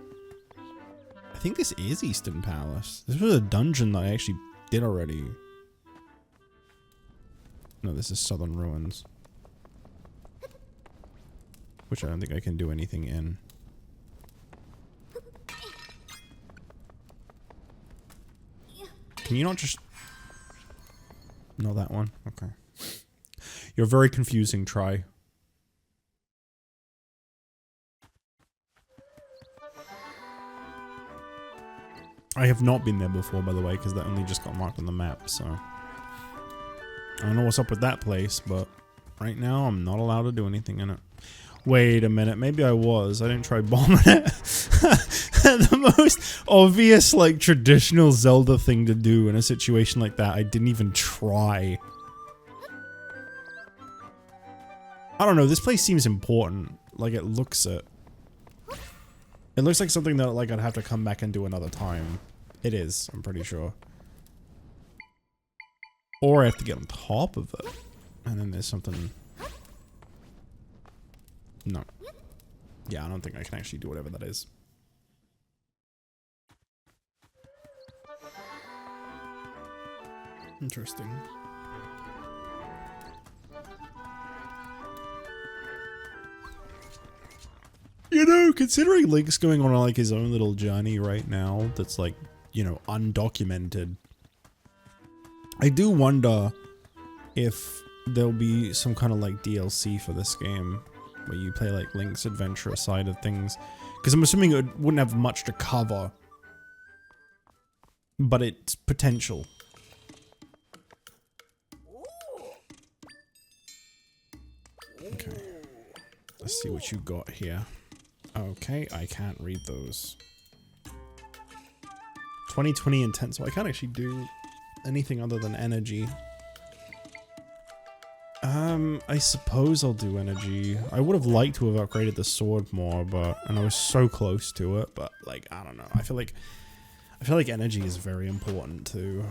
I think this is Eastern Palace. This was a dungeon that I actually did already. No, this is Southern Ruins. Which I don't think I can do anything in. Can you not just... No, that one? Okay. You're very confusing, try. I have not been there before, by the way, because that only just got marked on the map, so... I don't know what's up with that place, but... Right now, I'm not allowed to do anything in it. Wait a minute, maybe I was. I didn't try bombing it. The most obvious, like, traditional Zelda thing to do in a situation like that, I didn't even try. I don't know, this place seems important. Like, it looks it. It looks like something that, like, I'd have to come back and do another time. It is, I'm pretty sure. Or I have to get on top of it. And then there's something... No. Yeah, I don't think I can actually do whatever that is. Interesting. You know, considering Link's going on like his own little journey right now that's like, you know, undocumented, I do wonder if there'll be some kind of like DLC for this game where you play like Link's adventure side of things, because I'm assuming it wouldn't have much to cover, but it's potential. Okay, let's see what you got here. Okay, I can't read those. 2020 intense, so I can't actually do anything other than energy. I suppose I'll do energy. I would have liked to have upgraded the sword more, and I was so close to it, but like, I don't know. I feel like energy is very important too.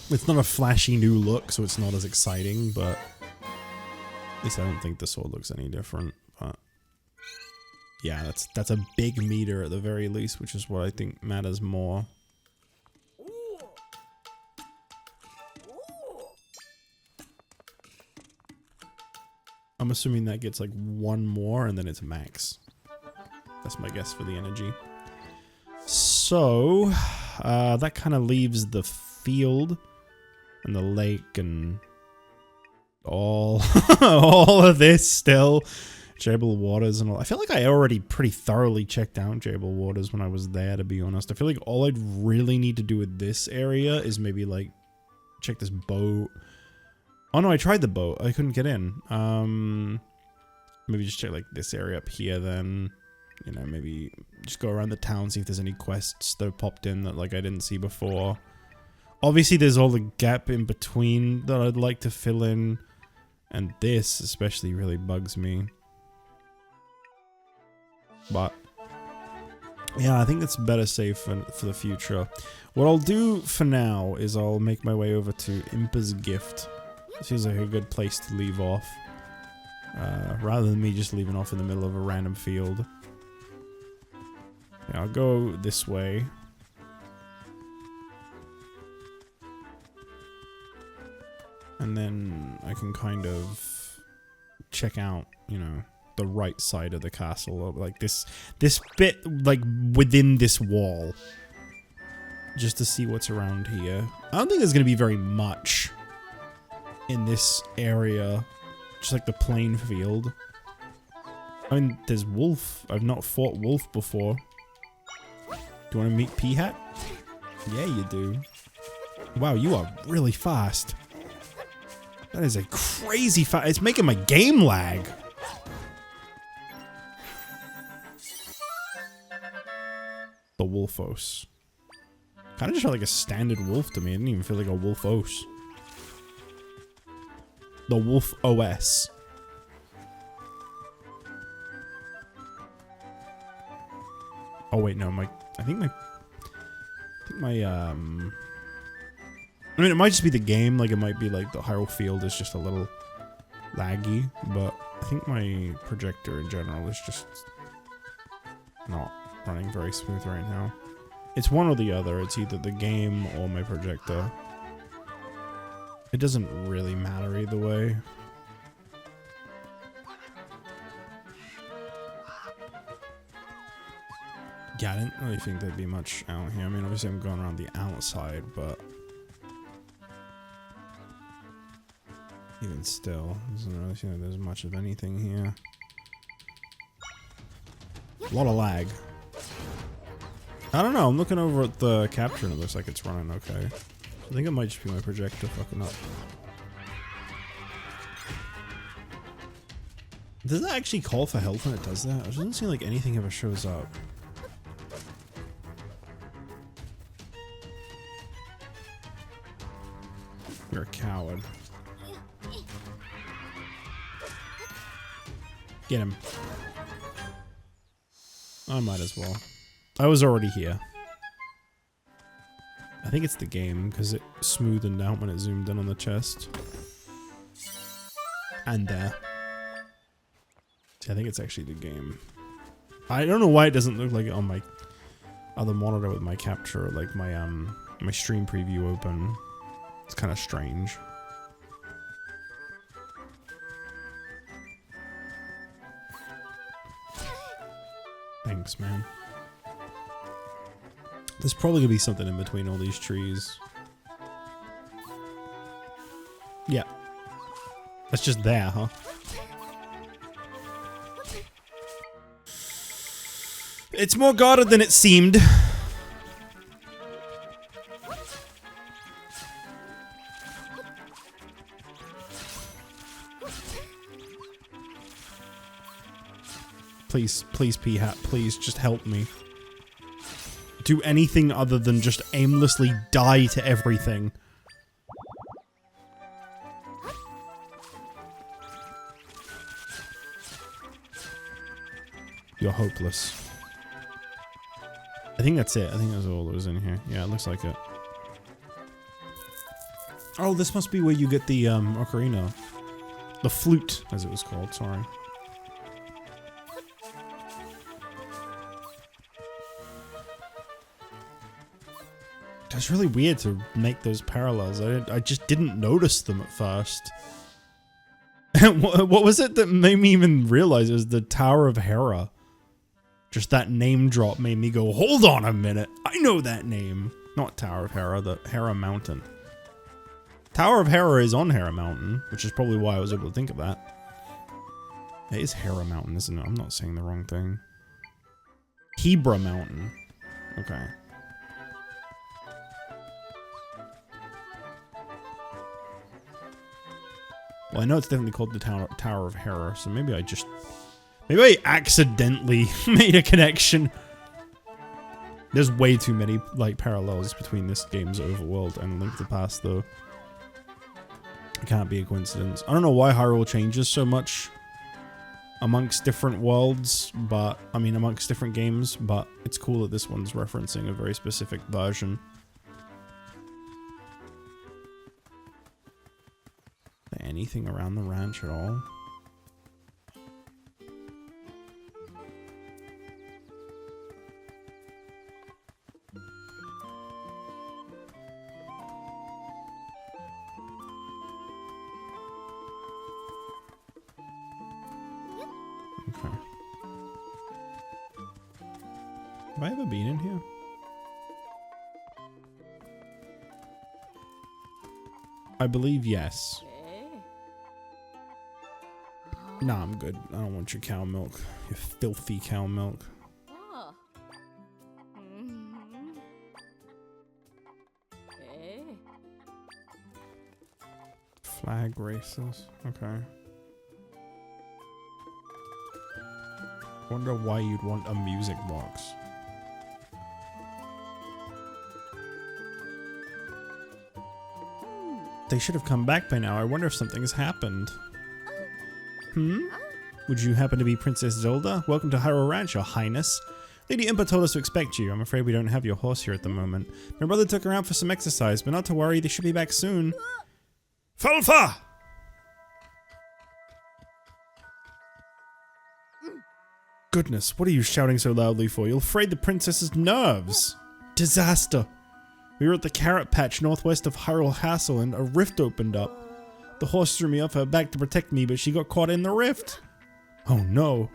It's not a flashy new look, so it's not as exciting, but at least I don't think the sword looks any different, but yeah, that's a big meter at the very least, which is what I think matters more. I'm assuming that gets like 1 more and then it's max. That's my guess for the energy. So, that kind of leaves the field and the lake and all, all of this still. Jable Waters and all. I feel like I already pretty thoroughly checked out Jable Waters when I was there, to be honest. I feel like all I'd really need to do with this area is maybe like check this boat. Oh no, I tried the boat. I couldn't get in. Maybe just check like this area up here then. You know, maybe just go around the town, see if there's any quests that have popped in that like I didn't see before. Obviously there's all the gap in between that I'd like to fill in. And this especially really bugs me. But yeah, I think it's better safe for the future. What I'll do for now is I'll make my way over to Impa's Gift. Seems like a good place to leave off. rather than me just leaving off in the middle of a random field. Yeah, I'll go this way. And then I can kind of check out, you know, the right side of the castle, like this bit, like within this wall, just to see what's around here. I don't think there's gonna be very much in this area, just like the plain field. I mean, there's Wolf. I've not fought Wolf before. Do you want to meet P-Hat? Yeah, you do. Wow, you are really fast. That is a crazy fast. It's making my game lag. The Wolfos. Kind of just felt like a standard wolf to me. It didn't even feel like a Wolfos. The Wolf OS. Oh wait, no, I think I mean, it might just be the game, like it might be like the Hyrule Field is just a little laggy, but I think my projector in general is just not running very smooth right now. It's one or the other. It's either the game or my projector. It doesn't really matter either way. Yeah, I didn't really think there'd be much out here. I mean, obviously I'm going around the outside, but even still, doesn't really seem like there's much of anything here. A lot of lag. I don't know, I'm looking over at the capture and it looks like it's running okay. I think it might just be my projector fucking up. Does that actually call for help when it does that? It doesn't seem like anything ever shows up. You're a coward. Get him. I might as well. I was already here. I think it's the game, because it smoothened out when it zoomed in on the chest. And there. See, I think it's actually the game. I don't know why it doesn't look like it on my other monitor with my capture, like my my stream preview open. It's kind of strange. Thanks, man. There's probably gonna be something in between all these trees. Yeah. That's just there, huh? It's more guarded than it seemed. Please, please, P-Hat, please, just help me. Do anything other than just aimlessly die to everything. You're hopeless. I think that's it. I think that's all that was in here. Yeah, it looks like it. Oh, this must be where you get the, ocarina. The flute, as it was called, sorry. It's really weird to make those parallels. I just didn't notice them at first. What was it that made me even realize it was the Tower of Hera? Just that name drop made me go, hold on a minute. I know that name. Not Tower of Hera, the Hera Mountain. Tower of Hera is on Hera Mountain, which is probably why I was able to think of that. It is Hera Mountain, isn't it? I'm not saying the wrong thing. Hebra Mountain. Okay. Well, I know it's definitely called the Tower of Hera, so maybe I accidentally made a connection. There's way too many, like, parallels between this game's overworld and Link to the Past, though. It can't be a coincidence. I don't know why Hyrule changes so much amongst different worlds, but, I mean, amongst different games, but it's cool that this one's referencing a very specific version. Anything around the ranch at all? Okay. Have I ever been in here? I believe yes. Nah, I'm good. I don't want your cow milk. Your filthy cow milk. Flag races. Okay. Wonder why you'd want a music box. They should have come back by now. I wonder if something has happened. Would you happen to be Princess Zelda? Welcome to Hyrule Ranch, Your Highness. Lady Impa told us to expect you. I'm afraid we don't have your horse here at the moment. My brother took her out for some exercise, but not to worry, they should be back soon. Falfa! Goodness, what are you shouting so loudly for? You'll fray the princess's nerves. Disaster. We were at the carrot patch northwest of Hyrule Castle and a rift opened up. The horse threw me off her back to protect me, but she got caught in the rift. Oh no.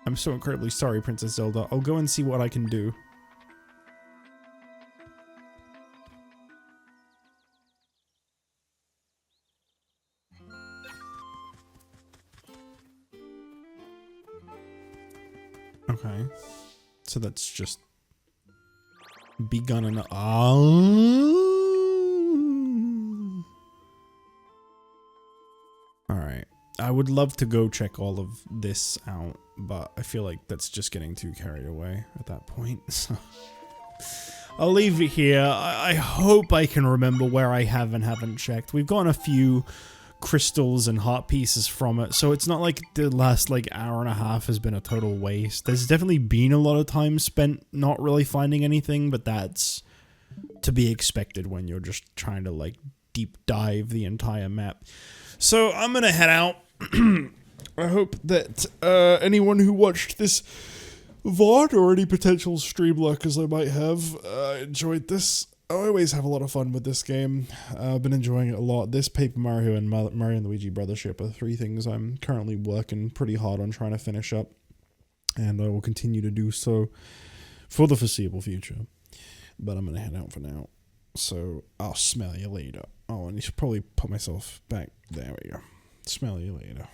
I'm so incredibly sorry, Princess Zelda. I'll go and see what I can do. Okay. So that's just begun and Alright. I would love to go check all of this out, but I feel like that's just getting too carried away at that point. So I'll leave it here. I hope I can remember where I have and haven't checked. We've gotten a few crystals and heart pieces from it, so it's not like the last like hour and a half has been a total waste. There's definitely been a lot of time spent not really finding anything, but that's to be expected when you're just trying to like deep dive the entire map. So I'm gonna head out. I hope that anyone who watched this VOD or any potential stream lurkers I might have enjoyed this. I always have a lot of fun with this game. I've been enjoying it a lot. This, Paper Mario, and Mario and Luigi Brothership are three things I'm currently working pretty hard on trying to finish up. And I will continue to do so for the foreseeable future. But I'm going to head out for now. So I'll smell you later. Oh, and you should probably put myself back. There we go. Smell you later.